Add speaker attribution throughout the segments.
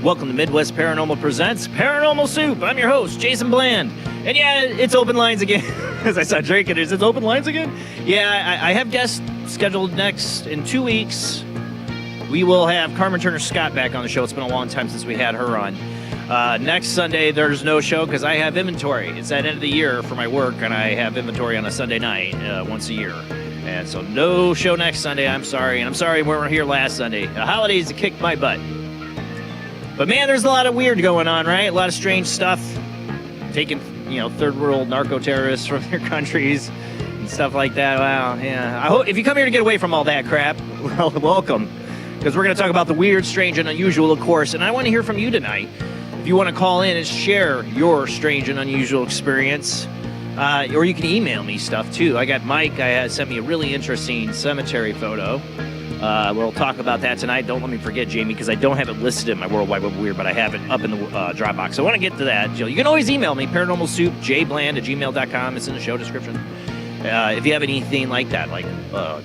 Speaker 1: Welcome to Midwest Paranormal Presents Paranormal Soup. I'm your host, Jason Bland. And yeah, it's open lines again. As I saw Drake, it's open lines again? Yeah, I have guests scheduled next in 2 weeks. We will have Carmen Turner-Scott back on the show. It's been a long time since we had her on. Next Sunday, there's no show because I have inventory. It's that end of the year for my work, and I have inventory on a Sunday night once a year. And so no show next Sunday. I'm sorry. And I'm sorry we weren't here last Sunday. The holidays kicked my butt. But man, there's a lot of weird going on, right? A lot of strange stuff. Taking, third world narco terrorists from their countries and stuff like that. Wow, yeah. I hope if you come here to get away from all that crap, well, welcome. Because we're going to talk about the weird, strange, and unusual, of course. And I want to hear from you tonight. If you want to call in and share your strange and unusual experience, or you can email me stuff too. I got Mike. Sent me a really interesting cemetery photo. We'll talk about that tonight. Don't let me forget, Jamie, because I don't have it listed in my World Wide Web Weird, but I have it up in the Dropbox. So I want to get to that. You can always email me, paranormalsoup, jbland@gmail.com. It's in the show description. If you have anything like that, like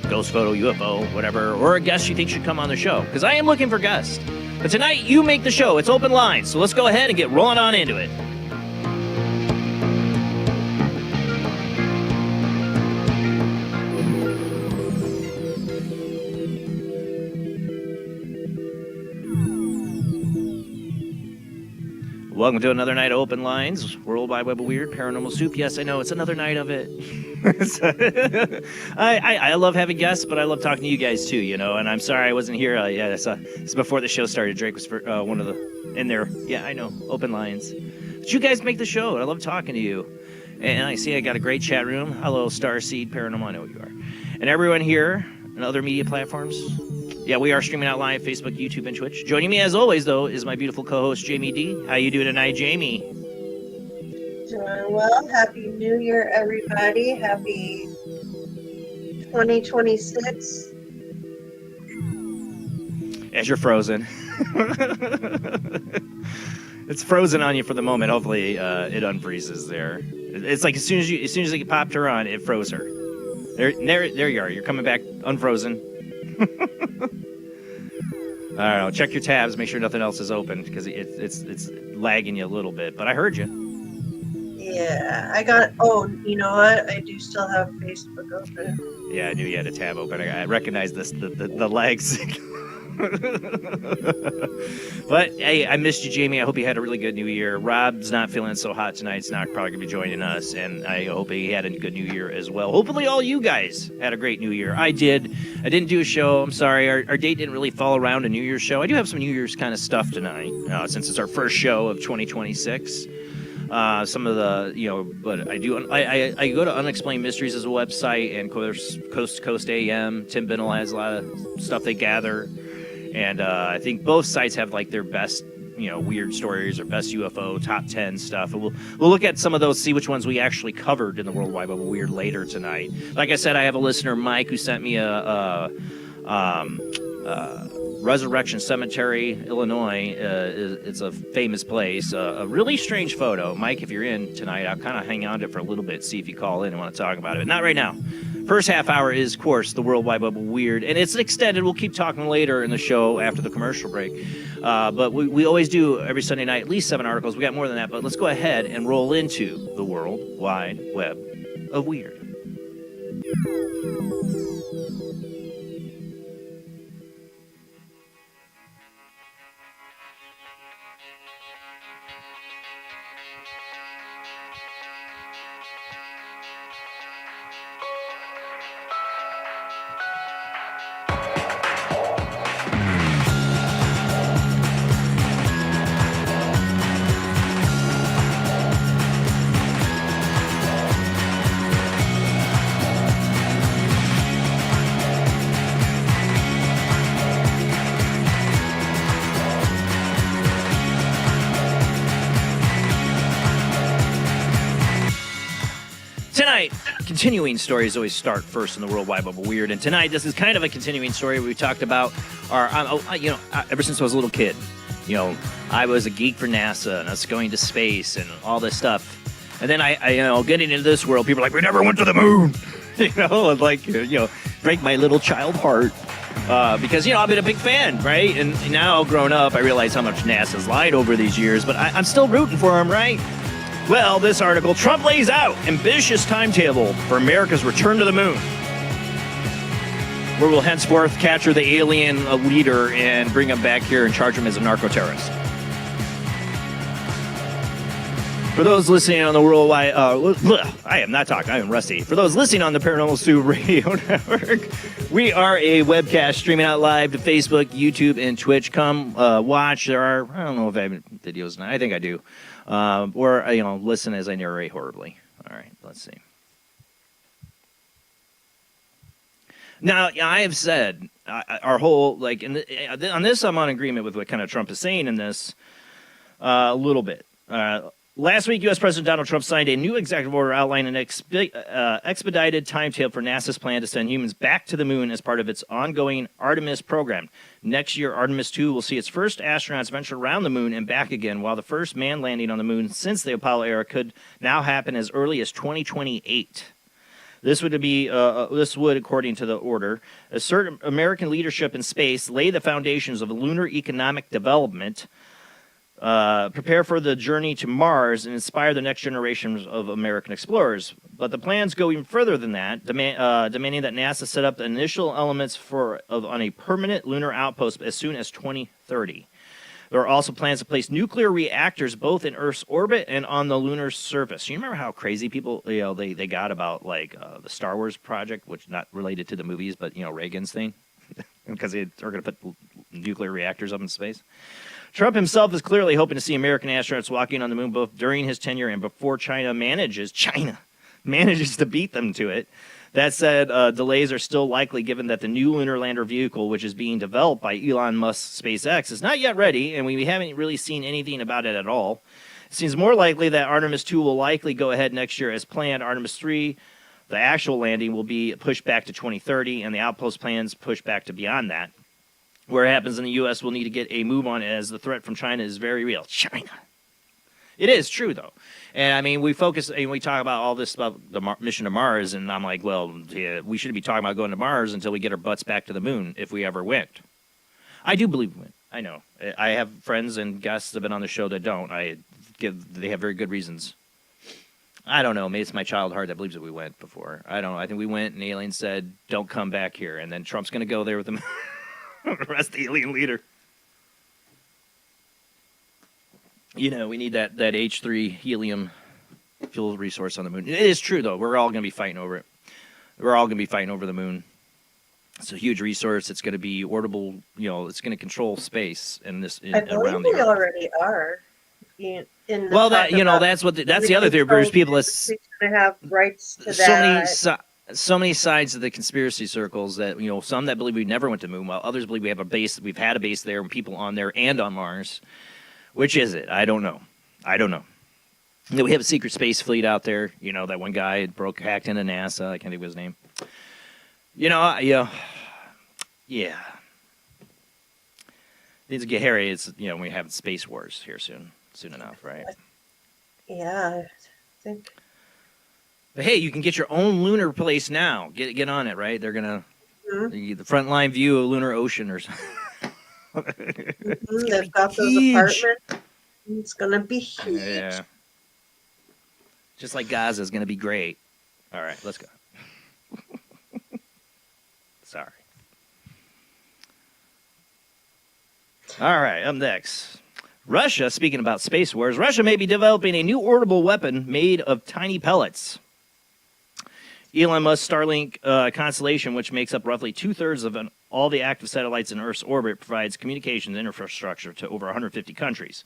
Speaker 1: ghost photo, UFO, whatever, or a guest you think should come on the show, because I am looking for guests. But tonight, you make the show. It's open lines, so let's go ahead and get rolling on into it. Welcome to another night of Open Lines, World Wide Web of Weird, Paranormal Soup. Yes, I know, it's another night of it. I love having guests, but I love talking to you guys too, and I'm sorry I wasn't here. It's before the show started. Drake was one of the in there. Yeah, I know, Open Lines. But you guys make the show, and I love talking to you. And I see I got a great chat room. Hello, Starseed Paranormal, I know who you are. And everyone here and other media platforms. Yeah, we are streaming out live, Facebook, YouTube, and Twitch. Joining me, as always, though, is my beautiful co-host, Jamie D. How you doing tonight, Jamie?
Speaker 2: Doing well. Happy New Year, everybody. Happy 2026.
Speaker 1: As you're frozen. It's frozen on you for the moment. Hopefully, it unfreezes there. It's like as soon as you popped her on, it froze her. There you are. You're coming back unfrozen. I don't know. Check your tabs. Make sure nothing else is open because it's lagging you a little bit. But I heard you.
Speaker 2: Yeah, I got. Oh, you know what? I do still have Facebook open.
Speaker 1: Yeah, I knew you had a tab open. I recognized the lags. But hey, I missed you, Jamie. I hope you had a really good New Year. Rob's not feeling so hot tonight. He's not probably gonna be joining us, and I hope he had a good New Year as well. Hopefully, all you guys had a great New Year. I did. I didn't do a show. I'm sorry. Our date didn't really fall around a New Year's show. I do have some New Year's kind of stuff tonight, since it's our first show of 2026. Some of the, but I do. I go to Unexplained Mysteries as a website, and of course, Coast to Coast AM. Tim Binnell has a lot of stuff they gather. And I think both sites have like their best, weird stories or best UFO top 10 stuff. And we'll look at some of those, see which ones we actually covered in the World Wide Web of Weird later tonight. Like I said, I have a listener, Mike, who sent me a Resurrection Cemetery, Illinois. It's a famous place. A really strange photo. Mike, if you're in tonight, I'll kind of hang on to it for a little bit, see if you call in and want to talk about it. But not right now. First half hour is, of course, the Worldwide Web of Weird, and it's extended. We'll keep talking later in the show after the commercial break. But we always do every Sunday night, at least 7 articles. We got more than that, but let's go ahead and roll into the Worldwide Web of Weird. Tonight, continuing stories always start first in the World Wide Web of Weird, and tonight this is kind of a continuing story. We talked about ever since I was a little kid, I was a geek for NASA and us going to space and all this stuff. And then I getting into this world, people are like, we never went to the moon, break my little child heart. Because, I've been a big fan, right? And now, growing up, I realize how much NASA's lied over these years, but I'm still rooting for them, right? Well, this article, Trump lays out ambitious timetable for America's return to the moon, where we'll henceforth capture the alien leader and bring him back here and charge him as a narco-terrorist. For those listening on the worldwide, I am not talking, I am rusty. For those listening on the Paranormal Soup Radio Network, we are a webcast streaming out live to Facebook, YouTube, and Twitch. Come watch. There are, I don't know if I have videos now. I think I do. Or listen as I narrate horribly. All right, let's see. Now, I have said our whole, on this, I'm on agreement with what kind of Trump is saying in this a little bit. Last week, U.S. President Donald Trump signed a new executive order outlining an expedited timetable for NASA's plan to send humans back to the moon as part of its ongoing Artemis program. Next year, Artemis 2 will see its first astronauts venture around the moon and back again, while the first man landing on the moon since the Apollo era could now happen as early as 2028. This would, according to the order, assert American leadership in space, lay the foundations of lunar economic development, prepare for the journey to Mars, and inspire the next generation of American explorers. But the plans go even further than that, demanding that NASA set up the initial elements on a permanent lunar outpost as soon as 2030. There are also plans to place nuclear reactors both in Earth's orbit and on the lunar surface. You remember how crazy people they got about the Star Wars project, which not related to the movies, but Reagan's thing, because they are going to put nuclear reactors up in space. Trump himself is clearly hoping to see American astronauts walking on the moon both during his tenure and before China manages to beat them to it. That said, delays are still likely given that the new lunar lander vehicle, which is being developed by Elon Musk's SpaceX, is not yet ready, and we haven't really seen anything about it at all. It seems more likely that Artemis 2 will likely go ahead next year as planned. Artemis 3, the actual landing, will be pushed back to 2030, and the outpost plans pushed back to beyond that. Where it happens in the U.S., we'll need to get a move on it as the threat from China is very real. China. It is true, though. And, I mean, we focus and we talk about all this about the mission to Mars, and I'm like, well, yeah, we shouldn't be talking about going to Mars until we get our butts back to the moon, if we ever went. I do believe we went. I know. I have friends and guests that have been on the show that don't. They have very good reasons. I don't know. Maybe it's my child heart that believes that we went before. I don't know. I think we went, and the alien said, don't come back here. And then Trump's going to go there with them. Arrest the alien leader. We need that H3 helium fuel resource on the moon. It is true, though. We're all going to be fighting over it. We're all going to be fighting over the moon. It's a huge resource. It's going to be orbital. It's going to control space and
Speaker 2: I believe we already are.
Speaker 1: That's the other theory. There's people that's
Speaker 2: going to have rights to that.
Speaker 1: So many sides of the conspiracy circles that some that believe we never went to the moon, while others believe we've had a base there and people on there and on Mars. Which is it? I don't know. We have a secret space fleet out there. That one guy hacked into NASA. I can't think of his name. Yeah. Things get hairy. It's we have space wars here soon enough, right?
Speaker 2: Yeah, I think.
Speaker 1: But hey, you can get your own lunar place now. Get on it, right? They're gonna
Speaker 2: Mhm.
Speaker 1: the frontline view of lunar ocean or something. It's
Speaker 2: Mhm.
Speaker 1: gonna
Speaker 2: They've
Speaker 1: be
Speaker 2: got those
Speaker 1: huge.
Speaker 2: apartments. It's gonna be huge.
Speaker 1: Yeah, just like Gaza is gonna be great. All right, let's go. Sorry. All right, up next. Russia, speaking about space wars, Russia may be developing a new orbital weapon made of tiny pellets. Elon Musk's Starlink constellation, which makes up roughly two-thirds of all the active satellites in Earth's orbit, provides communications infrastructure to over 150 countries.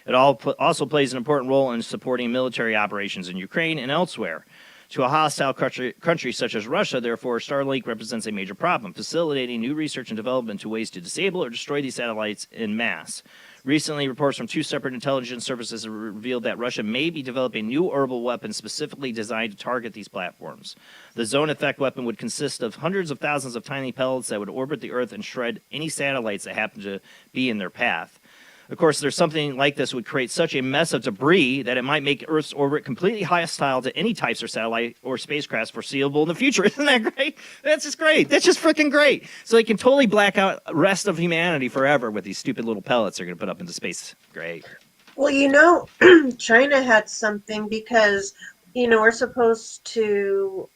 Speaker 1: It also plays an important role in supporting military operations in Ukraine and elsewhere. To a hostile country such as Russia, therefore, Starlink represents a major problem, facilitating new research and development to ways to disable or destroy these satellites en masse. Recently, reports from two separate intelligence services have revealed that Russia may be developing new orbital weapons specifically designed to target these platforms. The zone effect weapon would consist of hundreds of thousands of tiny pellets that would orbit the Earth and shred any satellites that happen to be in their path. Of course, there's something like this would create such a mess of debris that it might make Earth's orbit completely hostile to any types of satellite or spacecraft foreseeable in the future. Isn't that great? That's just great. That's just freaking great. So they can totally black out the rest of humanity forever with these stupid little pellets they're going to put up into space. Great.
Speaker 2: Well, China had something because, we're supposed to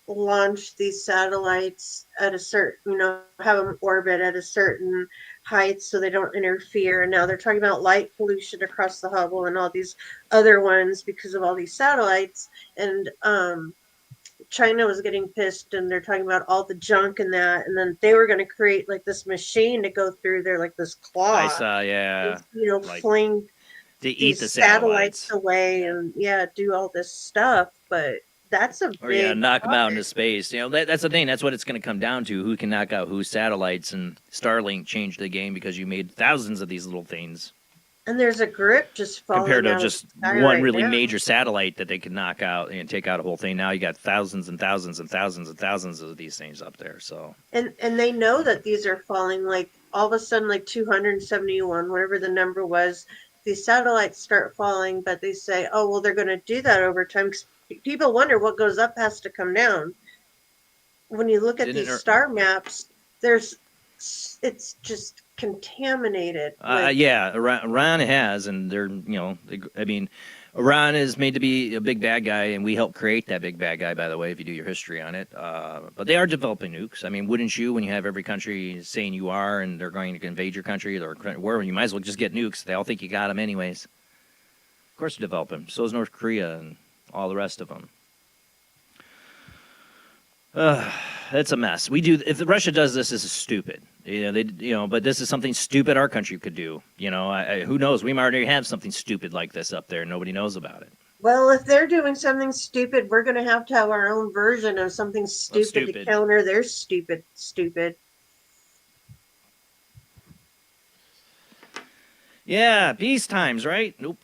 Speaker 2: launch these satellites at a certain, have them orbit at a certain height so they don't interfere. And now they're talking about light pollution across the Hubble and all these other ones because of all these satellites. And China was getting pissed and they're talking about all the junk in that. And then they were going to create like this machine to go through there, like this
Speaker 1: I
Speaker 2: claw,
Speaker 1: saw,
Speaker 2: and,
Speaker 1: yeah, like
Speaker 2: fling
Speaker 1: to eat
Speaker 2: these
Speaker 1: the
Speaker 2: satellites
Speaker 1: satellites.
Speaker 2: away and, yeah, do all this stuff. But that's a
Speaker 1: Or yeah,
Speaker 2: big
Speaker 1: knock them out into
Speaker 2: topic.
Speaker 1: space. That's the thing. That's what it's going to come down to. Who can knock out whose satellites? And Starlink changed the game because you made thousands of these little things
Speaker 2: And there's a grip just
Speaker 1: compared
Speaker 2: falling
Speaker 1: to
Speaker 2: out of
Speaker 1: just
Speaker 2: the sky
Speaker 1: one
Speaker 2: right
Speaker 1: really
Speaker 2: now.
Speaker 1: major satellite that they could knock out and take out a whole thing. Now you got thousands and thousands and thousands and thousands of these things up there. So
Speaker 2: And they know that these are falling, like all of a sudden, like 271, whatever the number was, these satellites start falling, but they say, oh, well, they're going to do that over time. 'Cause people wonder what goes up has to come down. When you look at
Speaker 1: didn't
Speaker 2: these
Speaker 1: it?
Speaker 2: star maps, it's just contaminated with.
Speaker 1: Yeah, Iran has, and I mean, Iran is made to be a big bad guy, and we helped create that big bad guy, by the way, if you do your history on it. But they are developing nukes. I mean, wouldn't you, when you have every country saying you are, and they're going to invade your country, or where you might as well just get nukes. They all think you got them anyways. Of course, they're developing. So is North Korea and all the rest of them. It's a mess. If Russia does this, this is stupid. But this is something stupid our country could do. Who knows? We might already have something stupid like this up there. Nobody knows about it.
Speaker 2: Well, if they're doing something stupid, we're going to have our own version of something
Speaker 1: Of
Speaker 2: stupid to
Speaker 1: stupid.
Speaker 2: counter their stupid.
Speaker 1: Yeah, peace times, right? Nope.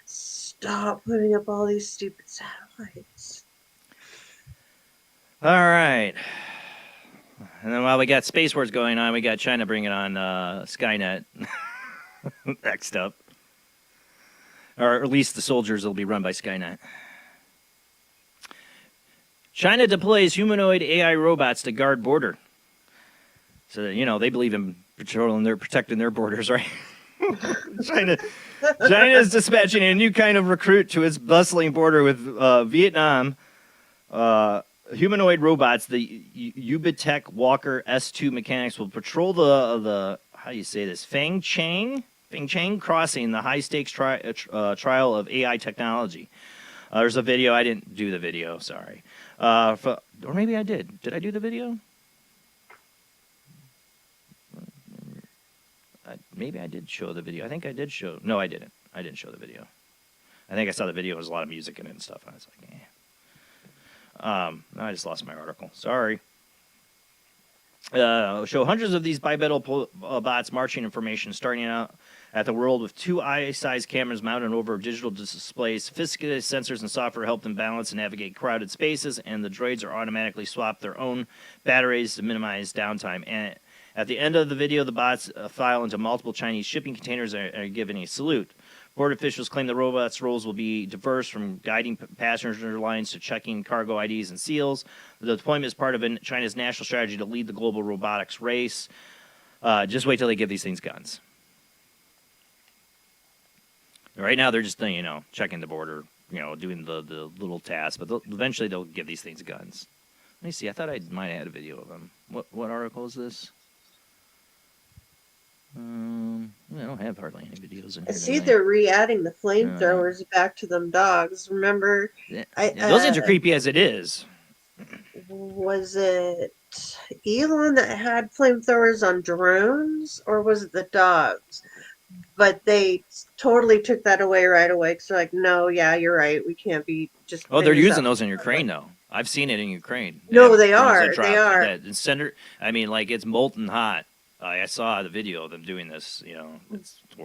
Speaker 2: Stop putting up all these stupid satellites.
Speaker 1: All right. And then while we got Space Wars going on, we got China bringing on Skynet. Next up. Or at least the soldiers will be run by Skynet. China deploys humanoid AI robots to guard border. So, they believe in protecting their borders, right? China is dispatching a new kind of recruit to its bustling border with Vietnam. Humanoid robots, the Ubitech Walker S2 mechanics will patrol the how do you say this? Feng Chang crossing, the high stakes trial of AI technology. There's a video. I didn't do the video. Sorry. Or maybe I did. Did I do the video? Maybe I did show the video. I think I did show. No, I didn't. I didn't show the video. I think I saw the video. There was a lot of music in it and stuff. And I was like, I just lost my article. Sorry. Show hundreds of these bipedal bots marching information, starting out at the world with two eye-sized cameras mounted over digital displays. Sophisticated sensors and software help them balance and navigate crowded spaces, and the droids are automatically swap their own batteries to minimize downtime. And at the end of the video, the bots file into multiple Chinese shipping containers and are given a salute. Board officials claim the robots' roles will be diverse, from guiding passenger lines to checking cargo IDs and seals. The deployment is part of China's national strategy to lead the global robotics race. Just wait till they give these things guns. Right now, they're just, checking the border, doing the little tasks, but eventually they'll give these things guns. Let me see. I thought I might have had a video of them. What article is this? I don't have hardly any videos in here.
Speaker 2: I see they're re-adding the flamethrowers back to them dogs. Remember?
Speaker 1: Yeah, those things are creepy as it is.
Speaker 2: Was it Elon that had flamethrowers on drones, or was it the dogs? But they totally took that away right away because they're like, no, yeah, you're right. We can't be just.
Speaker 1: Oh, they're using those in Ukraine, though. I've seen it in Ukraine.
Speaker 2: No, they are. They are.
Speaker 1: It's molten hot. I saw the video of them doing this,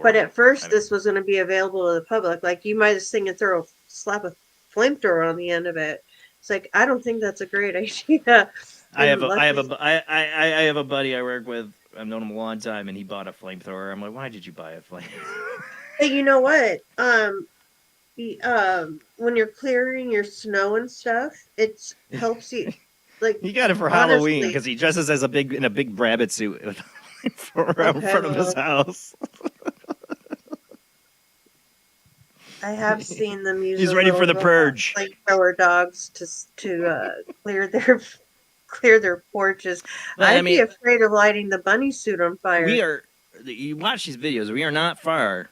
Speaker 2: But at first, this was going to be available to the public. Like, you might just think and slap a flamethrower on the end of it. It's like, I don't think that's a great idea.
Speaker 1: I have a buddy I work with. I've known him a long time, and he bought a flamethrower. I'm like, why did you buy a flamethrower?
Speaker 2: Hey, you know what? When you're clearing your snow and stuff, it helps you. Like,
Speaker 1: he got it for Halloween because he dresses as in a big rabbit suit with a flamethrower in front of his house.
Speaker 2: I have seen them use.
Speaker 1: He's ready for the purge.
Speaker 2: Flamethrower dogs to clear their porches. I'd be afraid of lighting the bunny suit on fire.
Speaker 1: You watch these videos. We are not far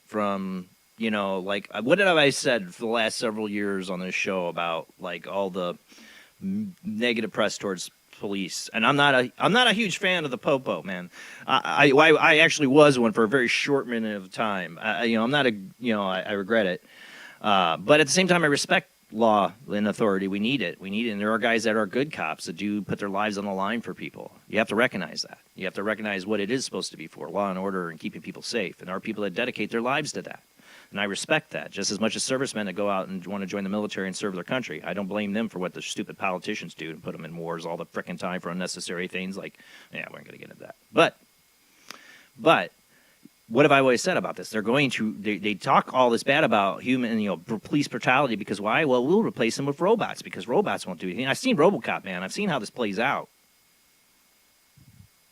Speaker 1: from, what have I said for the last several years on this show about all the negative press towards police, and I'm not a huge fan of the popo, man. I actually was one for a very short minute of time. I'm not I regret it, but at the same time, I respect law and authority. We need it, and there are guys that are good cops that do put their lives on the line for people. You have to recognize that. You have to recognize what it is supposed to be for, law and order and keeping people safe, and there are people that dedicate their lives to that. And I respect that just as much as servicemen that go out and want to join the military and serve their country. I don't blame them for what the stupid politicians do and put them in wars all the frickin' time for unnecessary things we ain't going to get into that. But what have I always said about this? They talk all this bad about human, police brutality because why? Well, we'll replace them with robots because robots won't do anything. I've seen RoboCop, man. I've seen how this plays out.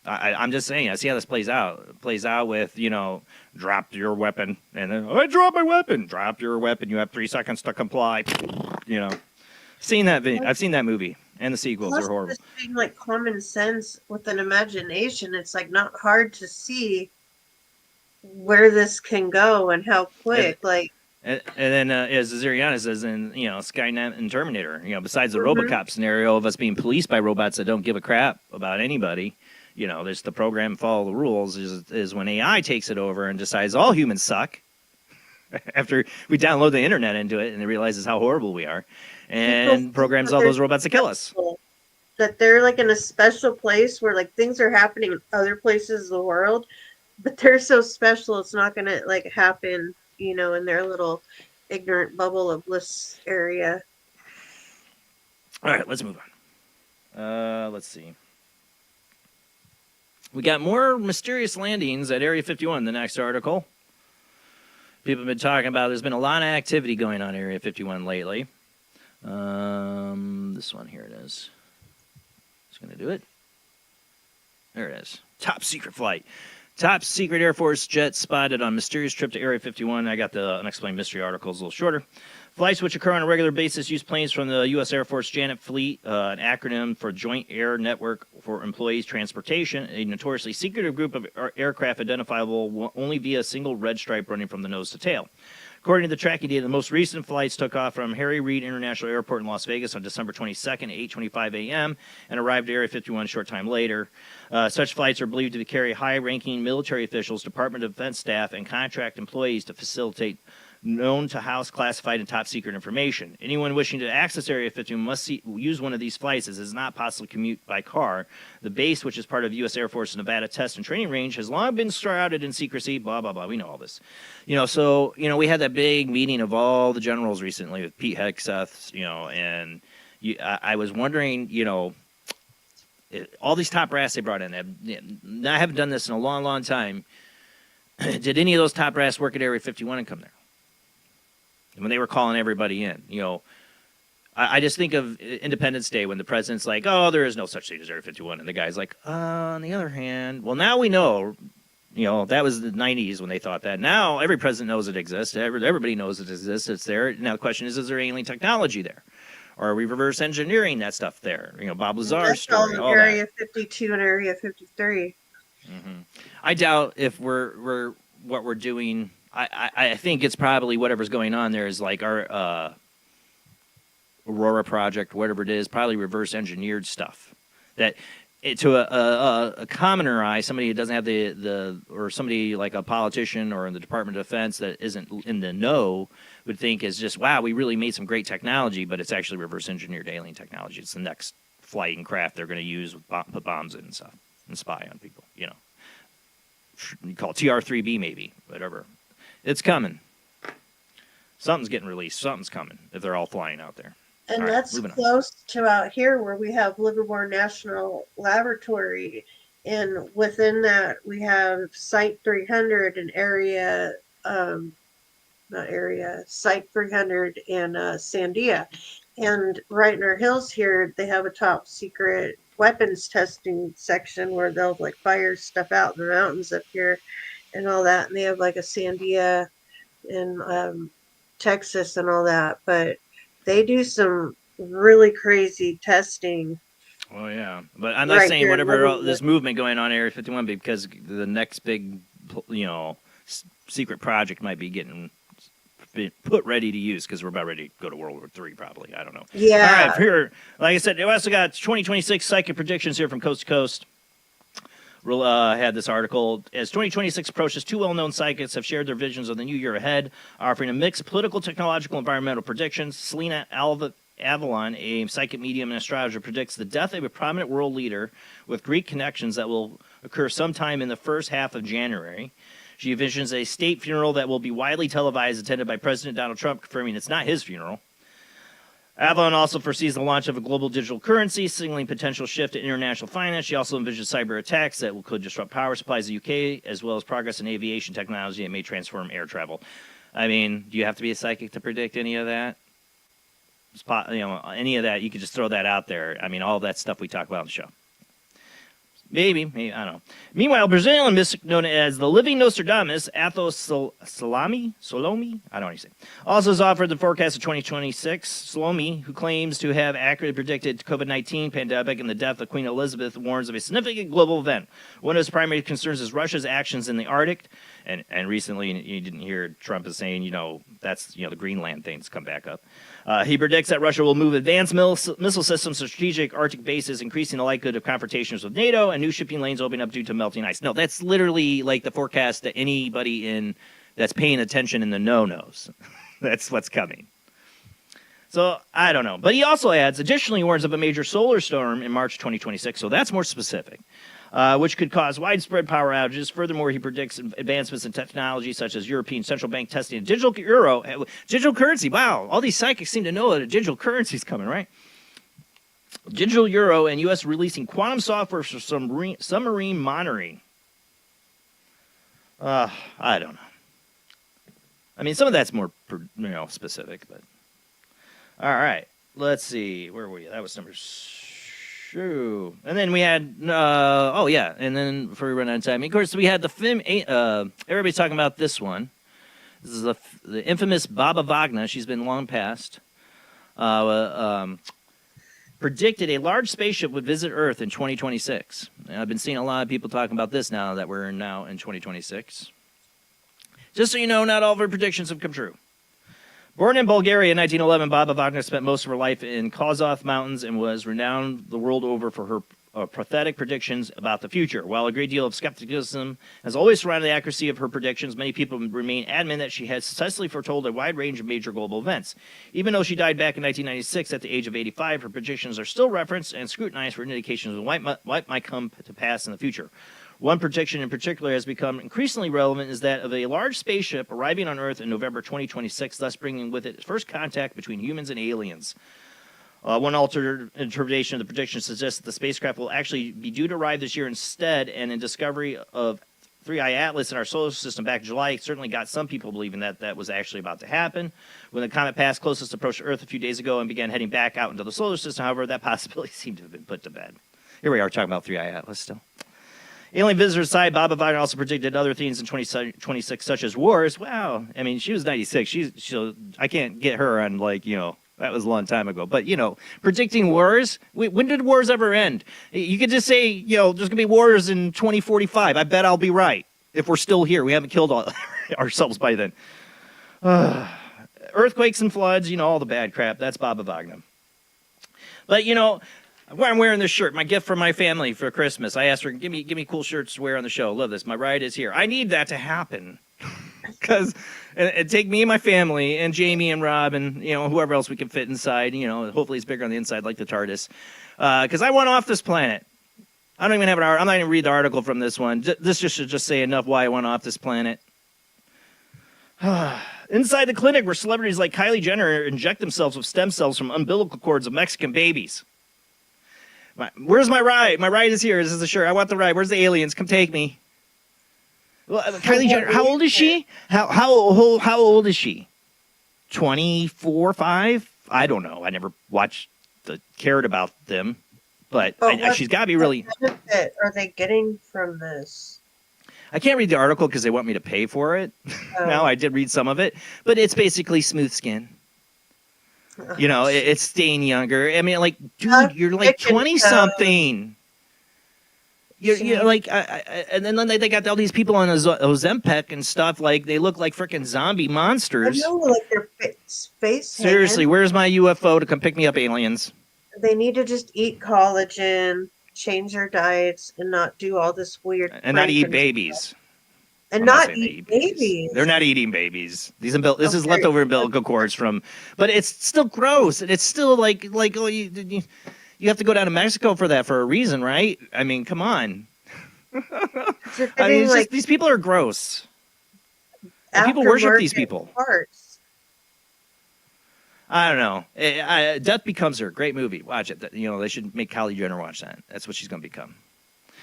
Speaker 1: I'm just saying, I see how this plays out. It plays out with, drop your weapon. And then, I dropped my weapon. Drop your weapon. You have 3 seconds to comply. Seen that I've seen that movie. And the sequels are horrible.
Speaker 2: Just being like common sense with an imagination, it's like not hard to see where this can go and how quick.
Speaker 1: And then, as Ziriana says in, Skynet and Terminator, besides the RoboCop scenario of us being policed by robots that don't give a crap about anybody, there's the program follow the rules is when AI takes it over and decides all humans suck after we download the internet into it and it realizes how horrible we are and programs all those robots to kill us.
Speaker 2: That they're in a special place where things are happening in other places of the world, but they're so special it's not going to happen, in their little ignorant bubble of bliss area.
Speaker 1: All right, let's move on. Let's see. We got more mysterious landings at Area 51 in the next article. People have been talking about there's been a lot of activity going on at Area 51 lately. This one, here it is. It's going to do it. There it is. Top secret flight. Top secret Air Force jet spotted on mysterious trip to Area 51. I got the unexplained mystery articles a little shorter. Flights which occur on a regular basis use planes from the U.S. Air Force Janet Fleet, an acronym for Joint Air Network for Employees Transportation, a notoriously secretive group of aircraft identifiable only via a single red stripe running from the nose to tail. According to the tracking data, the most recent flights took off from Harry Reid International Airport in Las Vegas on December 22nd at 8:25 a.m. and arrived at Area 51 a short time later. Such flights are believed to carry high-ranking military officials, Department of Defense staff, and contract employees to facilitate known to house classified and top secret information. Anyone wishing to access Area 51 must use one of these flights as it is not possible to commute by car. The base, which is part of U.S. Air Force Nevada Test and Training Range, has long been shrouded in secrecy, blah, blah, blah. We know all this. We had that big meeting of all the generals recently with Pete Hegseth, and I was wondering, all these top brass they brought in. I haven't done this in a long, long time. Did any of those top brass work at Area 51 and come there? when they were calling everybody in. I just think of Independence Day when the president's like, "Oh, there is no such thing as Area 51," and the guy's like, "On the other hand, well, now we know." That was the 90s when they thought that. Now every president knows it exists. Everybody knows it exists. It's there. Now the question is there alien technology there? Or are we reverse engineering that stuff there? Bob Lazar's story, all
Speaker 2: Area
Speaker 1: that.
Speaker 2: 52 and Area 53.
Speaker 1: Mm-hmm. I doubt if we're what we're doing. I think it's probably whatever's going on there is like our Aurora project, whatever it is, probably reverse engineered stuff that to a commoner eye, somebody who doesn't have the or somebody like a politician or in the Department of Defense that isn't in the know would think is just, wow, we really made some great technology, but it's actually reverse engineered alien technology. It's the next flying craft they're going to use with put bombs in and stuff and spy on people. You call it TR-3B maybe, whatever. It's coming. Something's getting released. Something's coming if they're all flying out there.
Speaker 2: And
Speaker 1: All right,
Speaker 2: that's close to out here where we have Livermore National Laboratory. And within that, we have Site 300 and Site 300 in Sandia. And right in our hills here, they have a top secret weapons testing section where they'll like fire stuff out in the mountains up here and all that. And they have like a Sandia in Texas and all that. But they do some really crazy testing.
Speaker 1: Oh, yeah. But I'm not saying whatever this movement going on in Area 51 because the next big, secret project might be getting put ready to use because we're about ready to go to World War III probably. I don't know.
Speaker 2: Yeah.
Speaker 1: All right. Here, like I said, we also got 2026 psychic predictions here from coast to coast. We'll had this article. As 2026 approaches, two well-known psychics have shared their visions of the new year ahead, offering a mix of political, technological, environmental predictions. Selena Avalon, a psychic medium and astrologer, predicts the death of a prominent world leader with Greek connections that will occur sometime in the first half of January. She envisions a state funeral that will be widely televised, attended by President Donald Trump, confirming it's not his funeral. Avalon also foresees the launch of a global digital currency, signaling potential shift in international finance. She also envisions cyber attacks that could disrupt power supplies in the UK, as well as progress in aviation technology that may transform air travel. I mean, do you have to be a psychic to predict any of that? Any of that, you could just throw that out there. I mean, all that stuff we talk about on the show. Maybe, I don't know. Meanwhile, Brazilian mystic known as the Living Nostradamus, Athos Salome, I don't know how you say, also has offered the forecast of 2026. Salome, who claims to have accurately predicted COVID-19 pandemic and the death of Queen Elizabeth, warns of a significant global event. One of his primary concerns is Russia's actions in the Arctic, and recently you didn't hear Trump is saying, that's the Greenland thing's come back up. He predicts that Russia will move advanced missile systems to strategic Arctic bases, increasing the likelihood of confrontations with NATO and new shipping lanes opening up due to melting ice. No, that's literally like the forecast that anybody that's paying attention in the know knows. That's what's coming. So I don't know. But he also additionally warns of a major solar storm in March 2026. So that's more specific, which could cause widespread power outages. Furthermore, he predicts advancements in technology such as European Central Bank testing a digital euro, digital currency. Wow, all these psychics seem to know that a digital currency is coming, right? Digital euro and U.S. releasing quantum software for submarine monitoring. I don't know. I mean, some of that's more specific, but all right. Let's see. Where were you? That was number 2. And then we had and then before we run out of time, of course, we had the film. Everybody's talking about this one. This is the infamous Baba Vagna. She's been long past. Predicted a large spaceship would visit Earth in 2026. And I've been seeing a lot of people talking about this now that we're now in 2026. Just so you know, not all of her predictions have come true. Born in Bulgaria in 1911, Baba Vagna spent most of her life in Kazakh mountains and was renowned the world over for her prophetic predictions about the future. While a great deal of skepticism has always surrounded the accuracy of her predictions, many people remain adamant that she has successfully foretold a wide range of major global events. Even though she died back in 1996 at the age of 85, her predictions are still referenced and scrutinized for indications of what might come to pass in the future. One prediction in particular has become increasingly relevant is that of a large spaceship arriving on Earth in November 2026, thus bringing with it first contact between humans and aliens. One altered interpretation of the prediction suggests that the spacecraft will actually be due to arrive this year instead, and in discovery of 3-eye atlas in our solar system back in July certainly got some people believing that that was actually about to happen. When the comet passed closest approach to Earth a few days ago and began heading back out into the solar system, however, that possibility seemed to have been put to bed. Here we are talking about 3-eye atlas still. Alien visitors aside, Baba Wagner also predicted other themes in 2026, such as wars. Wow. I mean, she was 96. I can't get her on, like, you know, that was a long time ago. But, you know, predicting wars, when did wars ever end? You could just say, you know, there's going to be wars in 2045. I bet I'll be right if we're still here. We haven't killed ourselves by then. Earthquakes and floods, you know, all the bad crap. That's Baba Wagner. But, you know, why I'm wearing this shirt, my gift from my family for Christmas. I asked her, give me cool shirts to wear on the show. Love this. My ride is here. I need that to happen. Because it take me and my family and Jamie and Rob and, you know, whoever else we can fit inside. You know, hopefully it's bigger on the inside like the TARDIS. Because I want off this planet. I don't even have an article. I'm not even read the article from this one. This should just say enough why I want off this planet. Inside the clinic where celebrities like Kylie Jenner inject themselves with stem cells from umbilical cords of Mexican babies. Where's my ride? My ride is here. This is the shirt. I want the ride. Where's the aliens? Come take me. Well, Kylie Jenner, how old is she? How old is she? 24, 5? I don't know. I never cared about them, but she's got to be really.
Speaker 2: What benefit are they getting from this?
Speaker 1: I can't read the article because they want me to pay for it.
Speaker 2: Oh.
Speaker 1: Now I did read some of it, but it's basically smooth skin. You know, it's staying younger. I mean, like, dude, you're like 20-something. You're like, and then they got all these people on Ozempic and stuff. Like, they look like freaking zombie monsters.
Speaker 2: I know, like their face.
Speaker 1: Seriously,
Speaker 2: hanging.
Speaker 1: where's my UFO to come pick me up, aliens?
Speaker 2: They need to just eat collagen, change their diets, and not do all this weird.
Speaker 1: And not eat babies.
Speaker 2: And not eat babies.
Speaker 1: They're not eating babies. This is leftover umbilical cords from, but it's still gross, and it's still like oh, you have to go down to Mexico for that for a reason, right? I mean, come on. I mean, just, these people are gross. And people worship these people. Parts. I don't know. Death Becomes Her, great movie. Watch it. You know, they should make Kylie Jenner watch that. That's what she's going to become.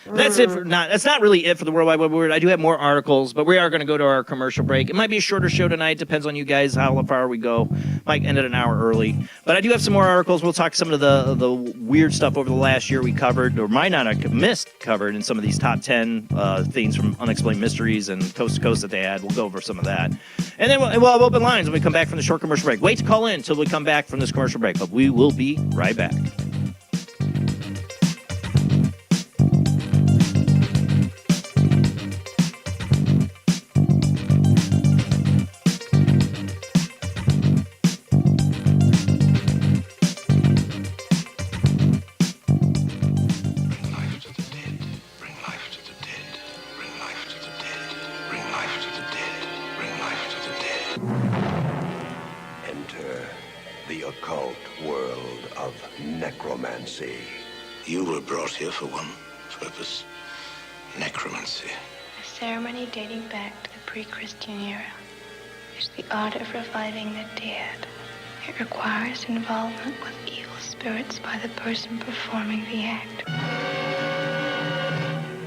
Speaker 1: That's it for that's not really it for the World Wide Web Word. I do have more articles, but we are going to go to our commercial break. It might be a shorter show tonight. Depends on you guys how far we go. Might end at an hour early. But I do have some more articles. We'll talk some of the weird stuff over the last year we covered, or might not have missed covered in some of these top 10 things from Unexplained Mysteries and Coast to Coast that they had. We'll go over some of that. And then we'll have open lines when we come back from the short commercial break. Wait to call in until we come back from this commercial break, but we will be right back.
Speaker 3: You were brought here for one purpose, necromancy.
Speaker 4: A ceremony dating back to the pre-Christian era. It's the art of reviving the dead. It requires involvement with evil spirits by the person performing the act.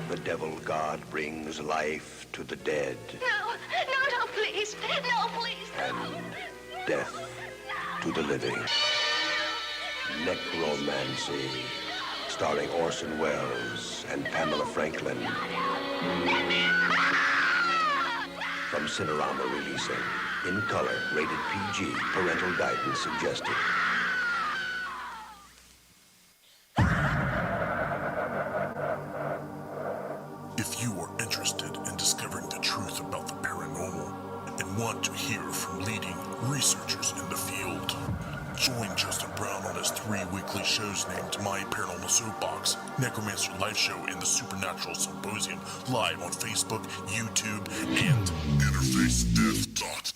Speaker 3: The devil god brings life to the dead.
Speaker 4: No, please. No, please, no.
Speaker 3: And death to the living. Necromancy. Starring Orson Welles and Pamela Franklin. From Cinerama releasing. In color, rated PG, parental guidance suggested.
Speaker 5: If you are interested in discovering the truth about the paranormal and want to hear from leading researchers in the field, join Justin Brown on his 3 weekly shows named My Paranormal Soapbox, Necromancer Live Show, and the Supernatural Symposium, live on Facebook, YouTube, and InterfaceDeath.net.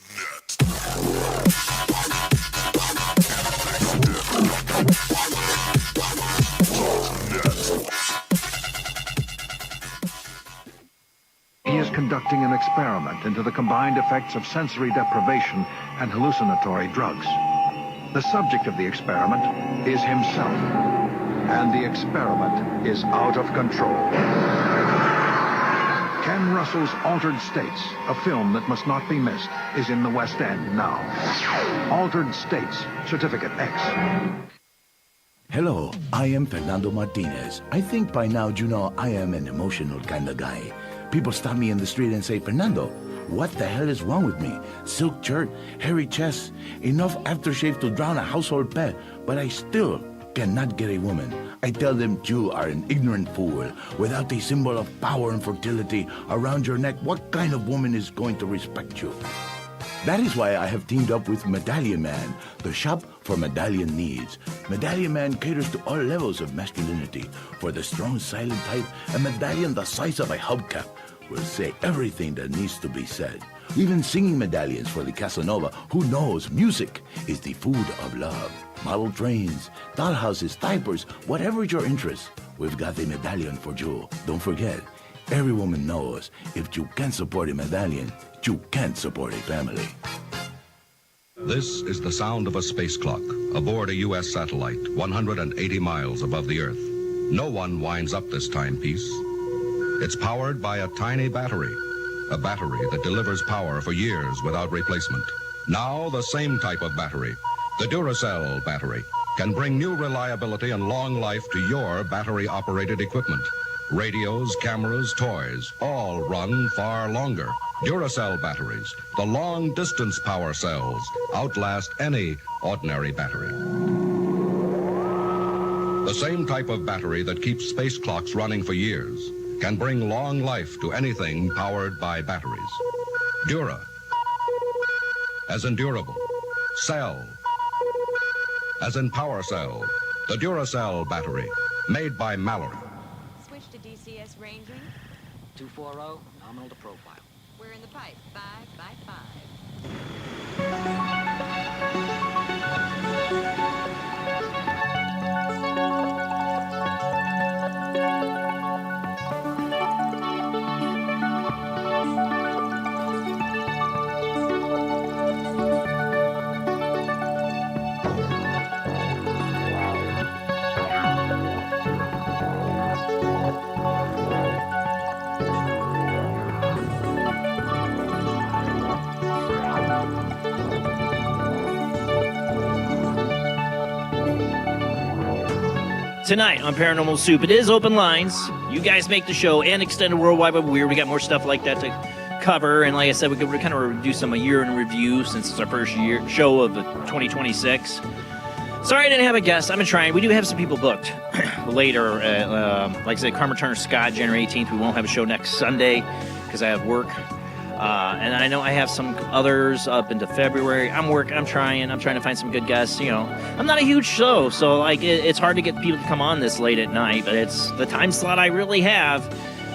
Speaker 6: He is conducting an experiment into the combined effects of sensory deprivation and hallucinatory drugs. The subject of the experiment is himself, and the experiment is out of control. Ken Russell's Altered States, a film that must not be missed, is in the West End now. Altered States, Certificate X.
Speaker 7: Hello, I am Fernando Martinez. I think by now you know I am an emotional kind of guy. People stop me in the street and say, Fernando, what the hell is wrong with me? Silk shirt, hairy chest, enough aftershave to drown a household pet, but I still cannot get a woman. I tell them you are an ignorant fool. Without a symbol of power and fertility around your neck, what kind of woman is going to respect you? That is why I have teamed up with Medallion Man, the shop for medallion needs. Medallion Man caters to all levels of masculinity. For the strong, silent type, a medallion the size of a hubcap will say everything that needs to be said. Even singing medallions for the Casanova, who knows music is the food of love. Model trains, dollhouses, diapers, whatever your interest, we've got a medallion for you. Don't forget, every woman knows if you can't support a medallion, you can't support a family.
Speaker 8: This is the sound of a space clock aboard a U.S. satellite 180 miles above the Earth. No one winds up this timepiece. It's powered by a tiny battery, a battery that delivers power for years without replacement. Now the same type of battery, the Duracell battery, can bring new reliability and long life to your battery-operated equipment. Radios, cameras, toys, all run far longer. Duracell batteries, the long-distance power cells, outlast any ordinary battery. The same type of battery that keeps space clocks running for years can bring long life to anything powered by batteries. Dura, as in durable. Cell, as in power cell. The Duracell battery, made by Mallory.
Speaker 9: Switch to DCS ranging.
Speaker 10: 240, nominal to profile.
Speaker 9: We're in the pipe. 5 by
Speaker 1: Tonight on Paranormal Soup, it is open lines. You guys make the show and Extended Worldwide Web Weird. We got more stuff like that to cover. And like I said, we could kind of do some a year in review since it's our first year show of 2026. Sorry I didn't have a guest. I've been trying. We do have some people booked later. Like I said, Karma Turner Scott, January 18th. We won't have a show next Sunday because I have work. And I know I have some others up into February. I'm trying to find some good guests. You know, I'm not a huge show, so like it's hard to get people to come on this late at night. But it's the time slot I really have.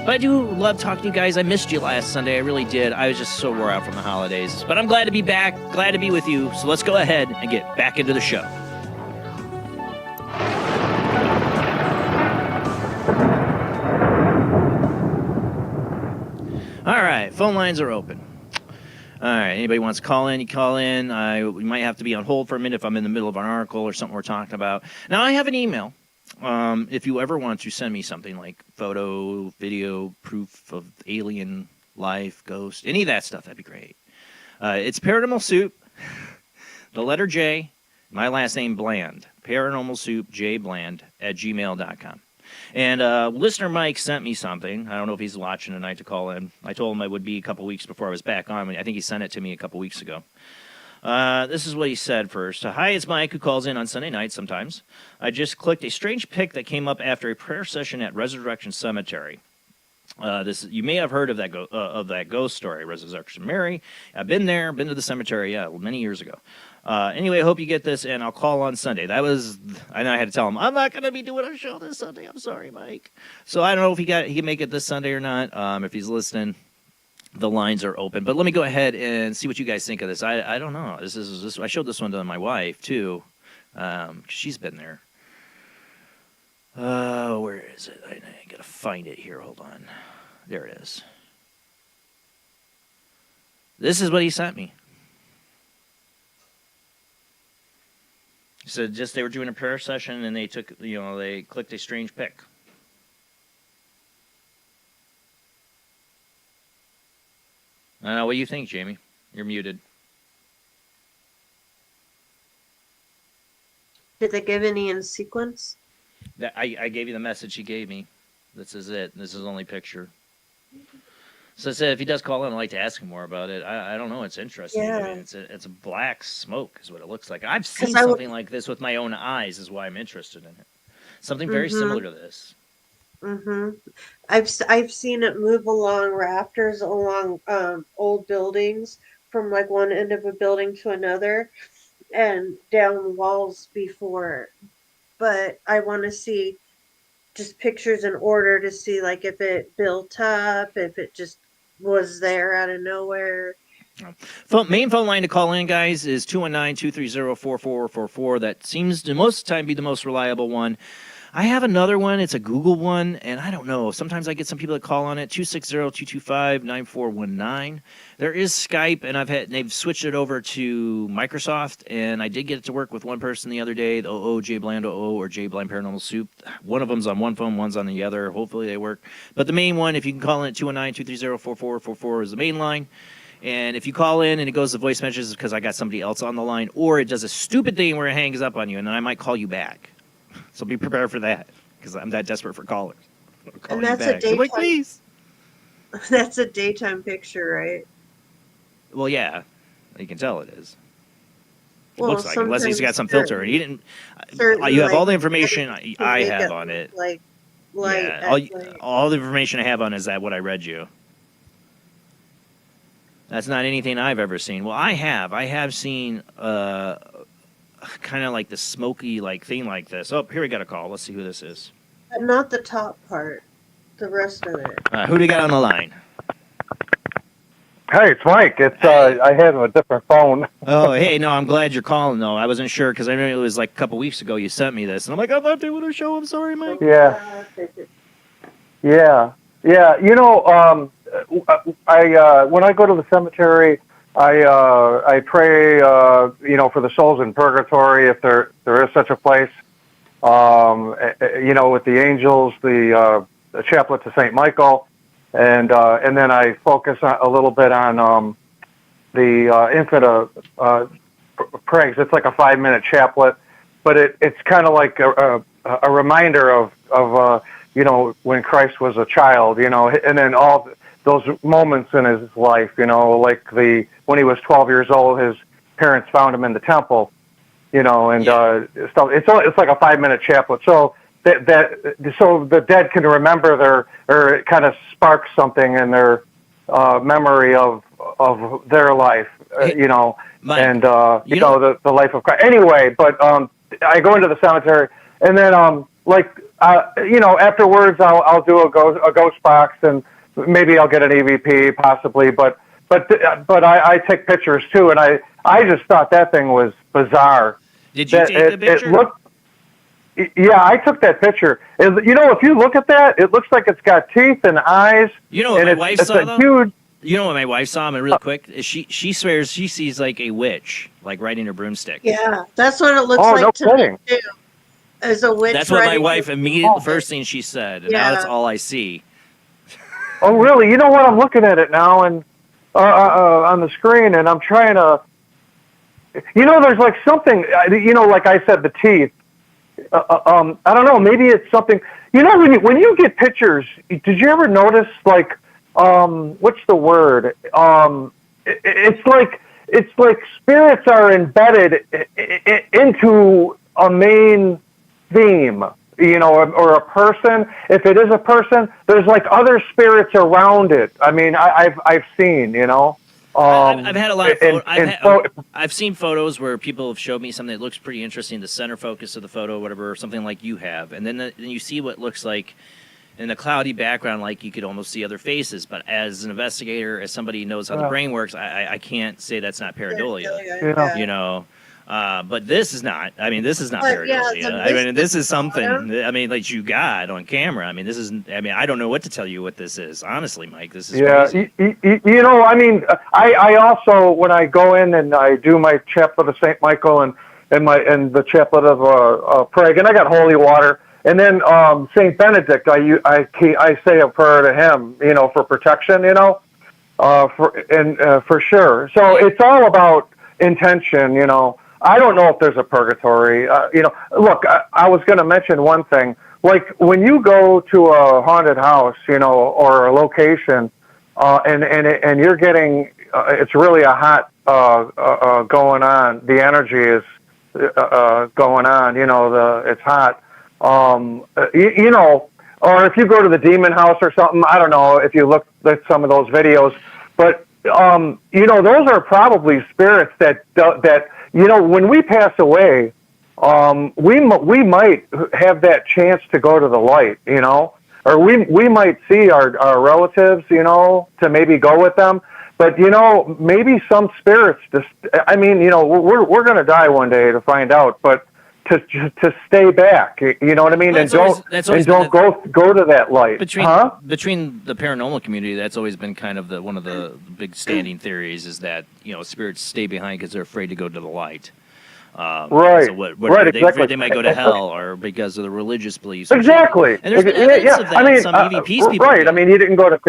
Speaker 1: But I do love talking to you guys. I missed you last Sunday. I really did. I was just so wore out from the holidays. But I'm glad to be back. Glad to be with you. So let's go ahead and get back into the show. All right, phone lines are open. All right, anybody wants to call in, you call in. We might have to be on hold for a minute if I'm in the middle of an article or something we're talking about. Now, I have an email. If you ever want to send me something like photo, video, proof of alien life, ghost, any of that stuff, that'd be great. It's Paranormal Soup, the letter J, my last name Bland, Paranormal Soup, jbland @gmail.com. And listener Mike sent me something. I don't know if he's watching tonight to call in. I told him I would be a couple weeks before I was back on. I think he sent it to me a couple weeks ago. This is what he said first. Hi, it's Mike who calls in on Sunday nights sometimes. I just clicked a strange pic that came up after a prayer session at Resurrection Cemetery. You may have heard of that ghost story, Resurrection Mary. I've been there, been to the cemetery, many years ago. Anyway, I hope you get this, and I'll call on Sunday. I had to tell him, I'm not going to be doing a show this Sunday. I'm sorry, Mike. So I don't know if he can make it this Sunday or not. If he's listening, the lines are open. But let me go ahead and see what you guys think of this. I don't know. I showed this one to my wife, too. She's been there. Where is it? I got to find it here. Hold on. There it is. This is what he sent me. He said they were doing a prayer session and they clicked a strange pic. I don't know. What do you think, Jamie? You're muted.
Speaker 2: Did they give any in sequence?
Speaker 1: I gave you the message he gave me. This is it. This is the only picture. So I said if he does call in, I'd like to ask him more about it. I don't know. It's interesting.
Speaker 2: Yeah.
Speaker 1: I mean, it's a black smoke is what it looks like. I've seen something like this with my own eyes. Is why I'm interested in it. Something very similar to this.
Speaker 2: Mm-hmm. I've seen it move along rafters along old buildings from like one end of a building to another and down walls before. But I want to see just pictures in order to see like if it built up, if it just was there out of nowhere.
Speaker 1: Main phone line to call in, guys, is 219-230-4444. That seems to most of the time be the most reliable one. I have another one. It's a Google one, and I don't know. Sometimes I get some people that call on it, 260-225-9419. There is Skype, and they've switched it over to Microsoft, and I did get it to work with one person the other day, the jblandoo or jblandparanormalsoup. One of them's on one phone, one's on the other. Hopefully they work. But the main one, if you can call in at 219-230-4444 is the main line. And if you call in and it goes to voice messages because I got somebody else on the line, or it does a stupid thing where it hangs up on you, and then I might call you back. So be prepared for that, because I'm that desperate for callers.
Speaker 2: And that's a daytime.
Speaker 1: Please.
Speaker 2: That's a daytime picture, right?
Speaker 1: Well, yeah, you can tell it is. It
Speaker 2: Well,
Speaker 1: looks like it, unless he's got some filter. He didn't.
Speaker 2: Certain,
Speaker 1: You have all
Speaker 2: like,
Speaker 1: the information I
Speaker 2: make
Speaker 1: have
Speaker 2: it
Speaker 1: on it.
Speaker 2: Like light.
Speaker 1: Yeah, all the information I have on is that what I read you. That's not anything I've ever seen. Well, I have seen kind of like the smoky like thing like this. Oh, here we got a call. Let's see who this is.
Speaker 2: But not the top part. The rest of it.
Speaker 1: Who do you got on the line?
Speaker 11: Hey, it's Mike. It's I had a different phone.
Speaker 1: Oh, hey, no, I'm glad you're calling though. I wasn't sure because I know it was like a couple weeks ago you sent me this, and I'm like, I'm not doing a show. I'm sorry, Mike.
Speaker 11: Yeah. You know, when I go to the cemetery, I pray, you know, for the souls in purgatory, if there is such a place. You know, with the angels, the chaplet to Saint Michael, and then I focus a little bit on the infant praise. It's like a 5-minute chaplet, but it's kind of like a reminder of you know, when Christ was a child, you know, and then all those moments in his life, you know, like when he was 12 years old, his parents found him in the temple, you know, and stuff. It's like a 5-minute chaplet. So so the dead can remember or it kind of sparks something in their memory of their life, you know, Mike, and you know the life of Christ. Anyway, but I go into the cemetery, and then you know, afterwards I'll do a ghost box, and maybe I'll get an EVP possibly, but I take pictures too, and I just thought that thing was bizarre.
Speaker 1: Did you take the picture?
Speaker 11: Yeah, I took that picture. You know, if you look at that, it looks like it's got teeth and eyes.
Speaker 1: You know what my wife saw, though?
Speaker 11: Huge...
Speaker 1: You know what my wife saw, and real quick, is she swears she sees like a witch, like riding her broomstick.
Speaker 2: Yeah, that's what it looks like to me too. As a witch.
Speaker 1: That's what my wife immediately, first thing she said, and now that's all I see.
Speaker 11: Oh, really? You know what? I'm looking at it now, and on the screen, and I'm trying to. You know, there's like something. You know, like I said, the teeth. I don't know. Maybe it's something. You know, when you get pictures, did you ever notice like what's the word? It's like spirits are embedded into a main theme, you know, or a person. If it is a person, there's like other spirits around it. I mean, I've seen, you know.
Speaker 1: I've had a lot of I've seen photos where people have showed me something that looks pretty interesting, the center focus of the photo, whatever, or something like you have, and then you see what looks like in the cloudy background, like you could almost see other faces. But as an investigator, as somebody who knows how the brain works, I can't say that's not pareidolia, you know. But this is not. I mean, this is not pareidolia. I mean, this is something. I mean, like you got on camera. I mean, this is. I mean, I don't know what to tell you what this is. Honestly, Mike, this is crazy.
Speaker 11: You know, I mean, I also when I go in and I do my chaplet of Saint Michael and the chaplet of Prague, and I got holy water, and then Saint Benedict, I say a prayer to him, you know, for protection, you know. for sure. So it's all about intention, you know. I don't know if there's a purgatory. You know, look, I was going to mention one thing. Like when you go to a haunted house, you know, or a location, and you're getting, it's really a hot going on. The energy is going on. You know, it's hot. You know, or if you go to the demon house or something, I don't know if you look at some of those videos, but you know, those are probably spirits that you know, when we pass away, we might have that chance to go to the light, you know, or we might see our relatives, you know, to maybe go with them. But, you know, maybe some spirits just, I mean, you know, we're going to die one day to find out, but to stay back, you know what I mean?
Speaker 1: Well,
Speaker 11: don't go to that light.
Speaker 1: Between the paranormal community, that's always been kind of one of the big standing theories is that, you know, spirits stay behind because they're afraid to go to the light.
Speaker 11: Right.
Speaker 1: So
Speaker 11: Exactly.
Speaker 1: they might go to hell, or because of the religious beliefs.
Speaker 11: Exactly.
Speaker 1: And there's evidence of that.
Speaker 11: I mean,
Speaker 1: Some EVPs people.
Speaker 11: Right. I mean, you didn't go to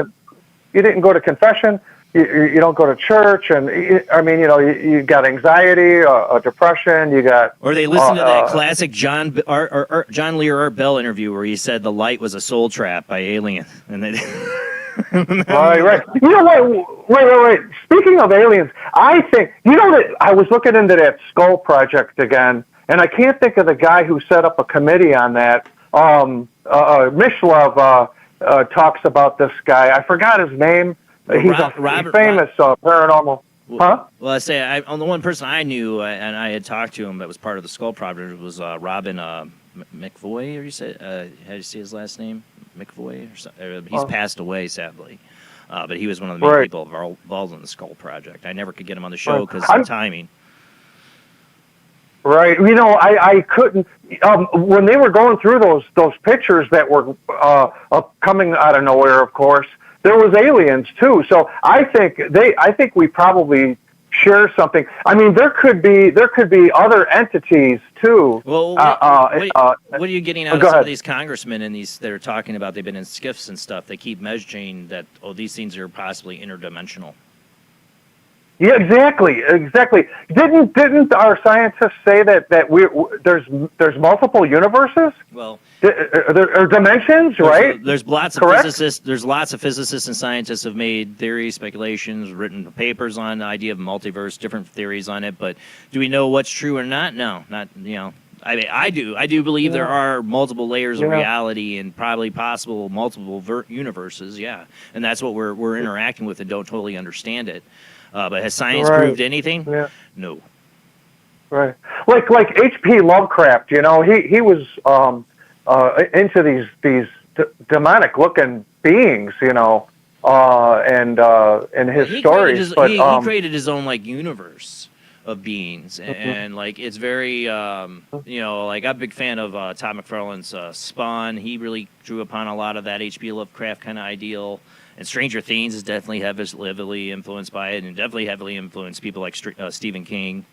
Speaker 11: confession. You don't go to church, and I mean, you know, you got anxiety, depression. You got.
Speaker 1: Or they listen to that classic John Lear Art Bell interview where he said the light was a soul trap by aliens, and they.
Speaker 11: Right. You know what? Wait. Speaking of aliens, I think you know that I was looking into that skull project again, and I can't think of the guy who set up a committee on that. Mishlove talks about this guy. I forgot his name. He's a famous paranormal.
Speaker 1: Well, I say the one person I knew and I had talked to him that was part of the Skull Project was Robin McVoy. Or you say how do you say his last name? McVoy or something. He's passed away sadly, but he was one of the main people involved in the Skull Project. I never could get him on the show because of the timing.
Speaker 11: Right. You know, I couldn't when they were going through those pictures that were coming out of nowhere. Of course, there was aliens too. So I think we probably share something. I mean, there could be other entities too.
Speaker 1: Well, what are you getting out of some of these congressmen and these that are talking about they've been in skiffs and stuff? They keep measuring that these things are possibly interdimensional.
Speaker 11: Yeah, exactly. Didn't our scientists say that there's multiple universes?
Speaker 1: Well,
Speaker 11: there are dimensions, right?
Speaker 1: There's lots of physicists. There's lots of physicists and scientists have made theories, speculations, written papers on the idea of multiverse, different theories on it. But do we know what's true or not? No, not you know. I mean, I do believe there are multiple layers of reality and probably possible multiple universes. Yeah, and that's what we're interacting with and don't totally understand it. But has science proved anything? Yeah. No.
Speaker 11: Right. Like H.P. Lovecraft, you know, he was into these demonic looking beings, you know, and his stories.
Speaker 1: He created his own like universe of beings, and like it's very you know, like I'm a big fan of Todd McFarlane's Spawn. He really drew upon a lot of that H.P. Lovecraft kind of ideal. And Stranger Things is definitely heavily influenced by it, and definitely heavily influenced people like Stephen King.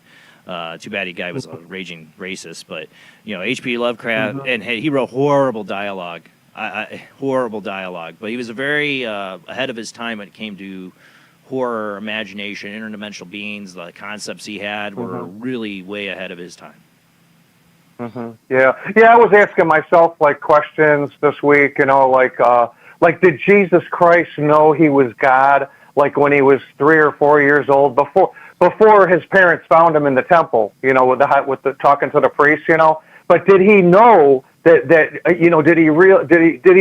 Speaker 1: Too bad the guy was a raging racist, but you know, H.P. Lovecraft, and he wrote horrible dialogue, but he was a very ahead of his time when it came to horror, imagination, interdimensional beings. The concepts he had were really way ahead of his time.
Speaker 11: Yeah. I was asking myself like questions this week, you know, like, did Jesus Christ know he was God? Like when he was 3 or 4 years old, before his parents found him in the temple, you know, with the talking to the priest, you know. But did he know that you know? Did he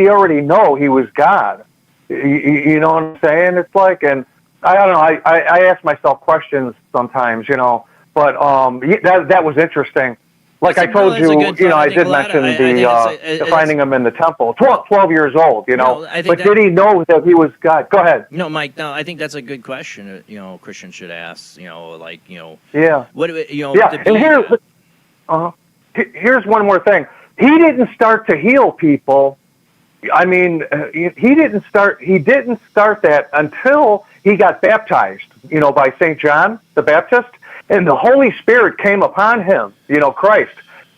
Speaker 11: already know he was God? You know what I'm saying? It's like, and I don't know. I ask myself questions sometimes, you know. But that was interesting. Like I told you, you know, I did mention the finding him in the temple, 12 years old, you know. But did he know that he was God? Go ahead.
Speaker 1: No, Mike. No, I think that's a good question. You know, Christians should ask. You know, like you know.
Speaker 11: Yeah.
Speaker 1: What you know?
Speaker 11: Yeah. And here's one more thing. He didn't start to heal people. I mean, he didn't start that until he got baptized. You know, by St. John the Baptist. And the Holy Spirit came upon him, you know, Christ.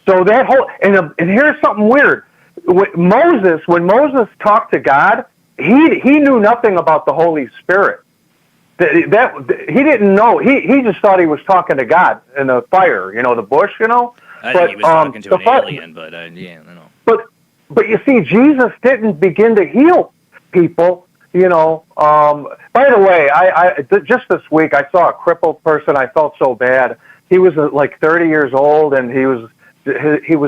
Speaker 11: So that whole and here's something weird. When Moses talked to God, he knew nothing about the Holy Spirit. that he didn't know. He just thought he was talking to God in the fire, the bush,
Speaker 1: I think he was talking to an alien, but yeah, I know.
Speaker 11: But you see, Jesus didn't begin to heal people, By the way, I just this week I saw a crippled person. I felt so bad. He was like 30 years old, and he was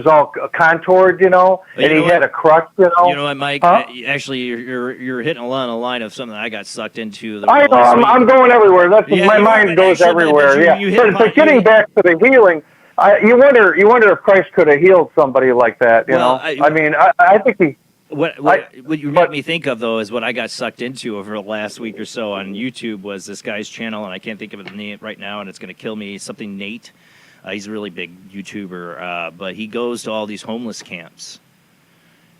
Speaker 11: all contoured, and he had a crutch,
Speaker 1: You know what, Mike? Actually, you're hitting a line of something I got sucked into.
Speaker 11: I know. I'm going everywhere. My mind goes everywhere. But getting back to the healing. You wonder if Christ could have healed somebody like that. I think he.
Speaker 1: What you made me think of, though, is what I got sucked into over the last week or so on YouTube was this guy's channel, and I can't think of his name right now, and it's going to kill me. Something Nate. He's a really big YouTuber, but he goes to all these homeless camps,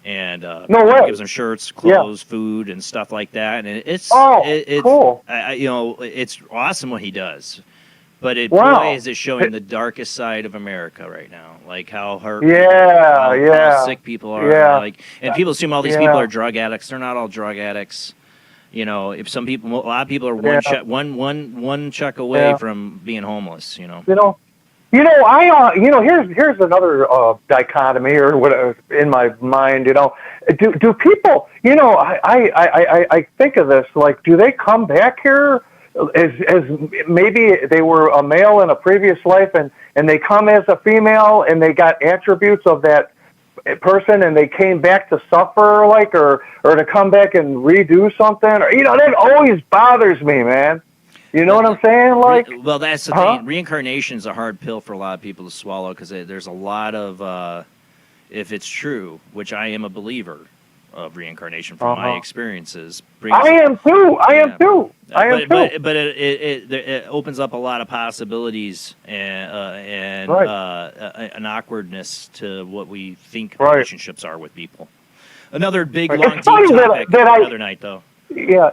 Speaker 1: and gives them shirts, clothes, food, and stuff like that. And it's
Speaker 11: cool.
Speaker 1: It's awesome what he does. But boy, is it showing the darkest side of America right now, like how hurt, how sick people are, and people assume all these people are drug addicts. They're not all drug addicts. If a lot of people are one check away from being homeless. Here's another dichotomy or whatever in my mind. Do people? I think of this like, do they come back here? As maybe they were a male in a previous life and they come as a female and they got attributes of that person and they came back to suffer or to come back and redo something, or that always bothers me, man. You know what I'm saying? Well, that's the thing. Reincarnation is a hard pill for a lot of people to swallow because there's a lot of if it's true, which I am a believer of reincarnation from my experiences.
Speaker 11: I am too.
Speaker 1: But it opens up a lot of possibilities and an awkwardness to what we think relationships are with people. Another big, long, deep topic another night, though.
Speaker 11: Yeah,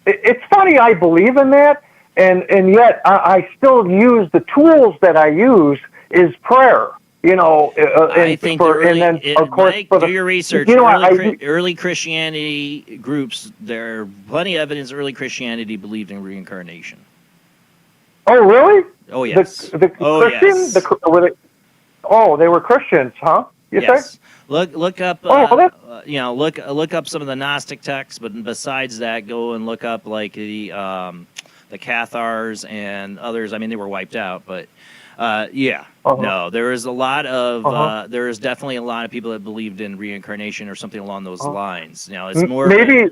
Speaker 11: it's funny. I believe in that, and yet I still use the tools that I use is prayer.
Speaker 1: I think
Speaker 11: of course,
Speaker 1: Mike, do your research. Early Christianity groups, there are plenty of evidence early Christianity believed in reincarnation.
Speaker 11: Oh, really?
Speaker 1: Oh, yes.
Speaker 11: The Christians? They were Christians, huh?
Speaker 1: Yes. Say? Look up. Look up some of the Gnostic texts, but besides that, go and look up like the Cathars and others. I mean, they were wiped out, but. No, there is a lot of there is definitely a lot of people that believed in reincarnation or something along those lines. Now it's more
Speaker 11: maybe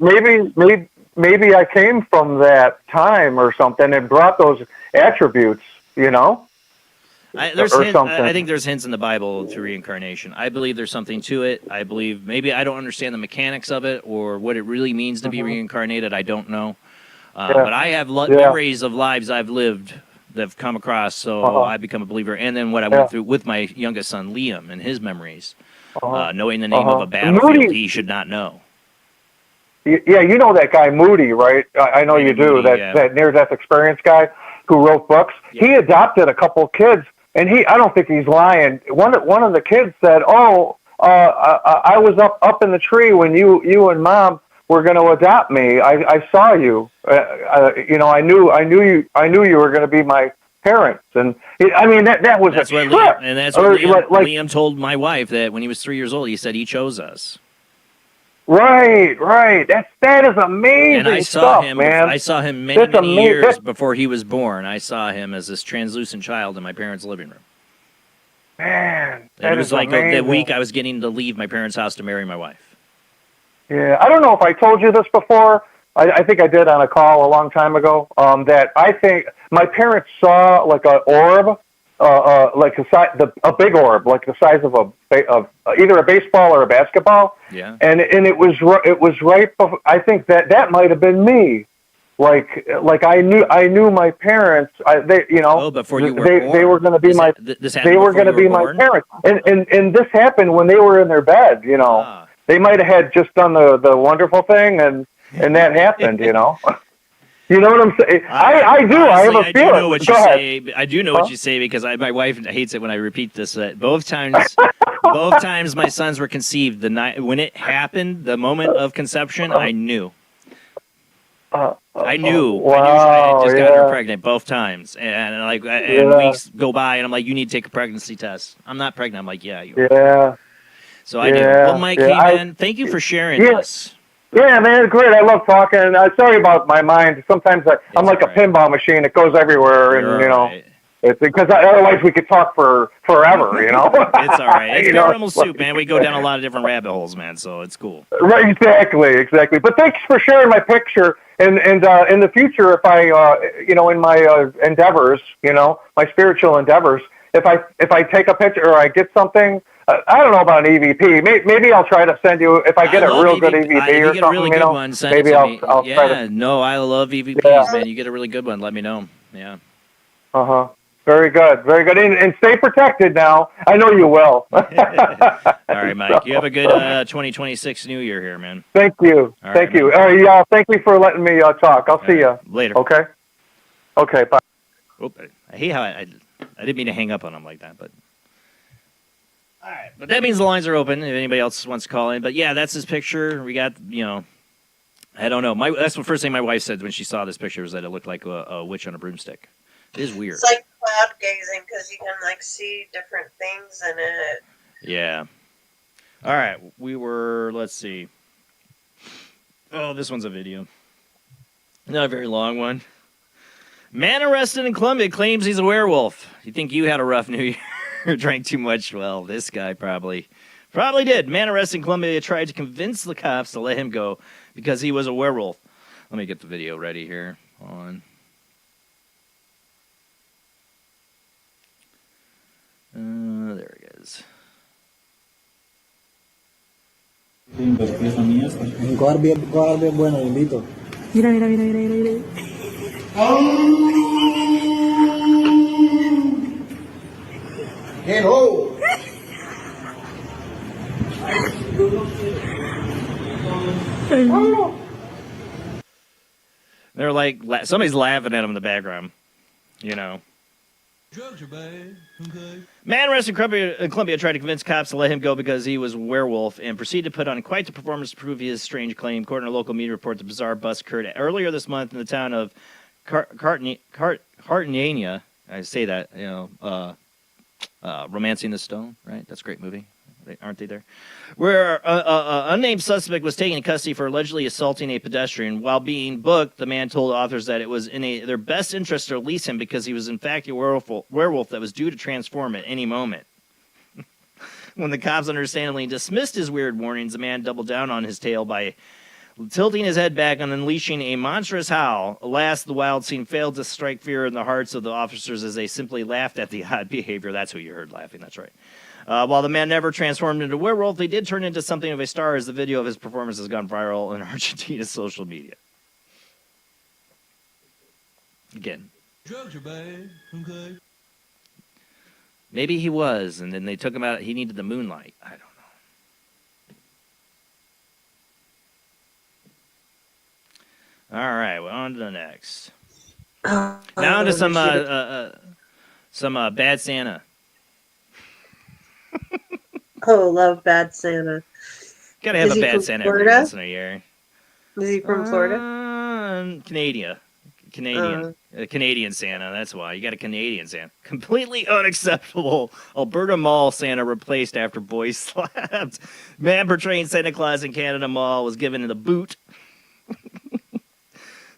Speaker 11: I came from that time or something and brought those attributes,
Speaker 1: I think there's hints in the Bible to reincarnation. I believe there's something to it. I believe maybe I don't understand the mechanics of it or what it really means to be reincarnated. I don't know, but I have memories of lives I've lived that have come across, so I become a believer. And then what I went through with my youngest son, Liam, and his memories, knowing the name of a battlefield he should not know.
Speaker 11: Yeah, you know that guy Moody, right? I know you do. That near-death experience guy who wrote books. Yeah. He adopted a couple of kids, and I don't think he's lying. One of the kids said, I was up in the tree when you and Mom were going to adopt me. I saw you. I knew you were going to be my parents, and that was
Speaker 1: that's
Speaker 11: a
Speaker 1: what
Speaker 11: trip.
Speaker 1: Liam, and that's what Liam told my wife that when he was 3 years old, he said he chose us.
Speaker 11: Right. That is amazing.
Speaker 1: And I saw him, man. I saw him many years before he was born. I saw him as this translucent child in my parents' living room.
Speaker 11: Man,
Speaker 1: it was like the week I was getting to leave my parents' house to marry my wife.
Speaker 11: Yeah, I don't know if I told you this before. I think I did on a call a long time ago. That I think my parents saw like an orb, like a big orb, like the size of either a baseball or a basketball.
Speaker 1: Yeah.
Speaker 11: And it was right before. I think that might have been me. Like I knew my parents.
Speaker 1: Before you were born.
Speaker 11: They were going to be they were going to be my parents. And this happened when they were in their bed. They might have had just done the wonderful thing, and that happened, You know what I'm saying? I do. Honestly, I have a feeling.
Speaker 1: Do know what you say. I do know what you say because my wife hates it when I repeat this. Both times my sons were conceived, the night when it happened, the moment of conception, I knew. I knew.
Speaker 11: Wow,
Speaker 1: I had just gotten her
Speaker 11: yeah.
Speaker 1: pregnant both times, and weeks go by, and I'm like, you need to take a pregnancy test. I'm not pregnant. I'm like, yeah, you are.
Speaker 11: Yeah.
Speaker 1: So I knew.
Speaker 11: Yeah,
Speaker 1: Well, Mike,
Speaker 11: yeah,
Speaker 1: hey man, thank you for sharing
Speaker 11: Yeah.
Speaker 1: this.
Speaker 11: Yeah, man, great. I love talking. Sorry about my mind. Sometimes I'm like a pinball machine. It goes everywhere,
Speaker 1: You're
Speaker 11: and you know,
Speaker 1: right.
Speaker 11: it's because otherwise we could talk for forever. You know.
Speaker 1: It's all right. It's
Speaker 11: You know,
Speaker 1: Paranormal Soup, man. We go down a lot of different rabbit holes, man. So it's cool.
Speaker 11: Right, exactly. But thanks for sharing my picture. And in the future, if I, in my endeavors, my spiritual endeavors, if I take a picture or I get something, I don't know about an EVP. Maybe I'll try to send you if I get a real good EVP
Speaker 1: if you
Speaker 11: or
Speaker 1: get a really
Speaker 11: something.
Speaker 1: good one, send
Speaker 11: Maybe
Speaker 1: it to me.
Speaker 11: I'll try to.
Speaker 1: No, I love EVPs,
Speaker 11: Yeah.
Speaker 1: man. You get a really good one, let me know. Yeah.
Speaker 11: Very good. And stay protected now. I know you will.
Speaker 1: All right, Mike. You have a good 2026 New Year here, man.
Speaker 11: Thank you.
Speaker 1: All
Speaker 11: Thank
Speaker 1: right,
Speaker 11: you. Thank you for letting me talk. I'll see you
Speaker 1: later.
Speaker 11: Okay. Okay. Bye.
Speaker 1: Oop, I hate how I didn't mean to hang up on him like that, but all right. But that means the lines are open if anybody else wants to call in. But yeah, that's his picture. We got, I don't know. That's the first thing my wife said when she saw this picture was that it looked like a witch on a broomstick. It is weird.
Speaker 2: It's like cloud gazing because you can like see different things in it.
Speaker 1: Yeah. All right. Let's see. Oh, this one's a video. Not a very long one. Man arrested in Colombia claims he's a werewolf. You think you had a rough New Year? Drank too much? Well, this guy probably did. Man arrested in Colombia tried to convince the cops to let him go because he was a werewolf. Let me get the video ready here. There it is.
Speaker 12: Un cobar bien bueno, le invito. Mira. Hello.
Speaker 1: They're like, somebody's laughing at him in the background.
Speaker 13: Drugs are bad. Okay.
Speaker 1: Man arrested in Colombia tried to convince cops to let him go because he was a werewolf and proceeded to put on quite the performance to prove his strange claim. According to a local media report, the bizarre bust occurred earlier this month in the town of Cartagena. I say that, Romancing the Stone, right? That's a great movie. Aren't they there? Where an unnamed suspect was taken in custody for allegedly assaulting a pedestrian. While being booked, the man told authors that it was in their best interest to release him because he was in fact a werewolf that was due to transform at any moment. When the cops understandably dismissed his weird warnings, the man doubled down on his tale by tilting his head back and unleashing a monstrous howl. Alas, the wild scene failed to strike fear in the hearts of the officers as they simply laughed at the odd behavior. That's who you heard laughing. That's right. While the man never transformed into a werewolf, he did turn into something of a star as the video of his performance has gone viral in Argentina's social media. Again.
Speaker 13: Drugs are bad. Okay.
Speaker 1: Maybe he was, and then they took him out. He needed the moonlight. I don't know. All right, well, on to the next. Now on to some Bad Santa.
Speaker 2: Oh, love Bad Santa.
Speaker 1: Gotta have a Bad Santa every once in a year.
Speaker 2: Is he from Florida?
Speaker 1: Canadian Santa. That's why you got a Canadian Santa. Completely unacceptable. Alberta Mall Santa replaced after boy slapped. Man portraying Santa Claus in Canada Mall was given the boot.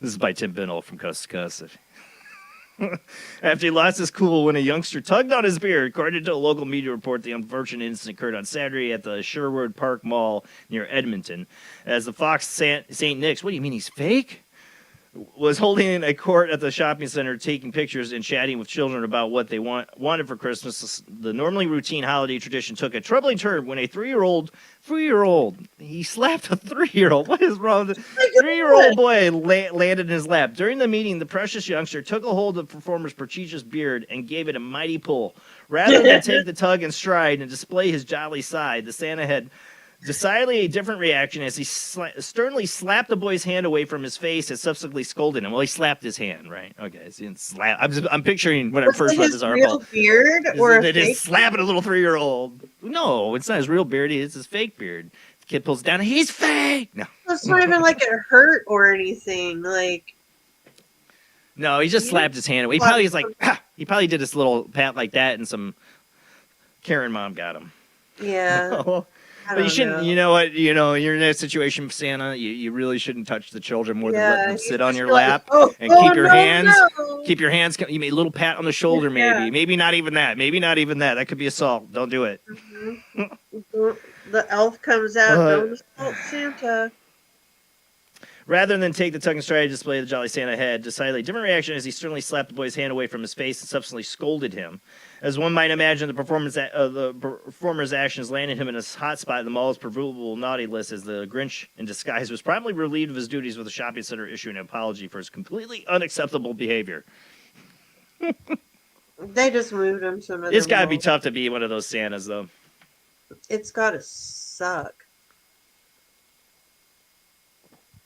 Speaker 1: This is by Tim Binnell from Coast to Coast. After he lost his cool when a youngster tugged on his beard, according to a local media report, the unfortunate incident occurred on Saturday at the Sherwood Park Mall near Edmonton. As the Fox St. Nick's, what do you mean he's fake? Was holding a court at the shopping center, taking pictures and chatting with children about what they wanted for Christmas. The normally routine holiday tradition took a troubling turn when a 3-year-old, he slapped a 3-year-old. What is wrong with the 3-year-old boy landed in his lap. During the meeting, the precious youngster took a hold of the performer's prodigious beard and gave it a mighty pull. Rather than take the tug in stride and display his jolly side, the Santa had decidedly a different reaction as he sternly slapped the boy's hand away from his face and subsequently scolded him. Well, he slapped his hand, right? Okay, so slap. I'm picturing when I first read this article.
Speaker 2: Real beard or
Speaker 1: it is slapping a little 3-year-old? No, it's not his real beard. It's his fake beard. The kid pulls it down. He's fake. No,
Speaker 2: it's not even like it hurt or anything. Like
Speaker 1: No, he just slapped his hand away. He probably was like, ah! He probably did this little pat like that, and some Karen mom got him.
Speaker 2: Yeah.
Speaker 1: But you shouldn't. You know what? You know, you're in that situation, Santa. You really shouldn't touch the children more than letting them sit on your lap and keep your hands. Keep your hands. You made a little pat on the shoulder, maybe. Maybe not even that. Maybe not even that. That could be assault. Don't do it.
Speaker 2: The elf comes out. Don't assault Santa.
Speaker 1: Rather than take the tug and stride display the Jolly Santa had, decidedly different reaction as he sternly slapped the boy's hand away from his face and subsequently scolded him. As one might imagine, the performer's actions landed him in a hot spot in the mall's provable naughty list as the Grinch in disguise was promptly relieved of his duties with the shopping center issuing an apology for his completely unacceptable behavior.
Speaker 2: They just moved him to another
Speaker 1: It's got to
Speaker 2: mall.
Speaker 1: be tough to be one of those Santas, though.
Speaker 2: It's got to suck.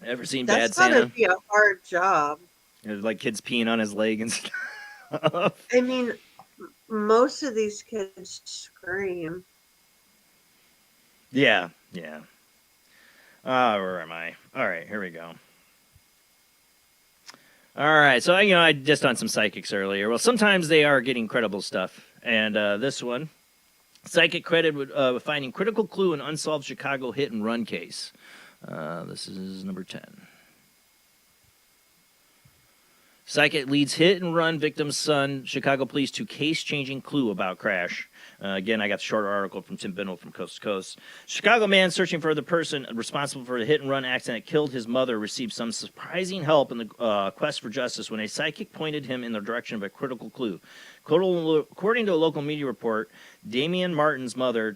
Speaker 1: Ever seen Bad
Speaker 2: That's
Speaker 1: Santa?
Speaker 2: gotta be a hard job.
Speaker 1: There's like kids peeing on his leg and stuff.
Speaker 2: I mean, most of these kids scream.
Speaker 1: Yeah. Where am I? All right, here we go. All right, so I just done some psychics earlier. Well, sometimes they are getting credible stuff, and this one, psychic credit with finding critical clue in unsolved Chicago hit and run case. This is number 10. Psychic leads hit and run victim's son, Chicago police, to case-changing clue about crash. Again, I got the short article from Tim Bindle from Coast to Coast. Chicago man searching for the person responsible for the hit and run accident that killed his mother received some surprising help in the quest for justice when a psychic pointed him in the direction of a critical clue. According to a local media report, Damian Martin's mother,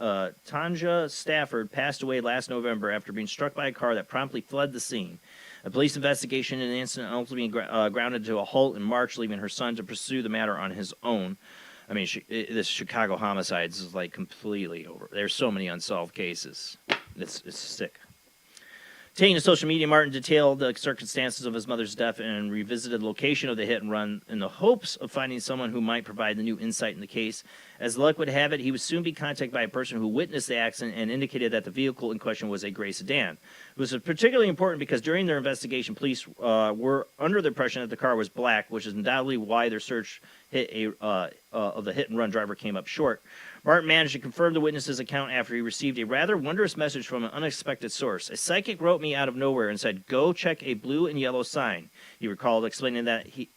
Speaker 1: Tanja Stafford, passed away last November after being struck by a car that promptly fled the scene. A police investigation into the incident ultimately grounded to a halt in March, leaving her son to pursue the matter on his own. I mean, this Chicago homicides is like completely over. There's so many unsolved cases. It's sick. Taking to social media, Martin detailed the circumstances of his mother's death and revisited the location of the hit and run in the hopes of finding someone who might provide the new insight in the case. As luck would have it, he would soon be contacted by a person who witnessed the accident and indicated that the vehicle in question was a gray sedan. It was particularly important because during their investigation, police were under the impression that the car was black, which is undoubtedly why their search of the hit-and-run driver came up short. Martin managed to confirm the witness's account after he received a rather wondrous message from an unexpected source. A psychic wrote me out of nowhere and said, "Go check a blue and yellow sign." He recalled, explaining that he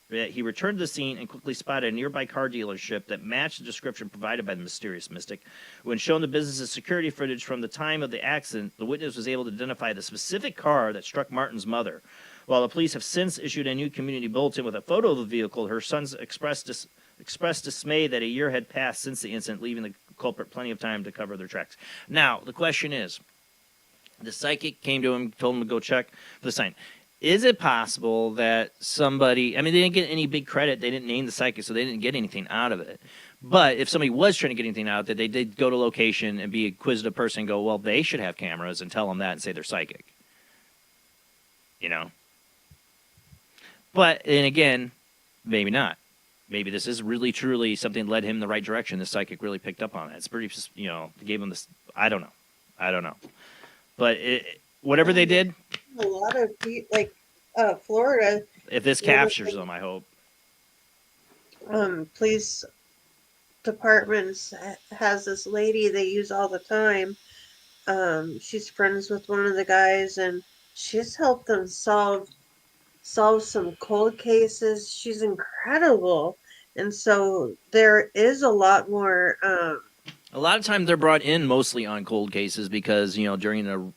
Speaker 1: returned to the scene and quickly spotted a nearby car dealership that matched the description provided by the mysterious mystic. When shown the business's security footage from the time of the accident, the witness was able to identify the specific car that struck Martin's mother. While the police have since issued a new community bulletin with a photo of the vehicle, her sons expressed dismay that a year had passed since the incident, leaving the culprit plenty of time to cover their tracks. Now, the question is, the psychic came to him, told him to go check for the sign. Is it possible that somebody, I mean, they didn't get any big credit. They didn't name the psychic, so they didn't get anything out of it. But if somebody was trying to get anything out of it, they did go to location and be a inquisitive person and go, well, they should have cameras, and tell them that and say they're psychic. You know? But, and again, maybe not. Maybe this is really, truly something that led him in the right direction. The psychic really picked up on it. It's pretty, gave him this, I don't know. But whatever they did.
Speaker 2: A lot of people, like Florida.
Speaker 1: If this captures them, I hope.
Speaker 2: Police departments has this lady they use all the time. She's friends with one of the guys, and she's helped them solve some cold cases. She's incredible. And so there is a lot more.
Speaker 1: A lot of times they're brought in mostly on cold cases because, during the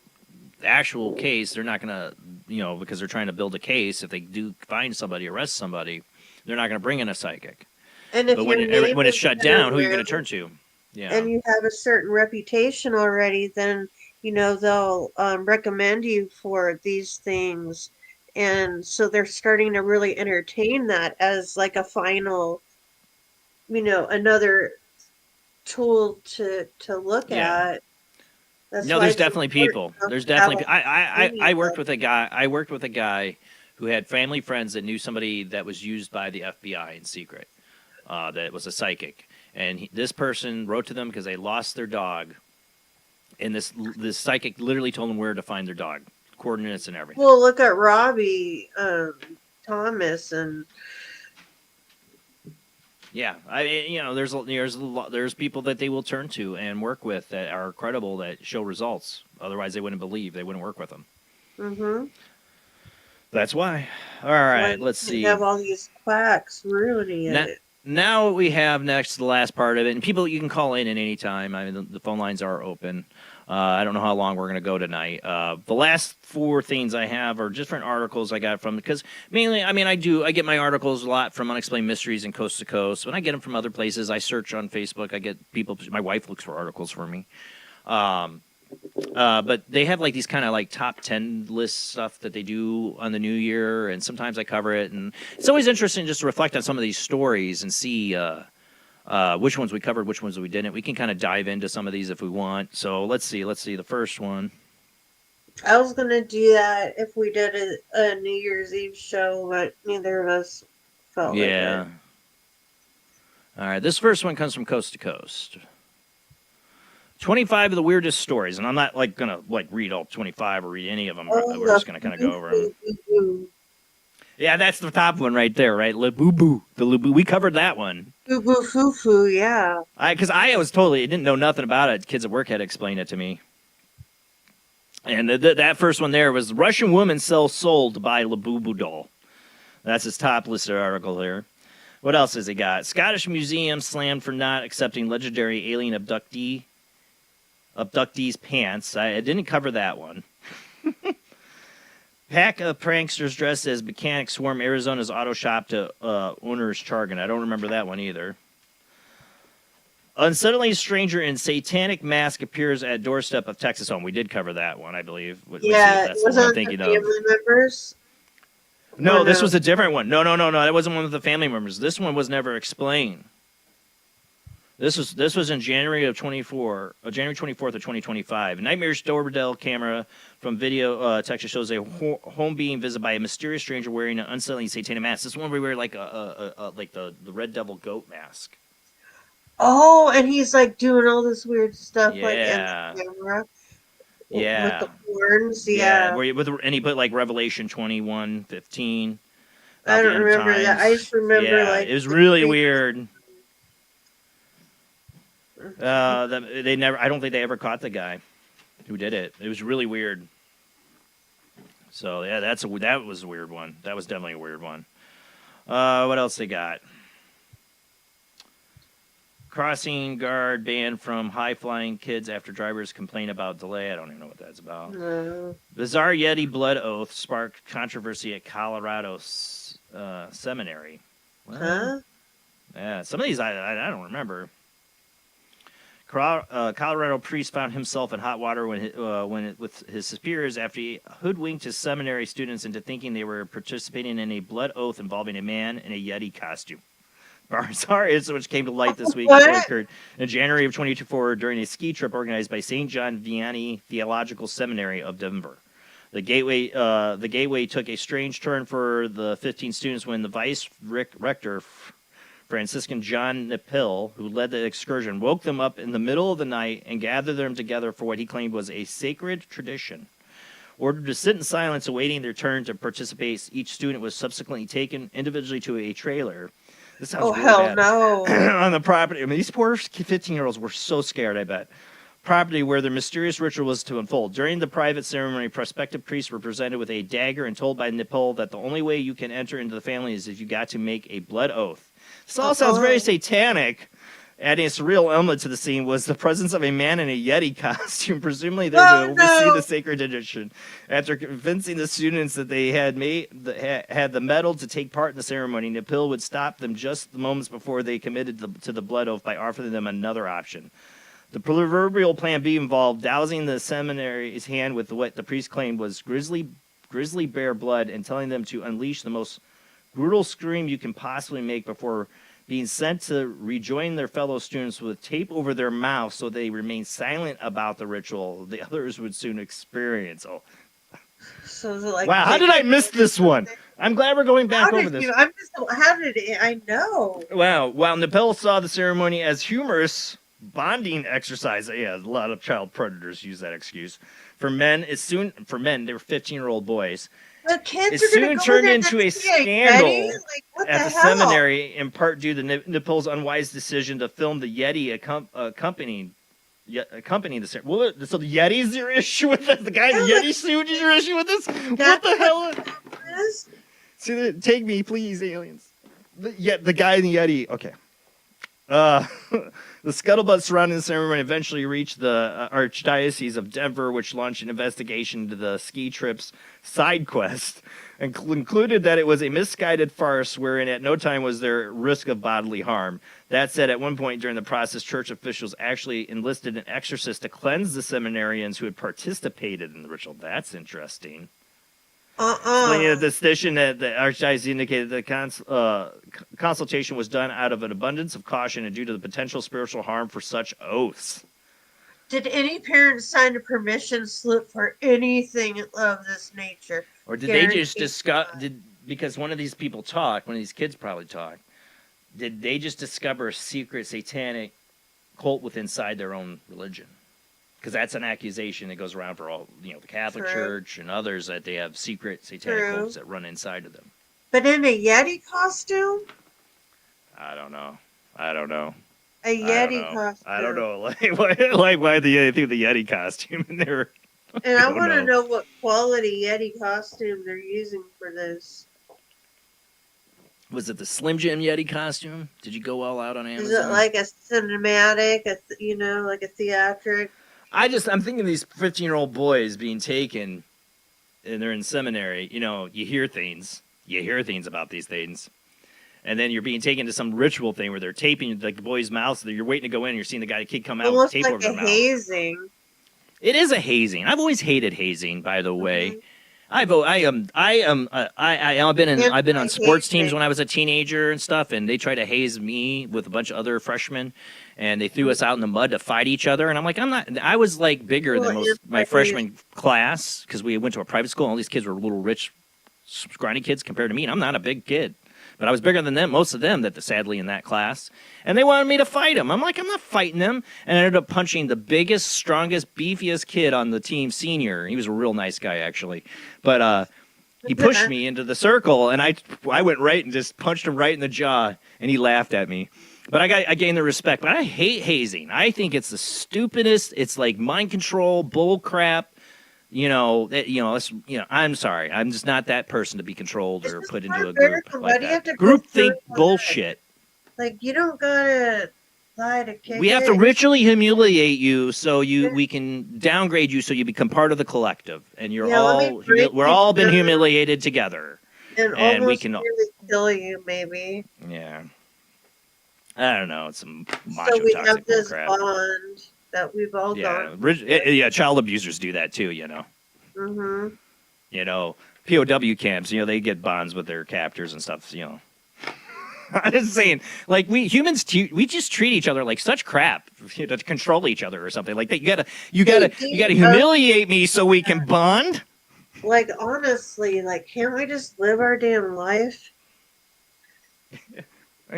Speaker 1: actual case, they're not going to, because they're trying to build a case. If they do find somebody, arrest somebody, they're not going to bring in a psychic.
Speaker 2: And if
Speaker 1: but when it's shut down, who are you going to turn to? Yeah.
Speaker 2: And you have a certain reputation already, then, they'll recommend you for these things. And so they're starting to really entertain that as like a final, another tool to look at. That's
Speaker 1: there's definitely people. There's definitely. I worked with a guy. I worked with a guy who had family friends that knew somebody that was used by the FBI in secret. That was a psychic, and this person wrote to them because they lost their dog, and this psychic literally told them where to find their dog. Coordinates and everything.
Speaker 2: Well, look at Robbie. Thomas and
Speaker 1: Yeah, there's people that they will turn to and work with that are credible that show results. Otherwise, they wouldn't believe. They wouldn't work with them.
Speaker 2: mm-hmm.
Speaker 1: That's why. All right, let's see.
Speaker 2: You have all these quacks ruining it.
Speaker 1: Now we have next the last part of it, and people you can call in at any time. I mean, the phone lines are open. I don't know how long we're going to go tonight. The last 4 things I have are different articles I got from, because mainly, I mean, I get my articles a lot from Unexplained Mysteries and Coast to Coast. When I get them from other places, I search on Facebook. I get people, my wife looks for articles for me. But they have like these kind of like top 10 list stuff that they do on the new year, and sometimes I cover it, and it's always interesting just to reflect on some of these stories and see which ones we covered, which ones we didn't. We can kind of dive into some of these if we want. So let's see the first one.
Speaker 2: I was gonna do that if we did a New Year's Eve show, but neither of us felt like it.
Speaker 1: All right, this first one comes from Coast to Coast. 25 of the weirdest stories, and I'm not like gonna like read all 25 or read any of them. We're just gonna kind of go over them. Yeah, that's the top one right there, right? Le Boo Boo, the Le Boo. We covered that one.
Speaker 2: Boo Boo Foo Foo, yeah.
Speaker 1: Because I was totally didn't know nothing about it. Kids at work had to explain it to me. And that first one there was Russian woman sells soul to buy Le Boo Boo doll. That's his top listed article here. What else has he got? Scottish museum slammed for not accepting legendary alien abductee's pants. I didn't cover that one. Pack of pranksters dressed as mechanics swarm Arizona's auto shop to owner's jargon. I don't remember that one either. Unsettling stranger in satanic mask appears at doorstep of Texas home. We did cover that one, I believe.
Speaker 2: Yeah,
Speaker 1: that's
Speaker 2: was
Speaker 1: the one
Speaker 2: that
Speaker 1: I'm thinking
Speaker 2: the family members?
Speaker 1: No, this was a different one. No. That wasn't one with the family members. This one was never explained. This was in January 24th of 2025. Nightmare's doorbell camera from video Texas shows a home being visited by a mysterious stranger wearing an unsettling satanic mask. This one we wear like like the Red Devil goat mask.
Speaker 2: Oh, and he's like doing all this weird stuff like in
Speaker 1: Yeah.
Speaker 2: the camera.
Speaker 1: Yeah.
Speaker 2: With the horns, yeah.
Speaker 1: And he put like Revelation 21:15.
Speaker 2: I don't remember that. I just remember like
Speaker 1: it was really weird. They never. I don't think they ever caught the guy who did it. It was really weird. So yeah, that was a weird one. That was definitely a weird one. What else they got? Crossing guard banned from high-flying kids after drivers complain about delay. I don't even know what that's about.
Speaker 2: No.
Speaker 1: Bizarre Yeti blood oath sparked controversy at Colorado seminary. What?
Speaker 2: Huh?
Speaker 1: Yeah, some of these I don't remember. Colorado priest found himself in hot water with his superiors after he hoodwinked his seminary students into thinking they were participating in a blood oath involving a man in a Yeti costume. Bizarre incident which came to light this week occurred in January of 2024 during a ski trip organized by St. John Vianney Theological Seminary of Denver. The gateway took a strange turn for the 15 students when the vice rector, Franciscan John Nepil, who led the excursion, woke them up in the middle of the night and gathered them together for what he claimed was a sacred tradition. Ordered to sit in silence awaiting their turn to participate, each student was subsequently taken individually to a trailer. This sounds really
Speaker 2: hell
Speaker 1: bad.
Speaker 2: no.
Speaker 1: On the property. I mean, these poor 15-year-olds were so scared, I bet. Property where their mysterious ritual was to unfold. During the private ceremony, prospective priests were presented with a dagger and told by Nepal that the only way you can enter into the family is if you got to make a blood oath. This all sounds very satanic. Adding a surreal element to the scene was the presence of a man in a Yeti costume, presumably there to oversee the sacred tradition. After convincing the students that they had the mettle to take part in the ceremony, Nepil would stop them just the moments before they committed to the blood oath by offering them another option. The proverbial plan B involved dousing the seminary's hand with what the priest claimed was grizzly bear blood and telling them to unleash the most brutal scream you can possibly make before being sent to rejoin their fellow students with tape over their mouth so they remain silent about the ritual the others would soon experience. Oh,
Speaker 2: so is it like
Speaker 1: wow, how did I miss this one? I'm glad we're going back over this.
Speaker 2: How did it? I know.
Speaker 1: Wow, while Nepal saw the ceremony as humorous, bonding exercise. Yeah, a lot of child predators use that excuse. For men, they were 15-year-old boys.
Speaker 2: The kids
Speaker 1: It
Speaker 2: are going
Speaker 1: soon
Speaker 2: to go
Speaker 1: turned
Speaker 2: there
Speaker 1: into a
Speaker 2: to see a
Speaker 1: scandal
Speaker 2: Yeti? Like, what
Speaker 1: at
Speaker 2: the
Speaker 1: the
Speaker 2: hell?
Speaker 1: seminary, in part due to Nipole's unwise decision to film the Yeti accompanying the. Well, so the Yeti's your issue with this? The guy in the Yeti suit is your issue with this? What the hell? See, take me, please, aliens. The guy in the Yeti. Okay. The scuttlebutt surrounding the ceremony eventually reached the Archdiocese of Denver, which launched an investigation into the ski trip's side quest and concluded that it was a misguided farce wherein at no time was there risk of bodily harm. That said, at one point during the process, church officials actually enlisted an exorcist to cleanse the seminarians who had participated in the ritual. That's interesting. Explaining at the station that the Archdiocese indicated the consultation was done out of an abundance of caution and due to the potential spiritual harm for such oaths.
Speaker 2: Did any parents sign a permission slip for anything of this nature?
Speaker 1: Or did they just discuss? Because one of these people talked, one of these kids probably talked. Did they just discover a secret satanic cult within inside their own religion? Because that's an accusation that goes around for all, the Catholic Church and others, that they have secret satanic cults that run inside of them.
Speaker 2: But in a Yeti costume?
Speaker 1: I don't know.
Speaker 2: A Yeti costume.
Speaker 1: I don't know. Why they threw the Yeti costume in there?
Speaker 2: And I want to know what quality Yeti costume they're using for this.
Speaker 1: Was it the Slim Jim Yeti costume? Did you go all out on Amazon?
Speaker 2: Is it like a cinematic, like a theatric?
Speaker 1: I'm thinking of these 15-year-old boys being taken, and they're in seminary. You hear things about these things, and then you're being taken to some ritual thing where they're taping the boy's mouth. So you're waiting to go in, and you're seeing the kid come out with tape over their mouth. Almost like a hazing. It is a hazing. I've always hated hazing, by the way. I've been on sports teams when I was a teenager and stuff, and they tried to haze me with a bunch of other freshmen, and they threw us out in the mud to fight each other. And I'm like, I was like bigger than most my freshman class because we went to a private school, and all these kids were little rich, scrawny kids compared to me, and I'm not a big kid. But I was bigger than them, most of them, sadly in that class. And they wanted me to fight them. I'm like, I'm not fighting them. And I ended up punching the biggest, strongest, beefiest kid on the team, senior. He was a real nice guy, actually. But he pushed me into the circle, and I went right and just punched him right in the jaw, and he laughed at me. But I gained the respect. But I hate hazing. I think it's the stupidest. It's like mind control, bull crap. I'm sorry. I'm just not that person to be controlled or put into a group like that. Group think bullshit.
Speaker 2: Like, you don't gotta lie to kick
Speaker 1: We have to ritually humiliate you so we can downgrade you so you become part of the collective, and we're all been humiliated together,
Speaker 2: and we can really kill you, maybe.
Speaker 1: Yeah. I don't know. It's some macho
Speaker 2: so we
Speaker 1: toxic
Speaker 2: have this
Speaker 1: crap.
Speaker 2: bond that we've all gone.
Speaker 1: Yeah, child abusers do that too,
Speaker 2: Mm-hmm.
Speaker 1: POW camps, they get bonds with their captors and stuff, I'm just saying, like, we humans, we just treat each other like such crap to control each other or something like that. You gotta humiliate me so we can bond.
Speaker 2: Like, honestly, can't we just live our damn life?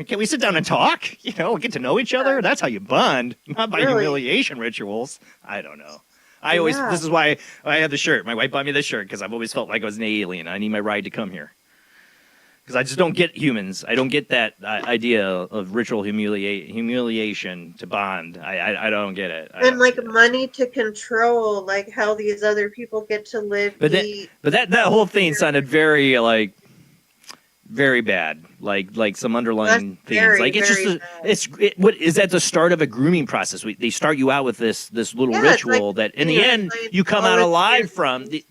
Speaker 1: Can we sit down and talk? Get to know each other. That's how you bond, not by humiliation rituals. I don't know. This is why I have the shirt. My wife bought me this shirt because I've always felt like I was an alien. I need my ride to come here. Because I just don't get humans. I don't get that idea of ritual humiliation to bond. I don't get it.
Speaker 2: And money to control, like how these other people get to live.
Speaker 1: But that whole thing sounded very very bad. Like some underlying things. What is that the start of a grooming process? They start you out with this little ritual that in the end you come out alive from. These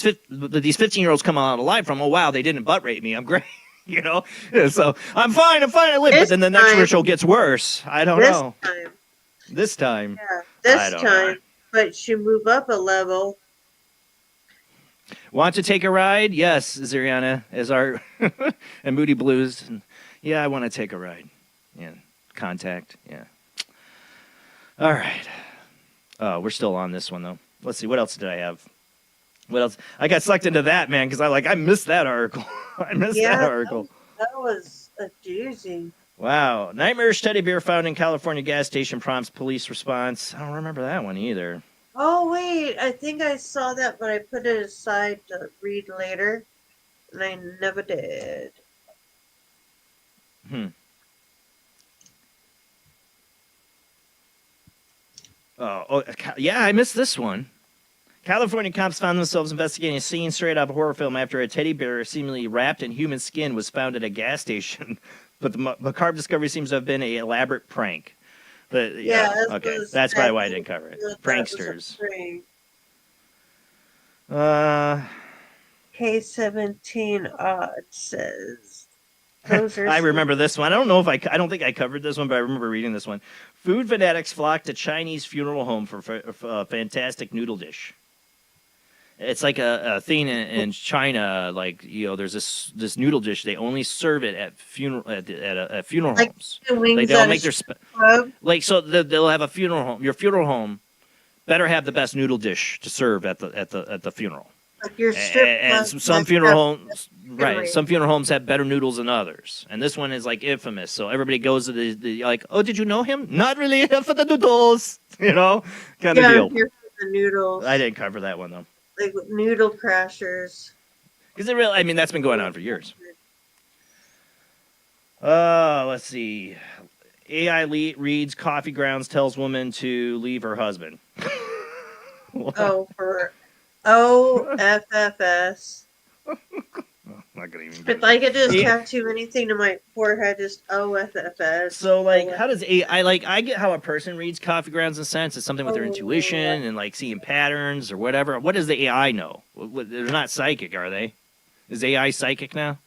Speaker 1: 15-year-olds come out alive from. Oh wow, they didn't butt rape me. I'm great. So I'm fine. I live. But then the next ritual gets worse. I don't know. This time.
Speaker 2: Yeah, this time. But you move up a level.
Speaker 1: Want to take a ride? Yes, Ziriana, as our and Moody Blues. Yeah, I want to take a ride. Yeah, contact. Yeah. All right. We're still on this one though. Let's see. What else did I have? What else? I got sucked into that, man, because I missed that article. That article.
Speaker 2: That was a doozy.
Speaker 1: Wow. Nightmarish teddy bear found in California gas station prompts police response. I don't remember that one either.
Speaker 2: Oh, wait. I think I saw that, but I put it aside to read later. And I never did.
Speaker 1: Yeah, I missed this one. California cops found themselves investigating a scene straight out of a horror film after a teddy bear seemingly wrapped in human skin was found at a gas station. But the macabre discovery seems to have been an elaborate prank. But okay, that's probably why I didn't cover it. Pranksters.
Speaker 2: K17 odd says. Those are
Speaker 1: I remember this one. I don't know if I don't think I covered this one, but I remember reading this one. Food fanatics flock to Chinese funeral home for a fantastic noodle dish. It's like a thing in China. Like there's this noodle dish. They only serve it at funeral homes. Like they'll make their so they'll have a funeral home. Your funeral home better have the best noodle dish to serve at the funeral.
Speaker 2: Like your strip
Speaker 1: and some funeral homes, right? Some funeral homes have better noodles than others, and this one is like infamous. So everybody goes to the like, oh, did you know him? Not really, for the noodles, kind of deal.
Speaker 2: Here for the noodles.
Speaker 1: I didn't cover that one though.
Speaker 2: Like noodle crashers.
Speaker 1: Because that's been going on for years. Let's see. AI reads coffee grounds, tells woman to leave her husband.
Speaker 2: For OFFS.
Speaker 1: Not gonna even.
Speaker 2: If I could just tattoo anything to my forehead, just OFFS.
Speaker 1: So, how does AI, I get how a person reads coffee grounds and scents. It's something with their intuition and, seeing patterns or whatever. What does the AI know? They're not psychic, are they? Is AI psychic now?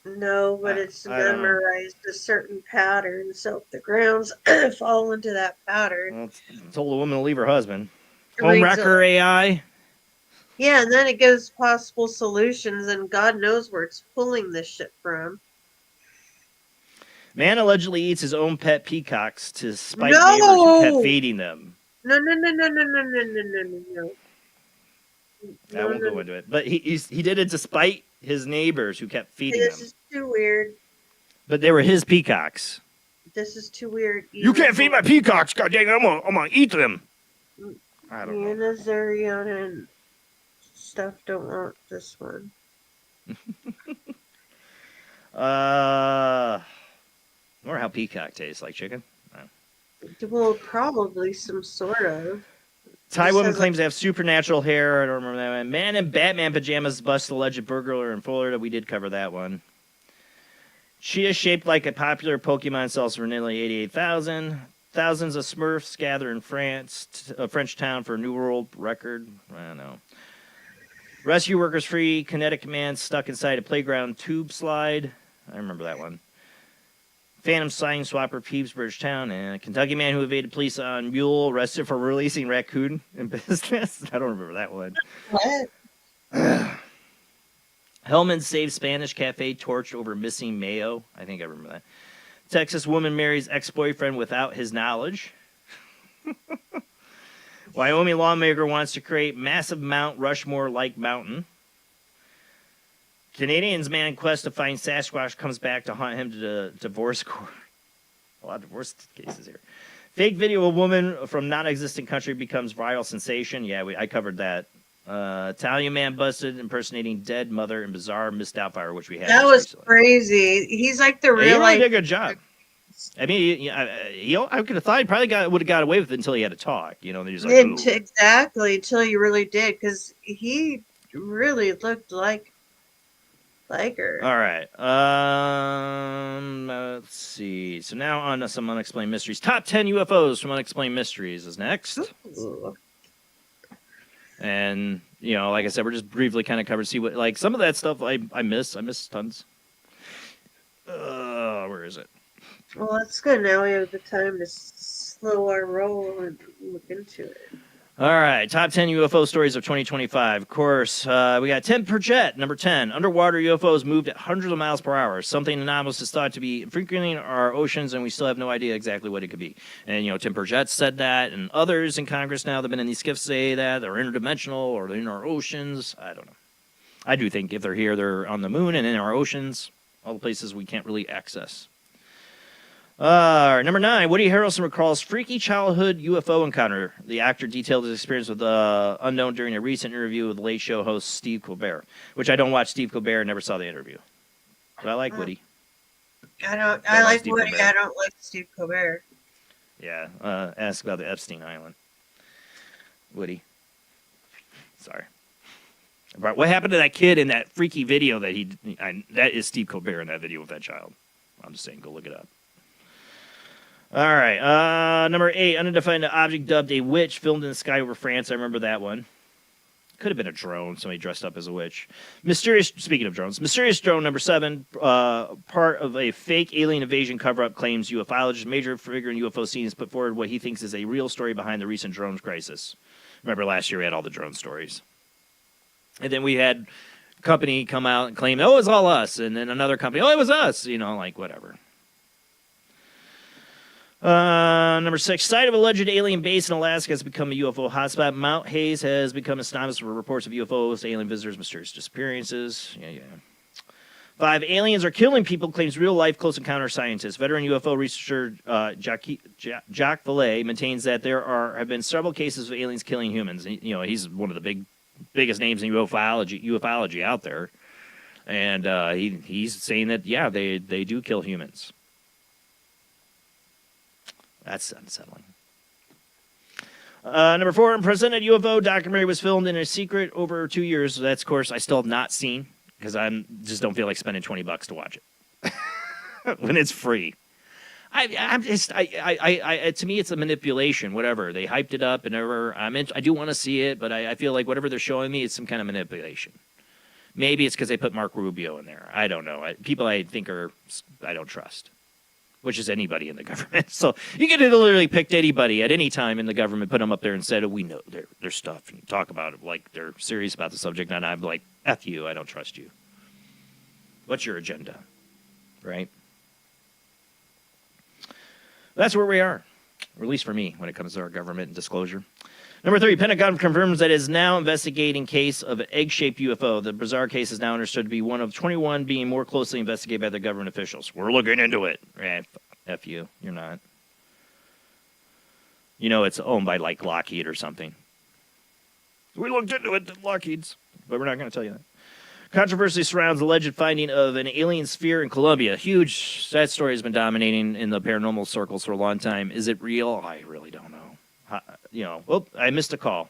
Speaker 2: No, but it's memorized a certain pattern. So if the grounds fall into that pattern.
Speaker 1: Well, it's told a woman to leave her husband. Home wrecker AI?
Speaker 2: Yeah, and then it gives possible solutions, and God knows where it's pulling this shit from.
Speaker 1: Man allegedly eats his own pet peacocks to spite neighbors who kept feeding them.
Speaker 2: No.
Speaker 1: I won't go into it. But he did it to spite his neighbors who kept feeding them.
Speaker 2: This is too weird.
Speaker 1: But they were his peacocks.
Speaker 2: This is too weird.
Speaker 1: You can't feed my peacocks, goddamn! I'm gonna eat them. I don't know.
Speaker 2: Anna, Zariana, and stuff don't want this one.
Speaker 1: Or how peacock tastes, like chicken.
Speaker 2: Well, probably some sort of.
Speaker 1: Thai woman claims to have supernatural hair. I don't remember that one. Man in Batman pajamas busts alleged burglar in Florida. We did cover that one. She is shaped like a popular Pokemon, sells for nearly 88,000. Thousands of Smurfs gather in France, a French town for a new world record. I don't know. Rescue workers free. Kinetic man stuck inside a playground tube slide. I remember that one. Phantom sign swapper peeps Bridgetown, and a Kentucky man who evaded police on mule arrested for releasing raccoon in business. I don't remember that one.
Speaker 2: What?
Speaker 1: Hellman saves Spanish cafe torched over missing mayo. I think I remember that. Texas woman marries ex-boyfriend without his knowledge. Wyoming lawmaker wants to create massive Mount Rushmore-like mountain. Canadian's man quest to find Sasquatch comes back to haunt him to divorce court. A lot of divorce cases here. Fake video of woman from non-existent country becomes viral sensation. Yeah, I covered that. Italian man busted impersonating dead mother in bizarre misdoubt fire, which we had.
Speaker 2: That was crazy. He's like the real.
Speaker 1: He really did a good job. I mean, I could have thought he probably would have got away with it until he had to talk. He's like,
Speaker 2: exactly, until he really did, because he really looked like her.
Speaker 1: All right. Let's see. So now on to some unexplained mysteries. Top 10 UFOs from Unexplained Mysteries is next.
Speaker 2: Ooh.
Speaker 1: And, like I said, we're just briefly kind of covered. See what, some of that stuff I miss. I miss tons. Where is it?
Speaker 2: Well, that's good. Now we have the time to slow our roll and look into it.
Speaker 1: All right. Top 10 UFO stories of 2025. Of course, we got Tim Purchett, number 10. Underwater UFOs moved at hundreds of miles per hour. Something anomalous is thought to be frequenting our oceans, and we still have no idea exactly what it could be. And, Tim Purchett said that, and others in Congress now that have been in these skiffs say that they're interdimensional or they're in our oceans. I don't know. I do think if they're here, they're on the moon and in our oceans, all the places we can't really access. Number 9, Woody Harrelson recalls freaky childhood UFO encounter. The actor detailed his experience with the unknown during a recent interview with Late Show host Steve Colbert, which I don't watch Steve Colbert, never saw the interview. But I like Woody.
Speaker 2: I like
Speaker 1: Steve
Speaker 2: Woody.
Speaker 1: Colbert.
Speaker 2: I don't like Steve Colbert.
Speaker 1: Yeah, ask about the Epstein Island. Woody. Sorry. But what happened to that kid in that freaky video that that is Steve Colbert in that video with that child. I'm just saying, go look it up. All right. Number 8, unidentified object dubbed a witch filmed in the sky over France. I remember that one. Could have been a drone. Somebody dressed up as a witch. Speaking of drones, mysterious drone number 7, part of a fake alien invasion cover-up, claims ufologist, major figure in UFO scenes, put forward what he thinks is a real story behind the recent drone crisis. Remember last year we had all the drone stories. And then we had a company come out and claim, oh, it was all us. And then another company, oh, it was us. Like whatever. Number 6, site of alleged alien base in Alaska has become a UFO hotspot. Mount Hayes has become synonymous for reports of UFOs, alien visitors, mysterious disappearances. Yeah. 5, aliens are killing people, claims real-life close encounter scientist. Veteran UFO researcher Jacques Vallée maintains that there have been several cases of aliens killing humans. He's one of the biggest names in ufology out there. And he's saying that, yeah, they do kill humans. That's unsettling. Number 4, unprecedented UFO documentary was filmed in a secret over 2 years. That's, of course, I still have not seen because I just don't feel like spending $20 to watch it when it's free. To me, it's a manipulation. Whatever, they hyped it up, and I do want to see it, but I feel like whatever they're showing me is some kind of manipulation. Maybe it's because they put Mark Rubio in there. I don't know. People I think I don't trust. Which is anybody in the government. So you could have literally picked anybody at any time in the government, put them up there and said, oh, we know their stuff, and talk about it like they're serious about the subject, and I'm like, F you, I don't trust you. What's your agenda? Right? That's where we are, or at least for me, when it comes to our government and disclosure. Number 3, Pentagon confirms that it is now investigating case of an egg-shaped UFO. The bizarre case is now understood to be one of 21 being more closely investigated by the government officials. We're looking into it. F you. You're not. It's owned by, like, Lockheed or something. We looked into it, Lockheed's. But we're not going to tell you that. Controversy surrounds alleged finding of an alien sphere in Colombia. That story has been dominating in the paranormal circles for a long time. Is it real? I really don't know. I missed a call.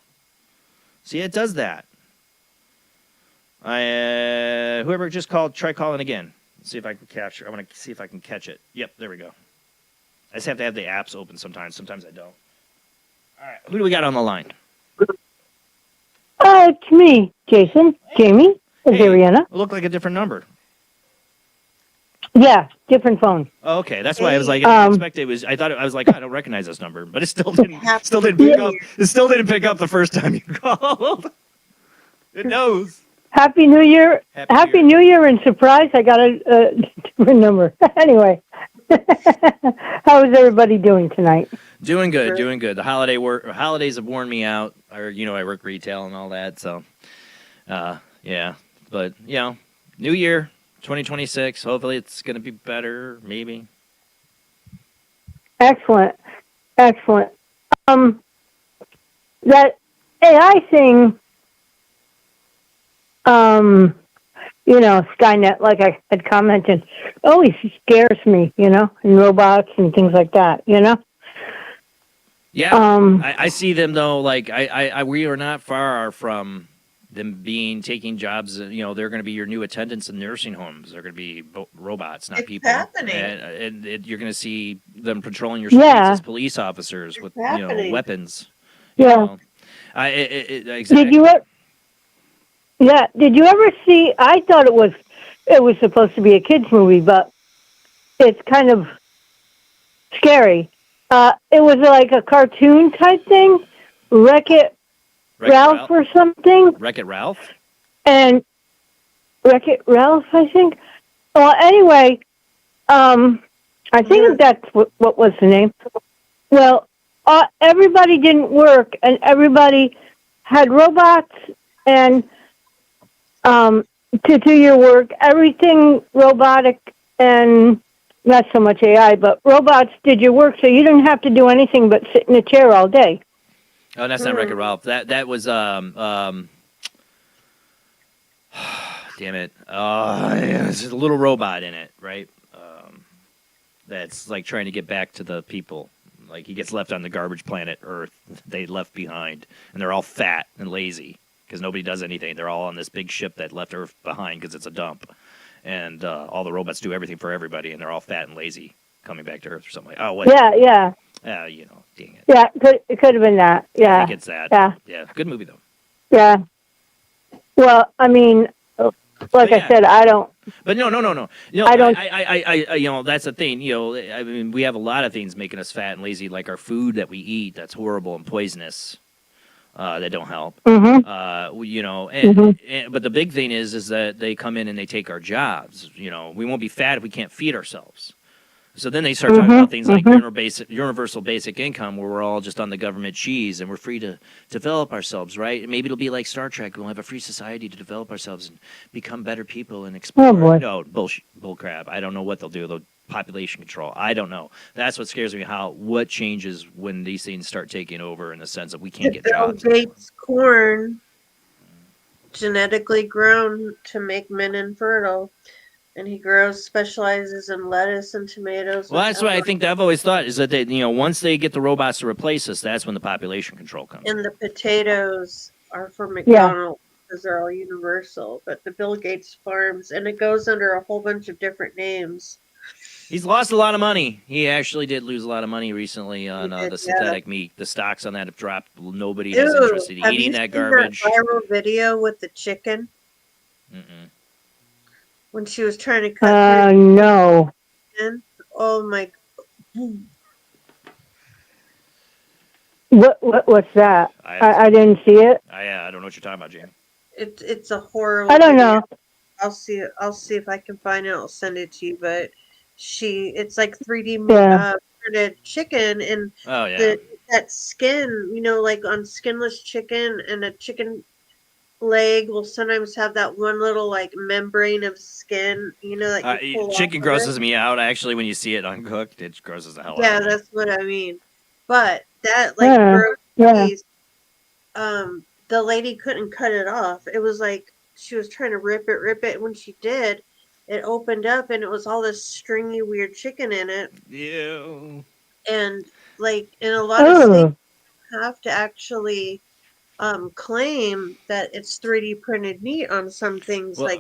Speaker 1: See, it does that. Whoever just called, try calling again. Let's see if I can capture. I want to see if I can catch it. Yep, there we go. I just have to have the apps open sometimes. Sometimes I don't. All right, who do we got on the line?
Speaker 14: It's me, Jason. Jamie. Is
Speaker 1: Hey,
Speaker 14: Ariana?
Speaker 1: it looked like a different number.
Speaker 14: Yeah, different phone.
Speaker 1: Oh, okay, that's why I was like, I expected it was. I was like, I don't recognize this number, but it still didn't pick up. It still didn't pick up the first time you called. It knows.
Speaker 14: Happy New Year! Happy New Year and surprise! I got a different number. Anyway, how is everybody doing tonight?
Speaker 1: Doing good, doing good. The holidays have worn me out. I work retail and all that, so yeah. But New Year. 2026. Hopefully, it's going to be better. Maybe.
Speaker 14: Excellent. That AI thing. Skynet, like I had commented, always scares me. And robots and things like that.
Speaker 1: Yeah. I see them though. Like we are not far from them taking jobs. They're going to be your new attendants in nursing homes. They're going to be robots, not people.
Speaker 2: Happening.
Speaker 1: And you're going to see them patrolling your streets as police officers with weapons.
Speaker 14: Yeah.
Speaker 1: Exactly.
Speaker 14: Did you ever see? I thought it was supposed to be a kids movie, but it's kind of scary. It was like a cartoon type thing. Wreck-It Ralph or something.
Speaker 1: Wreck-It Ralph?
Speaker 14: And Wreck-It Ralph, I think. Well, anyway, I think that's what was the name. Well, everybody didn't work, and everybody had robots and to do your work. Everything robotic, and not so much AI, but robots did your work, so you didn't have to do anything but sit in a chair all day.
Speaker 1: Oh, that's not Wreck-It Ralph. That was damn it. There's a little robot in it, right? That's like trying to get back to the people. Like he gets left on the garbage planet Earth they left behind, and they're all fat and lazy because nobody does anything. They're all on this big ship that left Earth behind because it's a dump, and all the robots do everything for everybody, and they're all fat and lazy coming back to Earth or something. Oh, wait.
Speaker 14: Yeah.
Speaker 1: You know, dang it.
Speaker 14: Yeah, it could have been that. Yeah.
Speaker 1: I think it's that. Yeah, good movie though.
Speaker 14: Yeah. Well, I mean, like I said, I don't.
Speaker 1: But no.
Speaker 14: I don't.
Speaker 1: I you know, that's the thing. You know, I mean, we have a lot of things making us fat and lazy, like our food that we eat that's horrible and poisonous. That don't help. You know, but the big thing is that they come in and they take our jobs. You know, we won't be fat if we can't feed ourselves. So then they start talking about things like universal basic income, where we're all just on the government cheese and we're free to develop ourselves, right? Maybe it'll be like Star Trek. We'll have a free society to develop ourselves and become better people and explore.
Speaker 14: Oh, boy.
Speaker 1: No, bullshit, bullcrap. I don't know what they'll do. They'll population control. I don't know. That's what scares me. What changes when these things start taking over in the sense that we can't get jobs.
Speaker 2: Bill Gates corn genetically grown to make men infertile. And he specializes in lettuce and tomatoes.
Speaker 1: Well, that's what I think. I've always thought is that they, once they get the robots to replace us, that's when the population control comes.
Speaker 2: And the potatoes are for McDonald's because they're all universal. But the Bill Gates farms, and it goes under a whole bunch of different names.
Speaker 1: He's lost a lot of money. He actually did lose a lot of money recently on the synthetic meat. The stocks on that have dropped. Nobody is interested in eating that garbage.
Speaker 2: That viral video with the chicken? When she was trying to cut
Speaker 14: no.
Speaker 2: Oh my.
Speaker 14: What's that? I didn't see it.
Speaker 1: I don't know what you're talking about, Jamie.
Speaker 2: It's a horror.
Speaker 14: I don't know.
Speaker 2: I'll see if I can find it. I'll send it to you. But it's like 3D printed chicken, and that skin, like on skinless chicken, and a chicken leg will sometimes have that one little like membrane of skin, that you pull
Speaker 1: chicken grosses me out actually when you see it uncooked. It grosses the hell out.
Speaker 2: Yeah, that's what I mean. But that gross piece, the lady couldn't cut it off. It was like she was trying to rip it. When she did, it opened up and it was all this stringy weird chicken in it.
Speaker 1: Ew.
Speaker 2: And in a lot of states, you have to actually claim that it's 3D printed meat on some things. Well,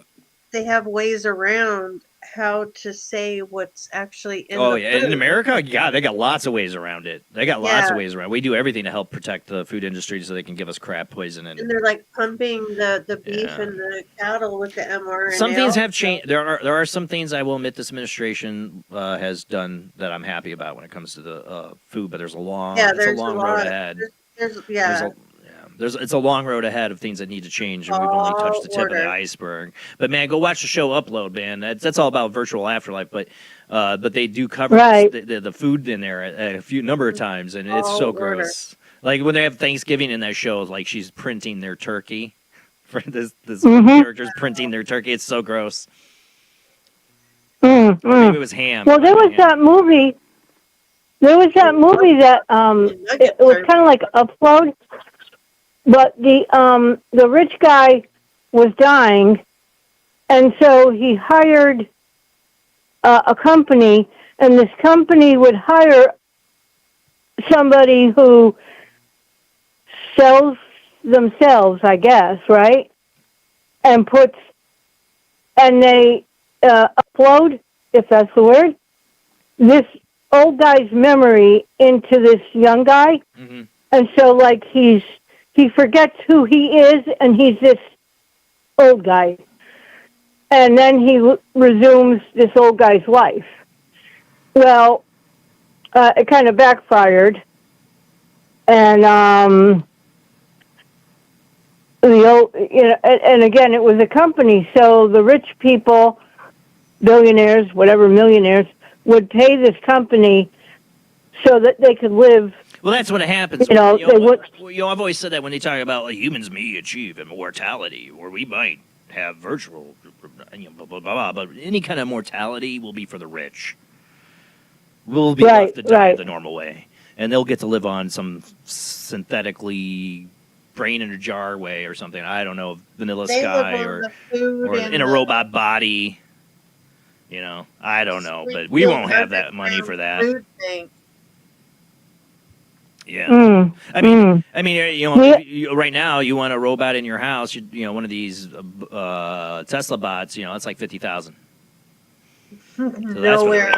Speaker 2: they have ways around how to say what's actually in the food.
Speaker 1: In America, they got lots of ways around it. They got lots of ways around. We do everything to help protect the food industry so they can give us crap poison. And
Speaker 2: they're pumping the beef and the cattle with the mRNA.
Speaker 1: Some things have changed. There are some things I will admit this administration has done that I'm happy about when it comes to the food, but there's a long road ahead. It's a long road ahead of things that need to change, and we've only touched the tip of the iceberg. But man, go watch the show Upload, man. That's all about virtual afterlife. But they do cover the food in there a number of times, and it's so gross. Like when they have Thanksgiving in that show, like she's printing their turkey. For this character's printing their turkey. It's so gross. Maybe it was ham.
Speaker 14: Well, there was that movie. There was that movie that it was kind of like Upload. But the rich guy was dying, and so he hired a company, and this company would hire somebody who sells themselves, I guess, right? And they upload, if that's the word, this old guy's memory into this young guy, and so he forgets who he is, and he's this old guy. And then he resumes this old guy's life. Well, it kind of backfired. And, and again, it was a company. So the rich people, billionaires, whatever, millionaires, would pay this company so that they could live.
Speaker 1: Well, that's what happens. I've always said that when they talk about humans may achieve immortality, or we might have virtual, blah, blah, blah, blah, but any kind of mortality will be for the rich. will be left to die the normal way, and they'll get to live on some synthetically brain in a jar way or something. I don't know, Vanilla Sky or in a robot body. You know, I don't know, but we won't have that money for that. Yeah, I mean, right now you want a robot in your house. One of these Tesla bots. It's like $50,000. So
Speaker 2: Nowhere.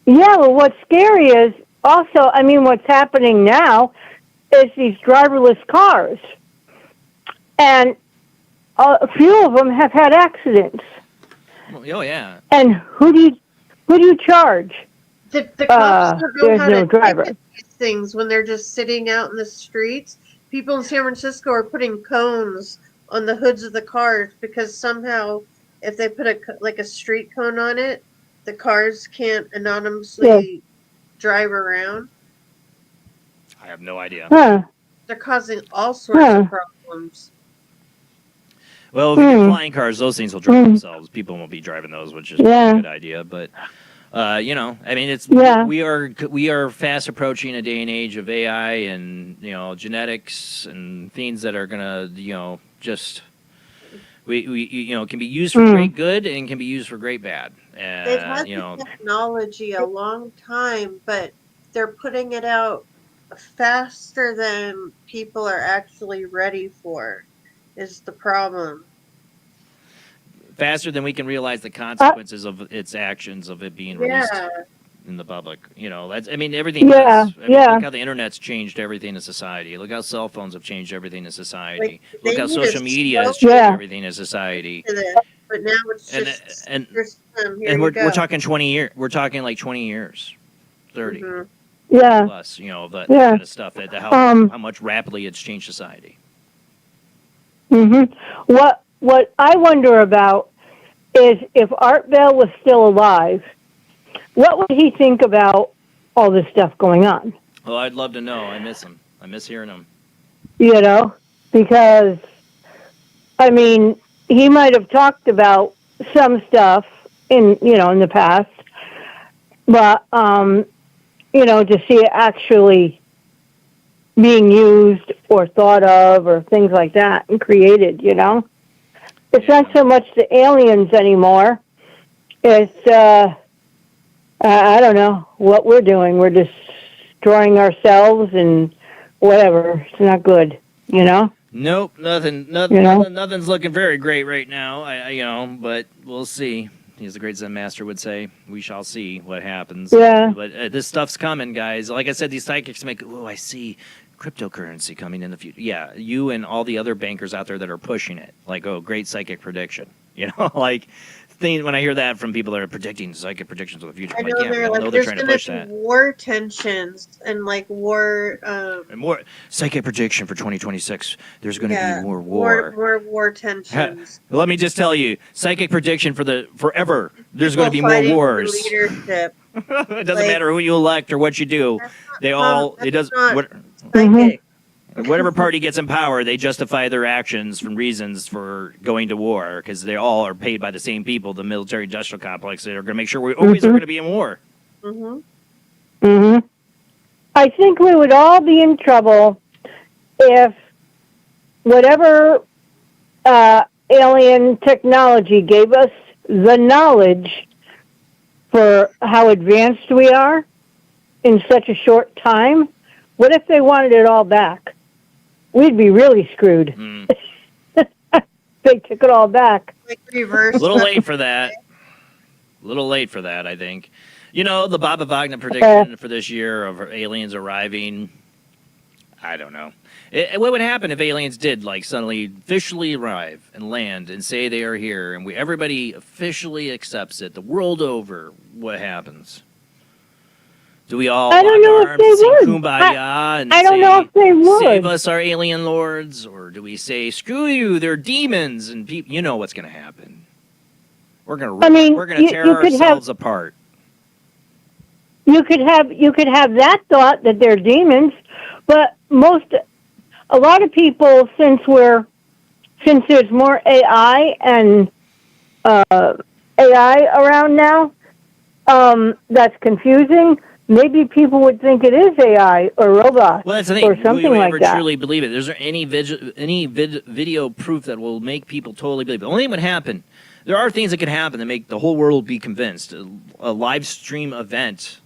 Speaker 14: What's scary is also, what's happening now is these driverless cars, and a few of them have had accidents.
Speaker 1: Oh yeah.
Speaker 14: And who do you charge?
Speaker 2: The cops don't know how to
Speaker 14: driver.
Speaker 2: ticket these things when they're just sitting out in the streets. People in San Francisco are putting cones on the hoods of the cars because somehow, if they put a street cone on it, the cars can't anonymously drive around.
Speaker 1: I have no idea.
Speaker 2: They're causing all sorts of problems.
Speaker 1: Well, if you get flying cars, those things will drive themselves. People won't be driving those, which is a good idea. But we are fast approaching a day and age of AI and genetics and things that are gonna just can be used for great good and can be used for great bad.
Speaker 2: They've had the technology a long time, but they're putting it out faster than people are actually ready for. Is the problem.
Speaker 1: Faster than we can realize the consequences of its actions, of it being released in the public. Everything does. Look how the internet's changed everything in society. Look how cell phones have changed everything in society. Look how social media has changed everything in society.
Speaker 2: But now it's just
Speaker 1: and we're talking 20 years. We're talking like 20 years, 30 plus. That kind of stuff. How much rapidly it's changed society.
Speaker 14: What I wonder about is if Art Bell was still alive, what would he think about all this stuff going on?
Speaker 1: Well, I'd love to know. I miss him. I miss hearing him.
Speaker 14: Because, he might have talked about some stuff in the past, but, to see it actually being used or thought of or things like that and created, It's not so much the aliens anymore. It's, I don't know what we're doing. We're destroying ourselves and whatever. It's not good,
Speaker 1: Nope, nothing's looking very great right now. But we'll see. As the great Zen master would say, we shall see what happens.
Speaker 14: Yeah.
Speaker 1: But this stuff's coming, guys. Like I said, these psychics make, I see cryptocurrency coming in the future. Yeah, you and all the other bankers out there that are pushing it. Like, great psychic prediction. When I hear that from people that are predicting psychic predictions of the future, I'm like, yeah, we know they're trying to push that.
Speaker 2: War tensions and war.
Speaker 1: And more psychic prediction for 2026. There's going to be more war.
Speaker 2: More war tensions.
Speaker 1: Let me just tell you, psychic prediction for forever. There's going to be more wars.
Speaker 2: Leadership.
Speaker 1: It doesn't matter who you elect or what you do. Whatever party gets in power, they justify their actions from reasons for going to war because they all are paid by the same people, the military-industrial complex. That are going to make sure we always are going to be in war.
Speaker 14: I think we would all be in trouble if whatever alien technology gave us the knowledge for how advanced we are in such a short time. What if they wanted it all back? We'd be really screwed. They took it all back.
Speaker 1: A little late for that. I think. The Baba Wagner prediction for this year of aliens arriving, I don't know. What would happen if aliens did, suddenly officially arrive and land and say they are here and everybody officially accepts it, the world over, what happens? Do we all
Speaker 14: I don't know if they would.
Speaker 1: Kumbaya and
Speaker 14: I don't know if they would.
Speaker 1: Save us, our alien lords? Or do we say, screw you, they're demons? And people, you know what's going to happen. We're going to tear ourselves apart.
Speaker 14: You could have that thought that they're demons, but a lot of people, since there's more AI and AI around now, that's confusing, maybe people would think it is AI or robot
Speaker 1: Well, that's the thing.
Speaker 14: or something
Speaker 1: we
Speaker 14: like
Speaker 1: ever
Speaker 14: that.
Speaker 1: truly believe it. Is there any video proof that will make people totally believe it? The only thing that would happen, there are things that could happen that make the whole world be convinced. A live stream event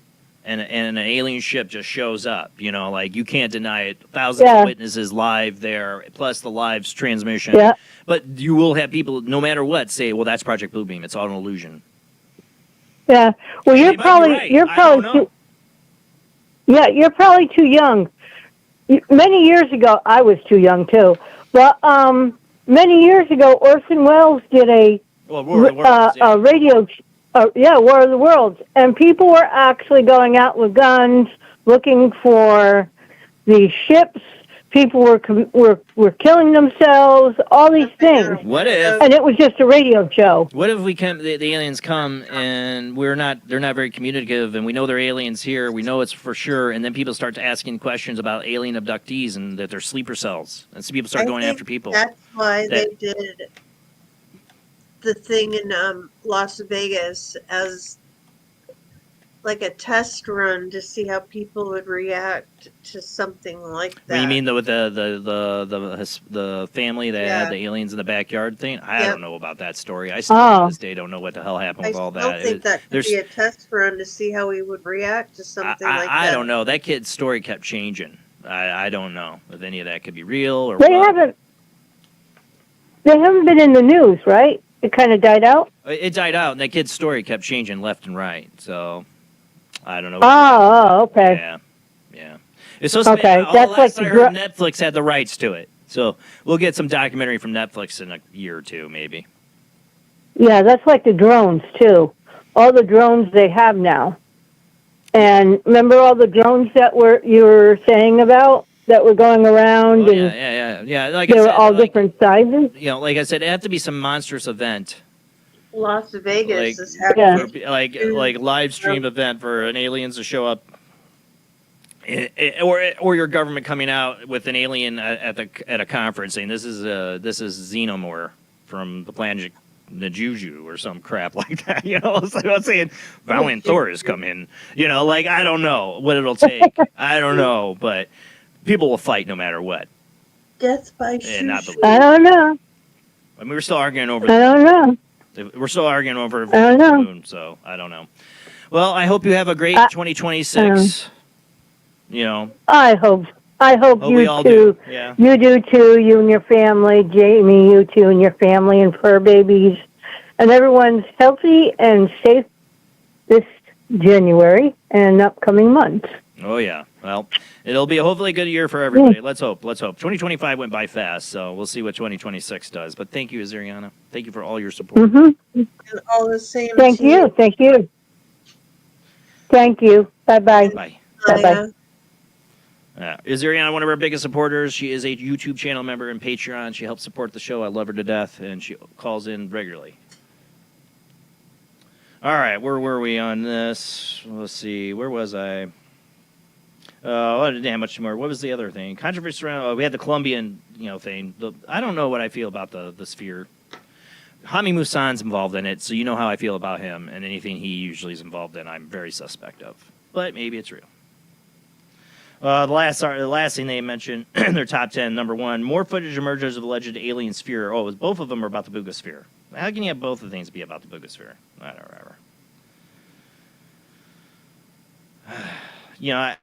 Speaker 1: and an alien ship just shows up. You know, like you can't deny it. Thousands of witnesses live there, plus the live transmission.
Speaker 14: Yeah.
Speaker 1: But you will have people, no matter what, say, "Well, that's Project Bluebeam. It's all an illusion."
Speaker 14: Yeah. Well, you're
Speaker 1: might be
Speaker 14: probably
Speaker 1: right.
Speaker 14: you're
Speaker 1: I don't
Speaker 14: probably
Speaker 1: know.
Speaker 14: yeah, you're probably too young. Many years ago, I was too young too. But many years ago, Orson Welles did a
Speaker 1: War of the Worlds,
Speaker 14: a radio, War of the Worlds, and people were actually going out with guns looking for these ships. People were killing themselves. All these things.
Speaker 1: What if?
Speaker 14: And it was just a radio show.
Speaker 1: What if the aliens come and they're not very communicative, and we know they're aliens here, we know it's for sure, and then people start asking questions about alien abductees and that they're sleeper cells, and so people start going after people.
Speaker 2: That's why they did the thing in Las Vegas as like a test run to see how people would react to something like that.
Speaker 1: You mean with the family that had the aliens in the backyard thing? I don't know about that story. I still to this day don't know what the hell happened with all that.
Speaker 2: I think that could be a test run to see how he would react to something like that.
Speaker 1: I don't know. That kid's story kept changing. I don't know if any of that could be real or
Speaker 14: They
Speaker 1: what.
Speaker 14: haven't been in the news, right? It kind of died out.
Speaker 1: It died out, and that kid's story kept changing left and right. So I don't know.
Speaker 14: Oh, okay.
Speaker 1: Yeah. It's supposed to be,
Speaker 14: that's like
Speaker 1: I heard Netflix had the rights to it. So we'll get some documentary from Netflix in a year or two, maybe.
Speaker 14: Yeah, that's like the drones too. All the drones they have now. And remember all the drones that you were saying about that were going around?
Speaker 1: Yeah. Like
Speaker 14: they
Speaker 1: I
Speaker 14: were
Speaker 1: said,
Speaker 14: all different sizes.
Speaker 1: You know, like I said, it had to be some monstrous event.
Speaker 2: Las Vegas is
Speaker 1: having like live stream event for an aliens to show up, or your government coming out with an alien at a conference saying this is Xenomorph from the planet Najuju or some crap like that. You know, it's like I'm saying Valiant Thor has come in. You know, like I don't know what it'll take. I don't know, but people will fight no matter what.
Speaker 2: Death by
Speaker 14: I don't know.
Speaker 1: I mean, we're still arguing over.
Speaker 14: I don't know.
Speaker 1: We're still arguing over
Speaker 14: I don't know.
Speaker 1: the moon, so I don't know. Well, I hope you have a great 2026. You know,
Speaker 14: I hope
Speaker 1: we
Speaker 14: you
Speaker 1: all
Speaker 14: too.
Speaker 1: do. Yeah.
Speaker 14: You do too. You and your family, Jamie. You too, and your family and fur babies, and everyone's healthy and safe this January and upcoming months.
Speaker 1: Oh yeah. Well, it'll be hopefully a good year for everybody. Let's hope. 2025 went by fast, so we'll see what 2026 does. But thank you, Azariana. Thank you for all your support.
Speaker 14: Mm-hmm.
Speaker 2: And all the same.
Speaker 14: Thank you. Thank you. Thank you. Bye-bye.
Speaker 1: Bye.
Speaker 14: Bye-bye.
Speaker 1: Azariana, one of our biggest supporters. She is a YouTube channel member and Patreon. She helps support the show. I love her to death, and she calls in regularly. All right, where were we on this? Let's see. Where was I? Damn much more. What was the other thing? Controversy around. We had the Colombian, thing. I don't know what I feel about the sphere. Hami Musan's involved in it, so you know how I feel about him, and anything he usually is involved in, I'm very suspect of. But maybe it's real. The last thing they mentioned in their top 10, number one, more footage emerges of alleged alien sphere. Oh, both of them are about the Boogosphere. How can you have both of the things be about the Boogosphere? Whatever. I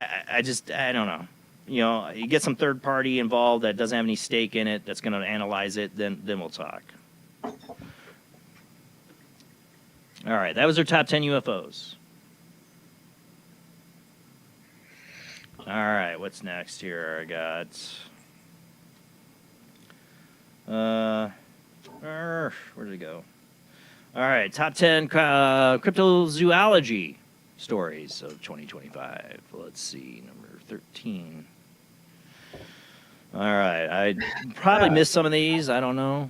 Speaker 1: don't know. You get some third party involved that doesn't have any stake in it, that's going to analyze it, then we'll talk. All right, that was their top 10 UFOs. All right, what's next here? I got... where did it go? All right, top 10 cryptozoology stories of 2025. Let's see, number 13. All right, I probably missed some of these. I don't know.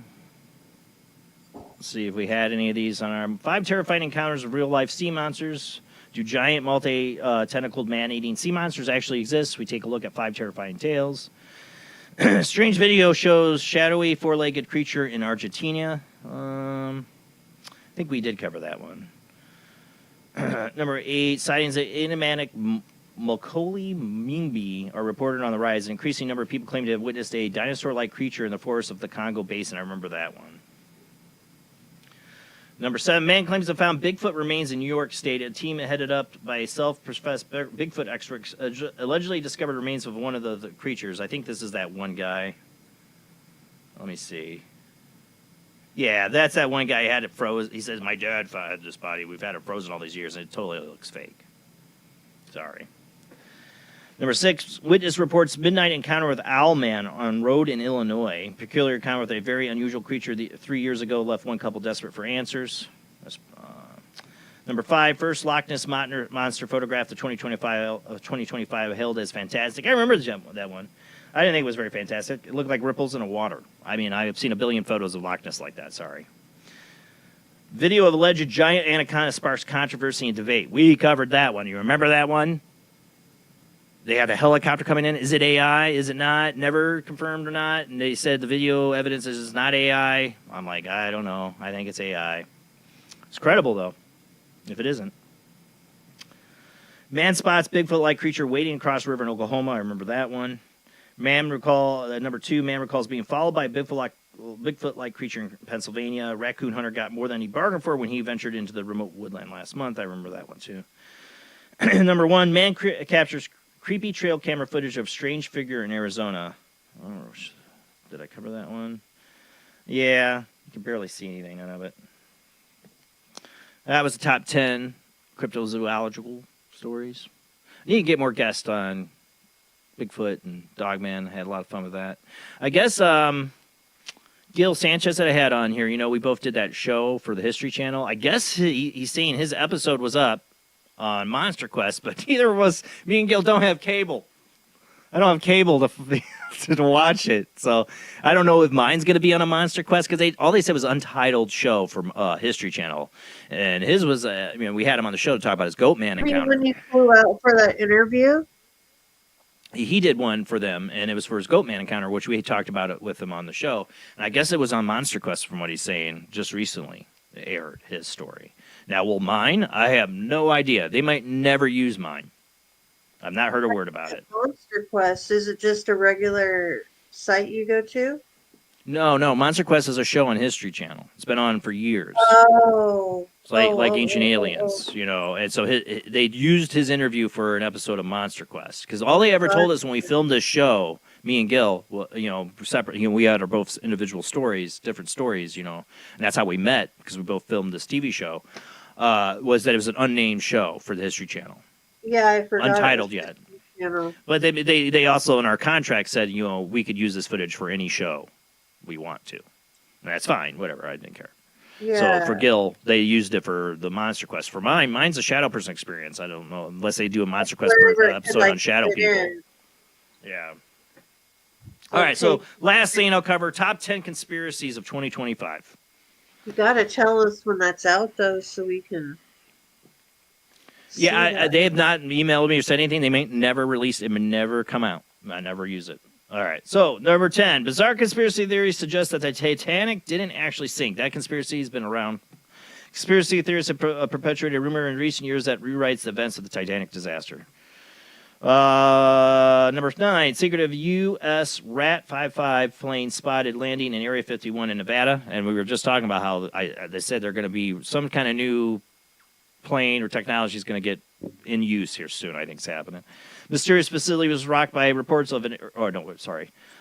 Speaker 1: Let's see if we had any of these on our 5 terrifying encounters of real-life sea monsters. Do giant multi-tentacled man-eating sea monsters actually exist? We take a look at 5 terrifying tales. Strange video shows shadowy 4-legged creature in Argentina. I think we did cover that one. Number 8, sightings of enigmatic Mokoli Mingbi are reported on the rise. An increasing number of people claim to have witnessed a dinosaur-like creature in the forests of the Congo Basin. I remember that one. Number 7, man claims to have found Bigfoot remains in New York State. A team headed up by a self-professed Bigfoot expert allegedly discovered remains of one of the creatures. I think this is that one guy. Let me see. Yeah, that's that one guy who had it frozen. He says, my dad found this body. We've had it frozen all these years, and it totally looks fake. Sorry. Number 6, witness reports midnight encounter with Owlman on road in Illinois. Peculiar encounter with a very unusual creature 3 years ago left one couple desperate for answers. Number 5, first Loch Ness monster photograph of 2025 hailed as fantastic. I remember that one. I didn't think it was very fantastic. It looked like ripples in the water. I mean, I've seen a billion photos of Loch Ness like that. Sorry. Video of alleged giant anaconda sparks controversy and debate. We covered that one. You remember that one? They had a helicopter coming in. Is it AI? Is it not? Never confirmed or not. And they said the video evidence is not AI. I'm like, I don't know. I think it's AI. It's credible, though, if it isn't. Man spots Bigfoot-like creature wading across river in Oklahoma. I remember that one. Number 2, man recalls being followed by a Bigfoot-like creature in Pennsylvania. A raccoon hunter got more than he bargained for when he ventured into the remote woodland last month. I remember that one, too. Number 1, man captures creepy trail camera footage of strange figure in Arizona. Oh, did I cover that one? Yeah, you can barely see anything out of it. That was the top 10 cryptozoological stories. I need to get more guests on Bigfoot and Dogman. I had a lot of fun with that. I guess Gil Sanchez that I had on here, you know, we both did that show for the History Channel. I guess he's saying his episode was up on Monster Quest, but neither of us, me and Gil, don't have cable. I don't have cable to watch it, so I don't know if mine's going to be on a Monster Quest, because all they said was untitled show from History Channel, and his was, we had him on the show to talk about his Goatman encounter.
Speaker 2: When you flew out for that interview?
Speaker 1: He did one for them, and it was for his Goatman encounter, which we talked about it with him on the show, and I guess it was on Monster Quest from what he's saying, just recently aired his story. Now, will mine? I have no idea. They might never use mine. I've not heard a word about it.
Speaker 2: Monster Quest, is it just a regular site you go to?
Speaker 1: No. Monster Quest is a show on History Channel. It's been on for years.
Speaker 2: Oh.
Speaker 1: It's like Ancient Aliens, you know. And so they used his interview for an episode of Monster Quest. Because all they ever told us when we filmed this show, me and Gil, separate, we had our both individual stories, different stories, and that's how we met, because we both filmed this TV show, was that it was an unnamed show for the History Channel.
Speaker 2: Yeah, I forgot.
Speaker 1: Untitled yet. But they also in our contract said, we could use this footage for any show we want to. And that's fine, whatever, I didn't care. Yeah. So for Gil, they used it for the Monster Quest. For mine's a Shadow Person experience. I don't know, unless they do a Monster Quest episode on Shadow people. Yeah. All right, so last thing I'll cover, top 10 conspiracies of 2025.
Speaker 2: You got to tell us when that's out, though, so we can...
Speaker 1: Yeah, they have not emailed me or said anything. They may never release it. It may never come out. I never use it. All right. So, number 10. Bizarre conspiracy theories suggest that the Titanic didn't actually sink. That conspiracy has been around. Conspiracy theorists have perpetuated a rumor in recent years that rewrites the events of the Titanic disaster. Number 9. Secretive U.S. Rat 55 plane spotted landing in Area 51 in Nevada. And we were just talking about how they said they're going to be some kind of new plane or technology is going to get in use here soon. I think it's happening. Mysterious facility was rocked by reports of the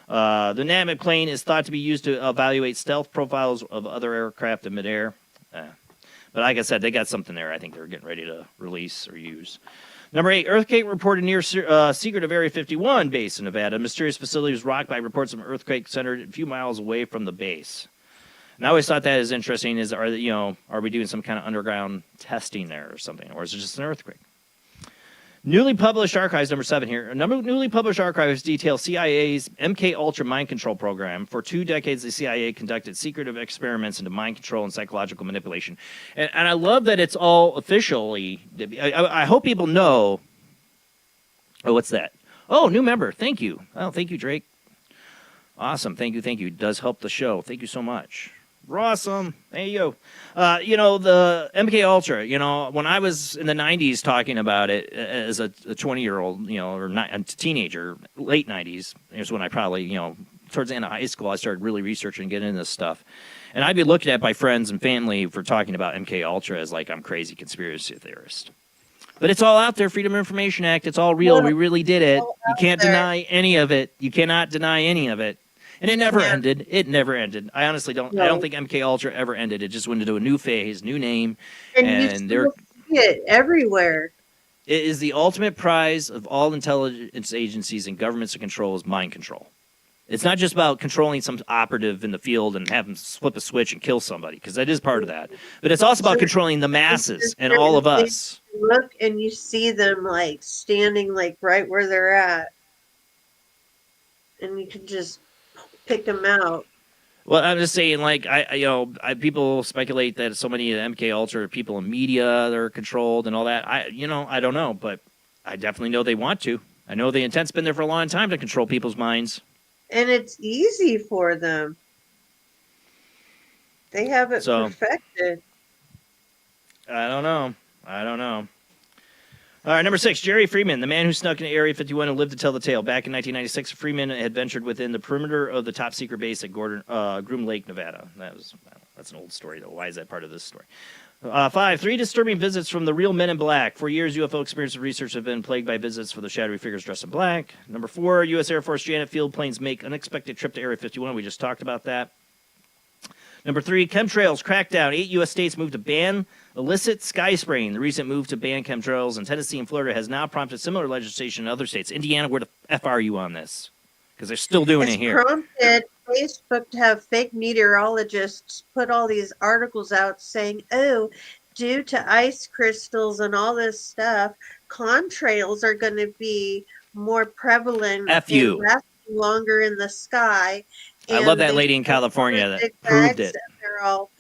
Speaker 1: dynamic plane is thought to be used to evaluate stealth profiles of other aircraft in midair. But like I said, they got something there I think they're getting ready to release or use. Number 8, earthquake reported near secretive Area 51 base in Nevada. Mysterious facility was rocked by reports of an earthquake centered a few miles away from the base. And I always thought that is interesting. Are we doing some kind of underground testing there or something, or is it just an earthquake? Newly published archives, number 7 here. A number of newly published archives detail CIA's MK Ultra mind control program. For 2 decades, the CIA conducted secretive experiments into mind control and psychological manipulation. And I love that it's all officially. I hope people know. Oh, what's that? Oh, new member. Thank you. Oh, thank you, Drake. Awesome. Thank you. It does help the show. Thank you so much. Awesome. There you go. The MK Ultra, when I was in the 90s talking about it as a 20-year-old, or a teenager, late 90s, is when I probably, towards the end of high school, I started really researching and getting into this stuff. And I'd be looked at by friends and family for talking about MK Ultra as like I'm crazy conspiracy theorist. But it's all out there, Freedom of Information Act. It's all real. We really did it. You can't deny any of it. You cannot deny any of it. And it never ended. It never ended. I honestly don't. I don't think MK Ultra ever ended. It just went into a new phase, new name,
Speaker 2: and you see it everywhere.
Speaker 1: It is the ultimate prize of all intelligence agencies and governments to control is mind control. It's not just about controlling some operative in the field and have them flip a switch and kill somebody, because that is part of that. But it's also about controlling the masses and all of us.
Speaker 2: Look, and you see them like standing like right where they're at, and you can just pick them out.
Speaker 1: Well, I'm just saying, like, people speculate that so many of the MK Ultra people in media that are controlled and all that. I don't know, but I definitely know they want to. I know the intent's been there for a long time to control people's minds.
Speaker 2: And it's easy for them. They have it perfected.
Speaker 1: I don't know. All right, number 6, Jerry Freeman, the man who snuck into Area 51 and lived to tell the tale. Back in 1996, Freeman had ventured within the perimeter of the top-secret base at Groom Lake, Nevada. That's an old story, though. Why is that part of this story? 5, 3 disturbing visits from the real men in black. For years, UFO experience and research have been plagued by visits for the shadowy figures dressed in black. Number 4, U.S. Air Force Janet Field planes make unexpected trip to Area 51. We just talked about that. Number 3, chemtrails crackdown. 8 U.S. states moved to ban illicit sky spraying. The recent move to ban chemtrails in Tennessee and Florida has now prompted similar legislation in other states. Indiana, where the F are you on this? Because they're still doing it here.
Speaker 2: It's prompted Facebook to have fake meteorologists put all these articles out saying, oh, due to ice crystals and all this stuff, contrails are going to be more prevalent and lasting longer in the sky.
Speaker 1: I love that lady in California that proved it.
Speaker 2: They're all,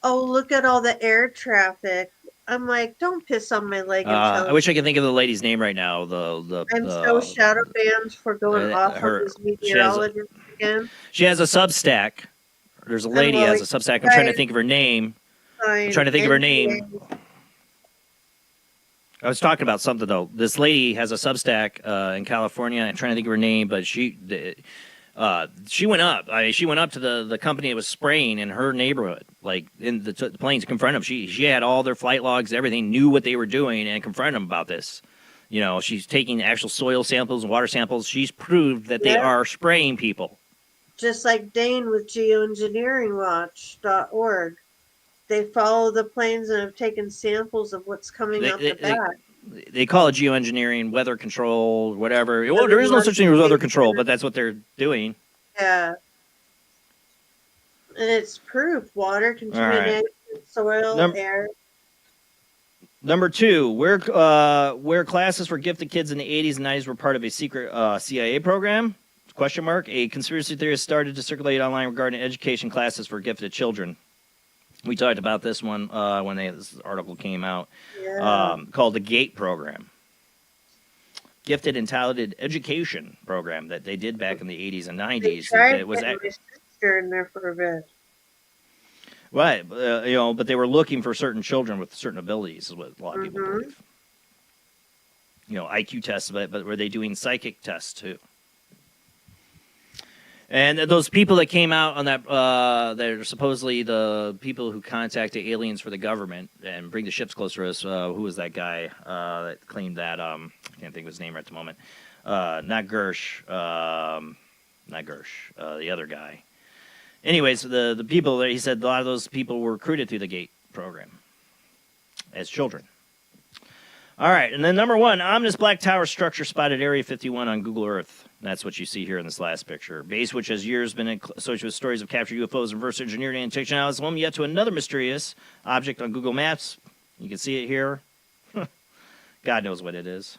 Speaker 2: look at all the air traffic. I'm like, don't piss on my leg.
Speaker 1: I wish I could think of the lady's name right now.
Speaker 2: I'm so shadow banned for going off on these meteorologists again.
Speaker 1: She has a Substack. There's a lady who has a Substack. I'm trying to think of her name. I was talking about something, though. This lady has a Substack in California. I'm trying to think of her name, but she went up. She went up to the company that was spraying in her neighborhood, like in the planes, to confront them. She had all their flight logs, everything, knew what they were doing, and confronted them about this. She's taking actual soil samples and water samples. She's proved that they are spraying people.
Speaker 2: Just like Dane with geoengineeringwatch.org. They follow the planes and have taken samples of what's coming out the back.
Speaker 1: They call it geoengineering, weather control, whatever. Well, there is no such thing as weather control, but that's what they're doing.
Speaker 2: Yeah. And it's proof. Water, contamination, soil, air.
Speaker 1: Number 2, where classes for gifted kids in the 80s and 90s were part of a secret CIA program? ? A conspiracy theorist started to circulate online regarding education classes for gifted children. We talked about this one when this article came out, called the GATE program. Gifted and Talented Education Program that they did back in the 80s and 90s.
Speaker 2: They tried to get my sister in there for a bit.
Speaker 1: Right, but they were looking for certain children with certain abilities, is what a lot of people believe. IQ tests, but were they doing psychic tests too? And those people that came out on that, they're supposedly the people who contacted aliens for the government and bring the ships closer to us. Who was that guy that claimed that? I can't think of his name right at the moment. Not Gersh. The other guy. Anyways, the people there, he said a lot of those people were recruited through the GATE program as children. All right, and then number 1, ominous black tower structure spotted Area 51 on Google Earth. That's what you see here in this last picture. Base, which has years been associated with stories of captured UFOs and reverse engineered antiques, now is home yet to another mysterious object on Google Maps. You can see it here. God knows what it is.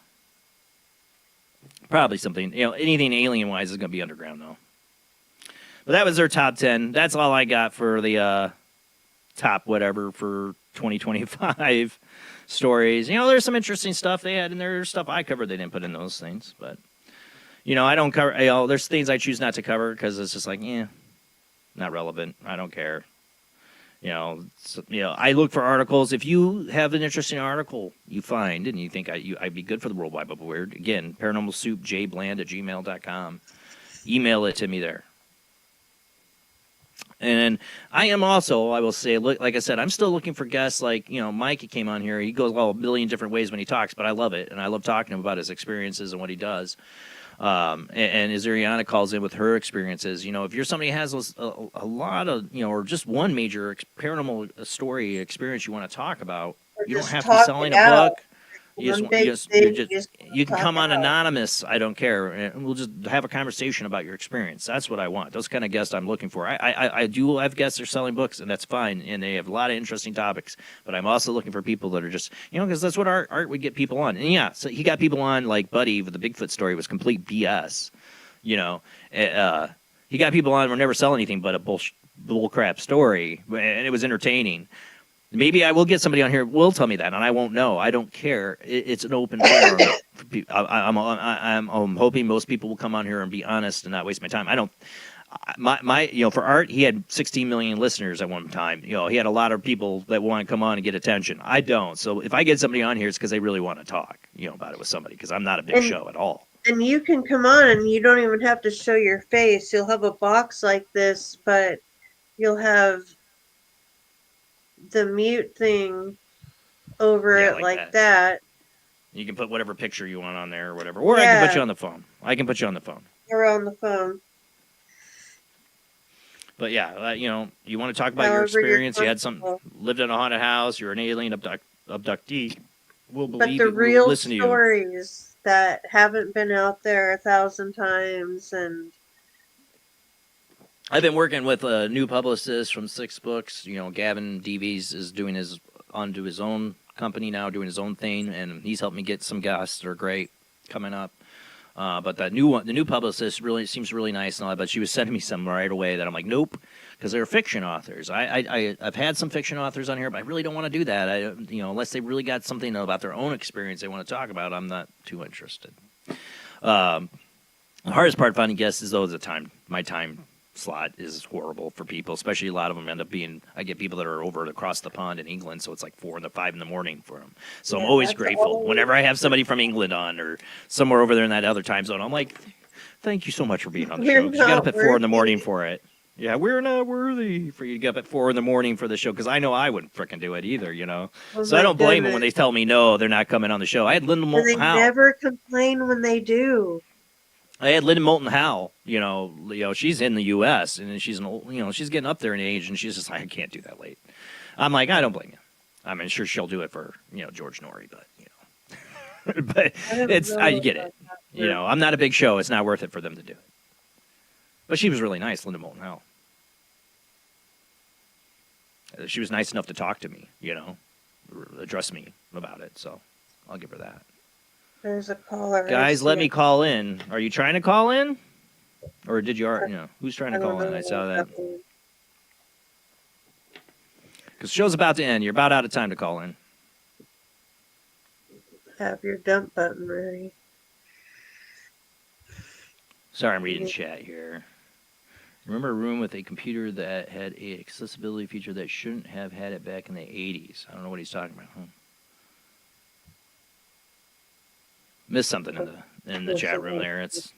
Speaker 1: Probably something, anything alien-wise is going to be underground, though. But that was their top 10. That's all I got for the top whatever for 2025 stories. There's some interesting stuff they had in there. There's stuff I covered they didn't put in those things. But, I don't cover, there's things I choose not to cover because it's just like, not relevant. I don't care. I look for articles. If you have an interesting article you find and you think I'd be good for the World Wide Web of Weird, again, paranormalsoup, jbland@gmail.com. Email it to me there. And I am also, I will say, like I said, I'm still looking for guests like, Mike came on here. He goes a million different ways when he talks, but I love it. And I love talking to him about his experiences and what he does. And as Ariana calls in with her experiences, if you're somebody who has a lot of, or just one major paranormal story experience you want to talk about, you don't have to be selling a book. You can come on anonymous. I don't care, and we'll just have a conversation about your experience. That's what I want. Those kind of guests I'm looking for. I do have guests that are selling books, and that's fine, and they have a lot of interesting topics. But I'm also looking for people that are just, because that's what art would get people on. And yeah, so he got people on like Buddy with the Bigfoot story was complete BS. He got people on. We're never selling anything but a bull crap story, and it was entertaining. Maybe I will get somebody on here who will tell me that, and I won't know. I don't care. It's an open forum. I'm hoping most people will come on here and be honest and not waste my time. I don't. For Art, he had 16 million listeners at one time. He had a lot of people that want to come on and get attention. I don't. So if I get somebody on here, it's because they really want to talk, about it with somebody. Because I'm not a big show at all.
Speaker 2: And you can come on, and you don't even have to show your face. You'll have a box like this, but you'll have the mute thing over it like that.
Speaker 1: You can put whatever picture you want on there or whatever. Or I can put you on the phone.
Speaker 2: Or on the phone.
Speaker 1: But yeah, you want to talk about your experience. You had lived in a haunted house. You're an alien abductee. We'll believe
Speaker 2: but the real
Speaker 1: we'll listen
Speaker 2: stories that haven't been out there 1,000 times. And
Speaker 1: I've been working with a new publicist from 6 Books. Gavin Devies is doing onto his own company now, doing his own thing, and he's helped me get some guests that are great coming up. But the new publicist really seems really nice and all that. But she was sending me some right away that I'm like, nope, because they're fiction authors. I've had some fiction authors on here, but I really don't want to do that. Unless they really got something about their own experience they want to talk about, I'm not too interested. The hardest part finding guests is though my time slot is horrible for people, especially a lot of them end up being, I get people that are over across the pond in England, so it's like 4 and 5 in the morning for them. So I'm always grateful whenever I have somebody from England on or somewhere over there in that other time zone. I'm like, thank you so much for being on the show. You got up at 4 in the morning for it. Yeah, we're not worthy for you to get up at 4 in the morning for the show, because I know I wouldn't frickin' do it either, So I don't blame them when they tell me no, they're not coming on the show. I had Linda Moulton Howe.
Speaker 2: They never complain when they do.
Speaker 1: I had Linda Moulton Howe, she's in the U.S. and she's she's getting up there in age, and she's just like, I can't do that late. I'm like, I don't blame you. I mean, sure, she'll do it for George Norrie, but but I get it. I'm not a big show. It's not worth it for them to do it. But she was really nice, Linda Moulton Howe. She was nice enough to talk to me, address me about it. So I'll give her that.
Speaker 2: There's a caller.
Speaker 1: Guys, let me call in. Are you trying to call in? Or did you already, who's trying to call in? I saw that. Because the show's about to end. You're about out of time to call in.
Speaker 2: Have your dump button ready.
Speaker 1: Sorry, I'm reading chat here. Remember a room with a computer that had a accessibility feature that shouldn't have had it back in the 80s. I don't know what he's talking about. Missed something in the chat room there. It's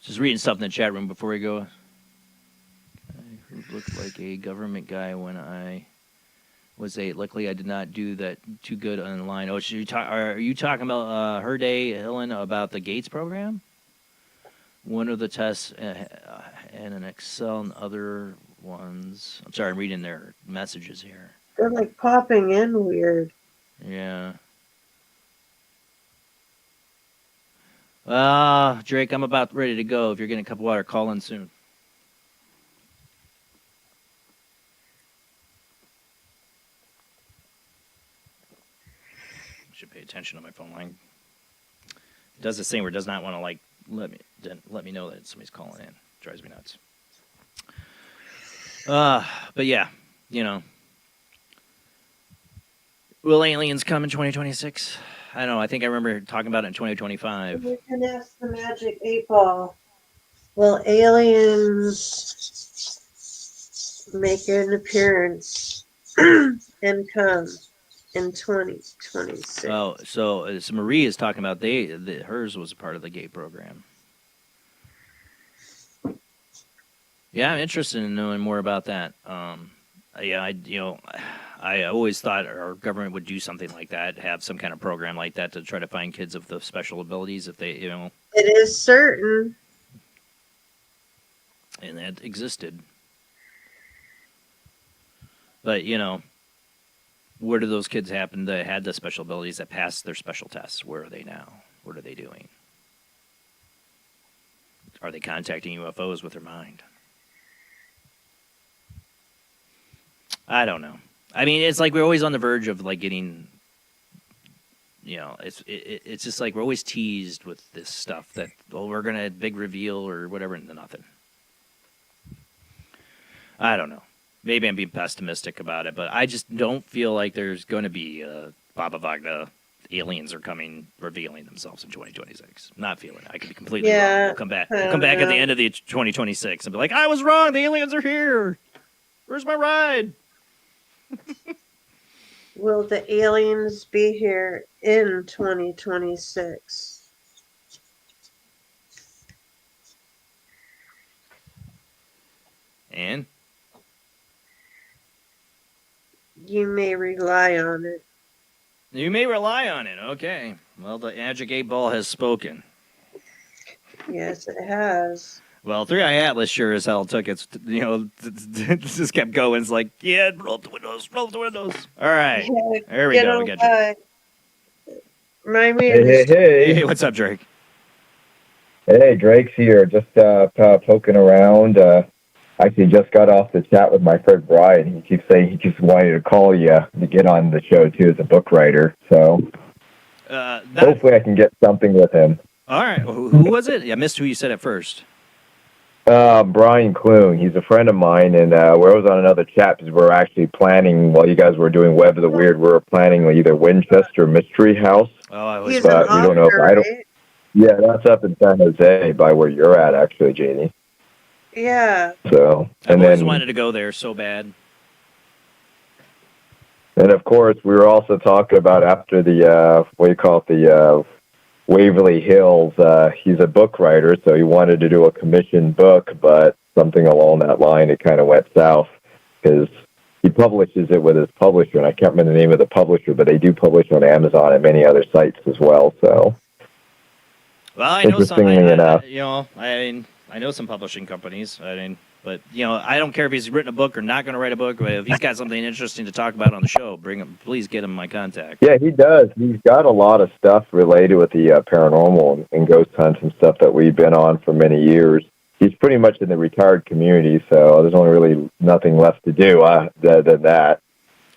Speaker 1: just reading something in the chat room before we go. Who looked like a government guy when I was 8. Luckily, I did not do that too good online. Oh, are you talking about her day, Helen, about the Gates program? One of the tests and an Excel and other ones. I'm sorry, I'm reading their messages here.
Speaker 2: They're like popping in weird.
Speaker 1: Yeah. Drake, I'm about ready to go. If you're getting a cup of water, call in soon. Should pay attention to my phone line. It does this thing where it does not want to let me know that somebody's calling in. It drives me nuts. But yeah, will aliens come in 2026? I don't know. I think I remember talking about it in 2025.
Speaker 2: We can ask the Magic 8 Ball. Will aliens make an appearance and come in 2026?
Speaker 1: Oh, so Marie is talking about hers was a part of the gay program. Yeah, I'm interested in knowing more about that. I always thought our government would do something like that, have some kind of program like that to try to find kids of the special abilities if they,
Speaker 2: It is certain.
Speaker 1: And that existed. But, where do those kids happen that had the special abilities that passed their special tests? Where are they now? What are they doing? Are they contacting UFOs with their mind? I don't know. I mean, it's like we're always on the verge of like getting, it's just like we're always teased with this stuff that, we're going to big reveal or whatever, and nothing. I don't know. Maybe I'm being pessimistic about it, but I just don't feel like there's going to be Baba Vagna aliens are coming, revealing themselves in 2026. Not feeling it. I could be completely wrong. We'll come back. We'll come back at the end of the 2026 and be like, I was wrong. The aliens are here. Where's my ride?
Speaker 2: Will the aliens be here in 2026?
Speaker 1: And?
Speaker 2: You may rely on it.
Speaker 1: You may rely on it. Okay. Well, the Magic 8 Ball has spoken.
Speaker 2: Yes, it has.
Speaker 1: Well, 3-Eye Atlas sure as hell took its, just kept going. It's like, yeah, roll up the windows, roll up the windows. All right.
Speaker 2: Yeah,
Speaker 1: there we go. We got Drake.
Speaker 2: My man
Speaker 1: Hey, what's up, Drake?
Speaker 15: Hey, Drake's here. Just poking around. Actually, just got off the chat with my friend Brian. He keeps saying he just wanted to call you to get on the show, too, as a book writer. So hopefully I can get something with him.
Speaker 1: All right. Who was it? I missed who you said at first.
Speaker 15: Brian Kloon. He's a friend of mine, and we was on another chat because we're actually planning, while you guys were doing Web of the Weird, we were planning either Winchester Mystery House.
Speaker 1: Oh, I
Speaker 2: was.
Speaker 15: But we don't know if I don't. Yeah, that's up in San Jose by where you're at, actually, Janie.
Speaker 2: Yeah.
Speaker 15: So,
Speaker 1: I've always wanted to go there so bad.
Speaker 15: And of course, we were also talking about after the the Waverly Hills. He's a book writer, so he wanted to do a commissioned book, but something along that line, it kind of went south because he publishes it with his publisher, and I can't remember the name of the publisher, but they do publish on Amazon and many other sites as well. So,
Speaker 1: well, I know some. I know some publishing companies. But I don't care if he's written a book or not going to write a book. But if he's got something interesting to talk about on the show, bring him. Please get him my contact.
Speaker 15: Yeah, he does. He's got a lot of stuff related with the paranormal and ghost hunts and stuff that we've been on for many years. He's pretty much in the retired community, so there's only really nothing left to do than that.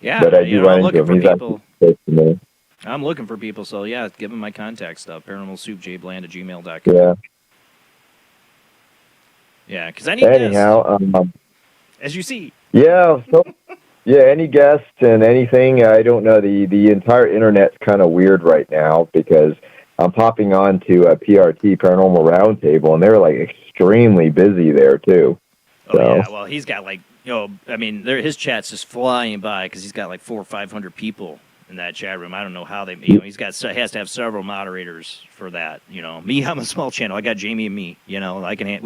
Speaker 1: Yeah,
Speaker 15: but I do run into him. He's actually close to me.
Speaker 1: I'm looking for people, so yeah, give him my contact stuff. Paranormalsoup, jbland@gmail.com.
Speaker 15: Yeah.
Speaker 1: Yeah, because I need
Speaker 15: anyhow,
Speaker 1: as you see.
Speaker 15: Yeah, so any guests and anything. I don't know. The entire internet's kind of weird right now because I'm popping on to a PRT Paranormal Roundtable, and they're like extremely busy there too.
Speaker 1: Oh yeah, well he's got like his chat's just flying by because he's got like 400 or 500 people in that chat room. I don't know how they, has to have several moderators for that. Me, I'm a small channel. I got Jamie and me. We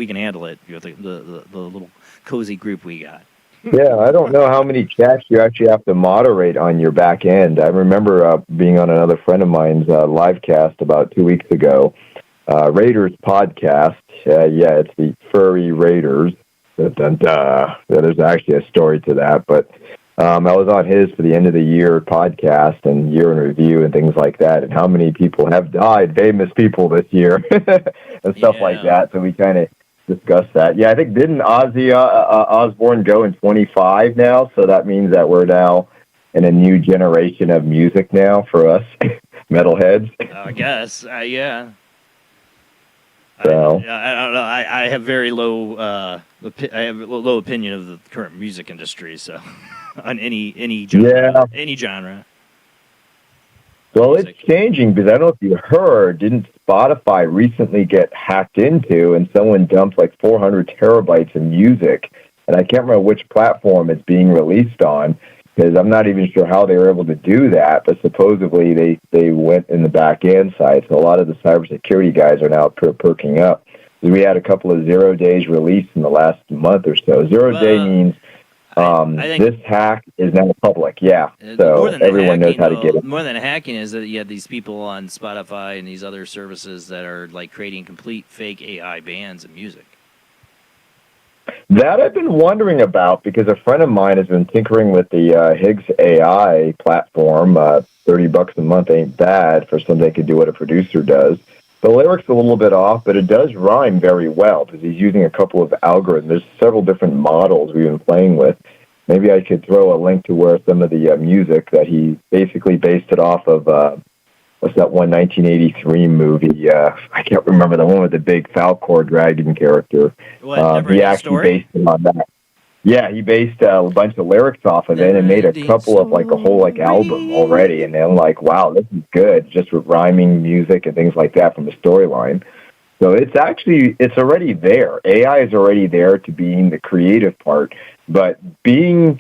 Speaker 1: can handle it. The little cozy group we got.
Speaker 15: Yeah, I don't know how many chats you actually have to moderate on your back end. I remember being on another friend of mine's live cast about 2 weeks ago. Raiders podcast. Yeah, it's the Furry Raiders. There's actually a story to that, but I was on his for the end of the year podcast and year in review and things like that, and how many people have died, famous people this year, and stuff like that. So we kind of discussed that. Yeah, I think didn't Ozzy Osbourne go in 25 now? So that means that we're now in a new generation of music now for us metalheads.
Speaker 1: I guess, yeah.
Speaker 15: So
Speaker 1: I don't know. I have very low. I have a low opinion of the current music industry. So on any genre, any genre.
Speaker 15: Well, it's changing because I don't know if you heard, didn't Spotify recently get hacked into and someone dumped like 400 terabytes of music? And I can't remember which platform it's being released on because I'm not even sure how they were able to do that. But supposedly they went in the back end side. So a lot of the cybersecurity guys are now perking up. We had a couple of 0 days released in the last month or so. 0 day means I think this hack is now public, so everyone knows how to get it.
Speaker 1: More than hacking is that you have these people on Spotify and these other services that are like creating complete fake AI bands of music.
Speaker 15: That I've been wondering about because a friend of mine has been tinkering with the Higgs AI platform. $30 a month ain't bad for something that could do what a producer does. The lyric's a little bit off, but it does rhyme very well because he's using a couple of algorithms. There's several different models we've been playing with. Maybe I could throw a link to where some of the music that he basically based it off of, what's that one 1983 movie? I can't remember, the one with the big Falcor dragon character. He actually based it on that. Yeah, he based a bunch of lyrics off of it and made a couple of like a whole like album already. And I'm like, wow, this is good, just with rhyming music and things like that from the storyline. So it's already there. AI is already there to being the creative part, but being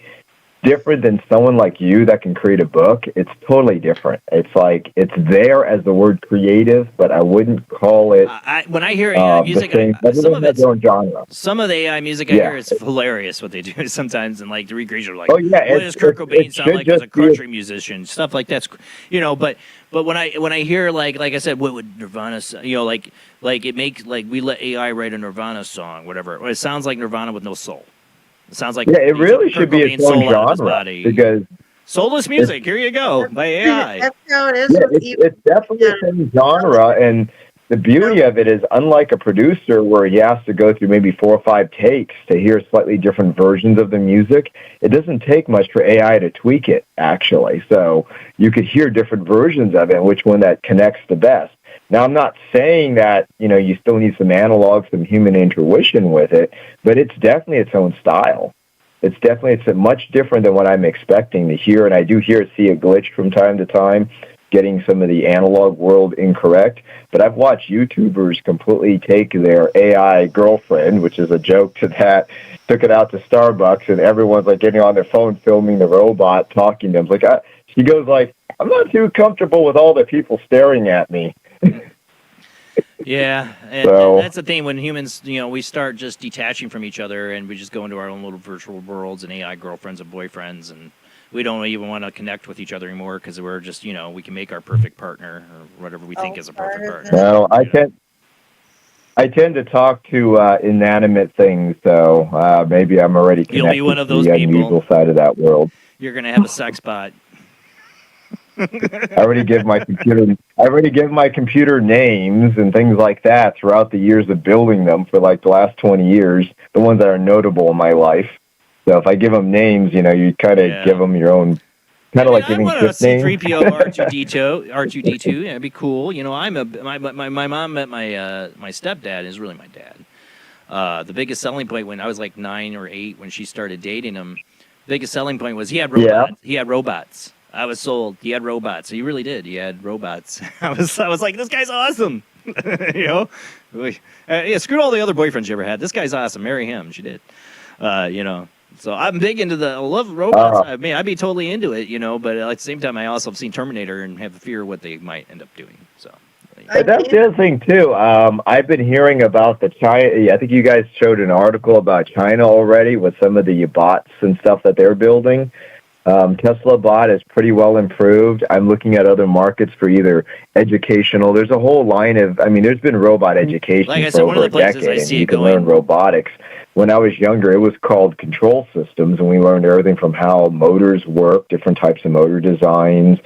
Speaker 15: different than someone like you that can create a book, it's totally different. It's like it's there as the word creative, but I wouldn't call it.
Speaker 1: When I hear AI music, some of it's
Speaker 15: own genre.
Speaker 1: Some of the AI music I hear is hilarious. What they do sometimes, and like the recreation, like,
Speaker 15: what
Speaker 1: does Kurt Cobain sound like as a country musician? Stuff like that's, But when I hear like I said, what would Nirvana, like it makes like we let AI write a Nirvana song, whatever. It sounds like Nirvana with no soul. It sounds like
Speaker 15: it really should be its own genre because
Speaker 1: soulless music. Here you go by AI.
Speaker 2: That's how it is.
Speaker 15: It's definitely its own genre, and the beauty of it is, unlike a producer where he has to go through maybe 4 or 5 takes to hear slightly different versions of the music, it doesn't take much for AI to tweak it, actually. So you could hear different versions of it and which one that connects the best. Now, I'm not saying that, you still need some analog, some human intuition with it, but it's definitely its own style. It's much different than what I'm expecting to hear, and I do see a glitch from time to time, getting some of the analog world incorrect. But I've watched YouTubers completely take their AI girlfriend, which is a joke to that, took it out to Starbucks, and everyone's like getting on their phone filming the robot talking to them. She goes like, I'm not too comfortable with all the people staring at me.
Speaker 1: Yeah, and that's the thing when humans, we start just detaching from each other and we just go into our own little virtual worlds and AI girlfriends and boyfriends, and we don't even want to connect with each other anymore because we're just, we can make our perfect partner or whatever we think is a perfect partner.
Speaker 15: Well, I tend to talk to inanimate things, so maybe I'm already connected
Speaker 1: You'll be one of those
Speaker 15: to the
Speaker 1: people.
Speaker 15: unusual side of that world.
Speaker 1: You're going to have a sex bot.
Speaker 15: I already give my computer names and things like that throughout the years of building them for like the last 20 years, the ones that are notable in my life. So if I give them names, you kind of give them your own, kind of like giving gift names.
Speaker 1: C-3PO, R2D2, it'd be cool. My mom met my stepdad, is really my dad. The biggest selling point when I was like 9 or 8 when she started dating him, the biggest selling point was he had robots. Yeah. He had robots. I was sold. He had robots. He really did. He had robots. I was like, this guy's awesome. Screw all the other boyfriends you ever had. This guy's awesome. Marry him. She did. So I'm big into I love robots. I'd be totally into it, but at the same time, I also have seen Terminator and have a fear of what they might end up doing. So
Speaker 15: that's the other thing too. I've been hearing about the China. I think you guys showed an article about China already with some of the bots and stuff that they're building. Tesla bot is pretty well improved. I'm looking at other markets for either educational. There's a whole line of, there's been robot education for over a decade, and you can learn robotics. When I was younger, it was called control systems, and we learned everything from how motors work, different types of motor designs.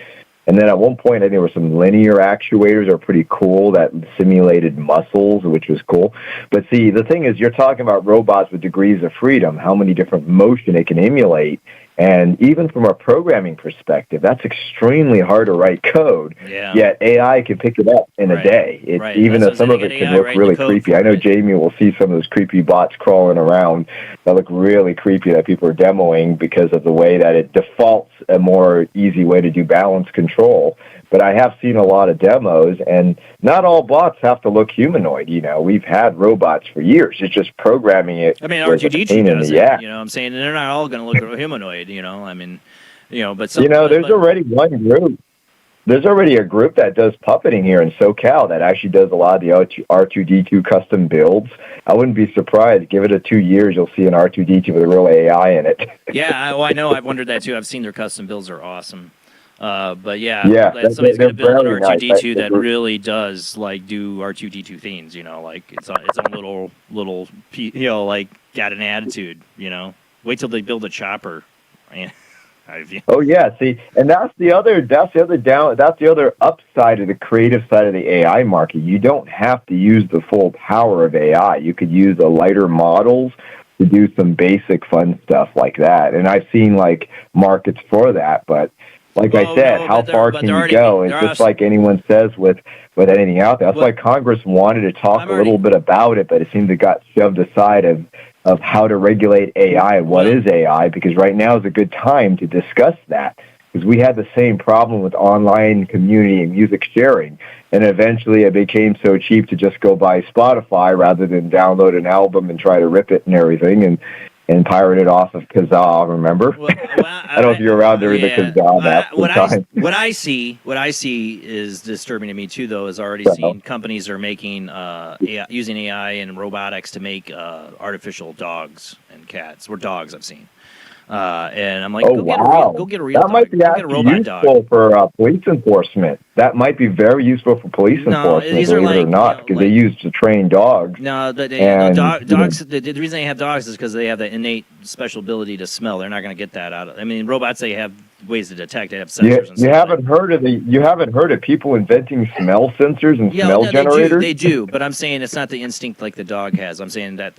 Speaker 15: And then at one point, I think there were some linear actuators that are pretty cool that simulated muscles, which was cool. But see, the thing is, you're talking about robots with degrees of freedom, how many different motion it can emulate. And even from a programming perspective, that's extremely hard to write code.
Speaker 1: Yeah.
Speaker 15: Yet AI can pick it up in a day. Even though some of it can look really creepy. I know Jamie will see some of those creepy bots crawling around that look really creepy that people are demoing because of the way that it defaults a more easy way to do balance control. but I have seen a lot of demos, and not all bots have to look humanoid. You know, we've had robots for years. It's just programming it.
Speaker 1: I mean,
Speaker 15: was a
Speaker 1: R2D2
Speaker 15: pain in
Speaker 1: does
Speaker 15: the
Speaker 1: it.
Speaker 15: ass.
Speaker 1: You know what I'm saying? And they're not all going to look humanoid, you know? I mean, you know, but some,
Speaker 15: You know, there's already one group. There's already a group that does puppeting here in SoCal that actually does a lot of the R2D2 custom builds. I wouldn't be surprised. Give it 2 years, you'll see an R2D2 with a real AI in it.
Speaker 1: Yeah, I know. I've wondered that too. I've seen their custom builds are awesome. But yeah, somebody's
Speaker 15: they're
Speaker 1: going to build an
Speaker 15: very
Speaker 1: R2D2
Speaker 15: nice.
Speaker 1: that really does like do R2D2 things. You know, like its own little, you know, like got an attitude. You know, wait till they build a chopper.
Speaker 15: Oh yeah, see, and that's the other upside of the creative side of the AI market. You don't have to use the full power of AI. You could use the lighter models to do some basic fun stuff like that. And I've seen like markets for that, but like I said, how far can you go? It's just like anyone says with anything out there. That's why Congress wanted to talk a little bit about it, but it seemed to got shoved aside of how to regulate AI and what is AI, because right now is a good time to discuss that, because we had the same problem with online community and music sharing, and eventually it became so cheap to just go buy Spotify rather than download an album and try to rip it and everything and pirate it off of Kazaa, remember? I don't know if you're around during the Kazaa time.
Speaker 1: What I see is disturbing to me too, though, is already seeing companies are making using AI and robotics to make artificial dogs and cats, or dogs I've seen. And I'm like, go get a real
Speaker 15: that
Speaker 1: dog.
Speaker 15: might be actually useful for police enforcement. That might be very useful for police enforcement,
Speaker 1: these are
Speaker 15: believe it or not, because they use to train dogs.
Speaker 1: No, dogs. The reason they have dogs is because they have that innate special ability to smell. They're not going to get that out of. I mean, robots, they have ways to detect. They have sensors. And
Speaker 15: you haven't heard of people inventing smell sensors and smell generators?
Speaker 1: They do, but I'm saying it's not the instinct like the dog has. I'm saying that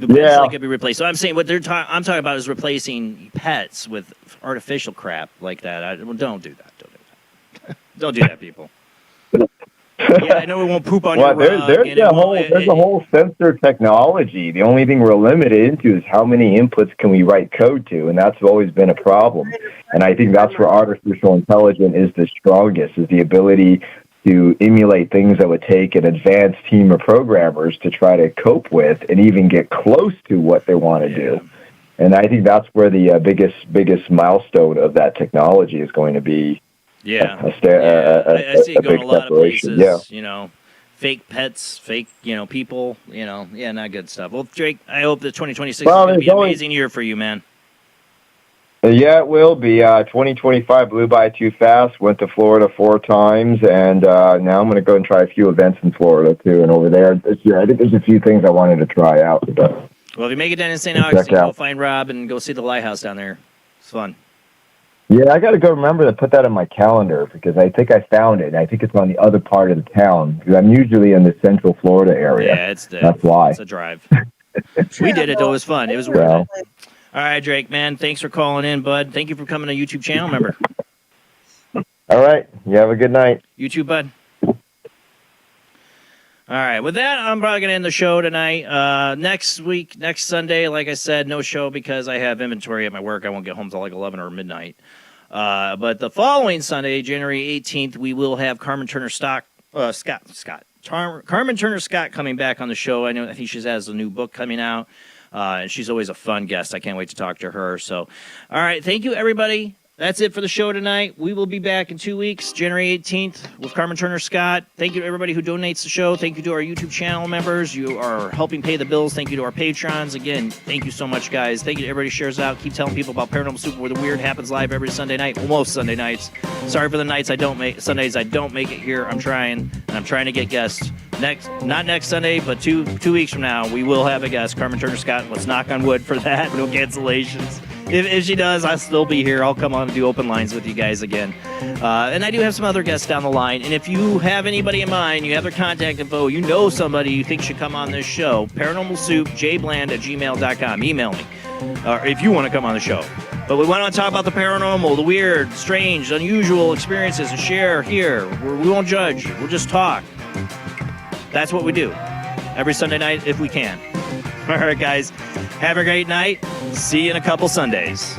Speaker 1: eventually could be replaced. So I'm saying what I'm talking about is replacing pets with artificial crap like that. Don't do that. Don't do that, people. Yeah, I know it won't poop on your rug.
Speaker 15: There's a whole sensor technology. The only thing we're limited into is how many inputs can we write code to, and that's always been a problem. And I think that's where artificial intelligence is the strongest, is the ability to emulate things that would take an advanced team of programmers to try to cope with and even get close to what they want to do. And I think that's where the biggest milestone of that technology is going to be.
Speaker 1: Yeah, I see it going a lot of places.
Speaker 15: Yeah.
Speaker 1: You know, fake pets, fake people. Not good stuff. Well, Drake, I hope that 2026 is going to be an amazing year for you, man.
Speaker 15: Yeah, it will be. 2025 blew by too fast. Went to Florida 4 times, and now I'm going to go and try a few events in Florida too. And over there this year, I think there's a few things I wanted to try out.
Speaker 1: Well, if you make it down in St. Augustine, go find Rob and go see the lighthouse down there. It's fun.
Speaker 15: Yeah, I got to go remember to put that in my calendar, because I think I found it. I think it's on the other part of the town, because I'm usually in the Central Florida area.
Speaker 1: Yeah,
Speaker 15: that's why.
Speaker 1: It's a drive. We did it, though. It was fun. It was worth it. All right, Drake, man. Thanks for calling in, bud. Thank you for coming to YouTube channel member.
Speaker 15: All right. You have a good night.
Speaker 1: You too, bud. All right. With that, I'm probably going to end the show tonight. Next Sunday, like I said, no show because I have inventory at my work. I won't get home till like 11 or midnight. But the following Sunday, January 18th, we will have Carmen Turner Scott Carmen Turner Scott coming back on the show. I think she has a new book coming out. And she's always a fun guest. I can't wait to talk to her. So, all right. Thank you, everybody. That's it for the show tonight. We will be back in 2 weeks, January 18th, with Carmen Turner Scott. Thank you to everybody who donates the show. Thank you to our YouTube channel members. You are helping pay the bills. Thank you to our patrons. Again, thank you so much, guys. Thank you to everybody who shares out. Keep telling people about Paranormal Soup, where the weird happens live every Sunday night. Well, most Sunday nights. Sorry for the nights Sundays I don't make it here. I'm trying to get guests. Not next Sunday, but two weeks from now, we will have a guest, Carmen Turner Scott. Let's knock on wood for that. No cancellations. If she does, I'll still be here. I'll come on and do open lines with you guys again. And I do have some other guests down the line. And if you have anybody in mind, you have their contact info, you know somebody you think should come on this show, paranormalsoup, jbland@gmail.com. Email me. If you want to come on the show. But we want to talk about the paranormal, the weird, strange, unusual experiences and share here. We won't judge. We'll just talk. That's what we do. Every Sunday night if we can. All right, guys. Have a great night. See you in a couple Sundays.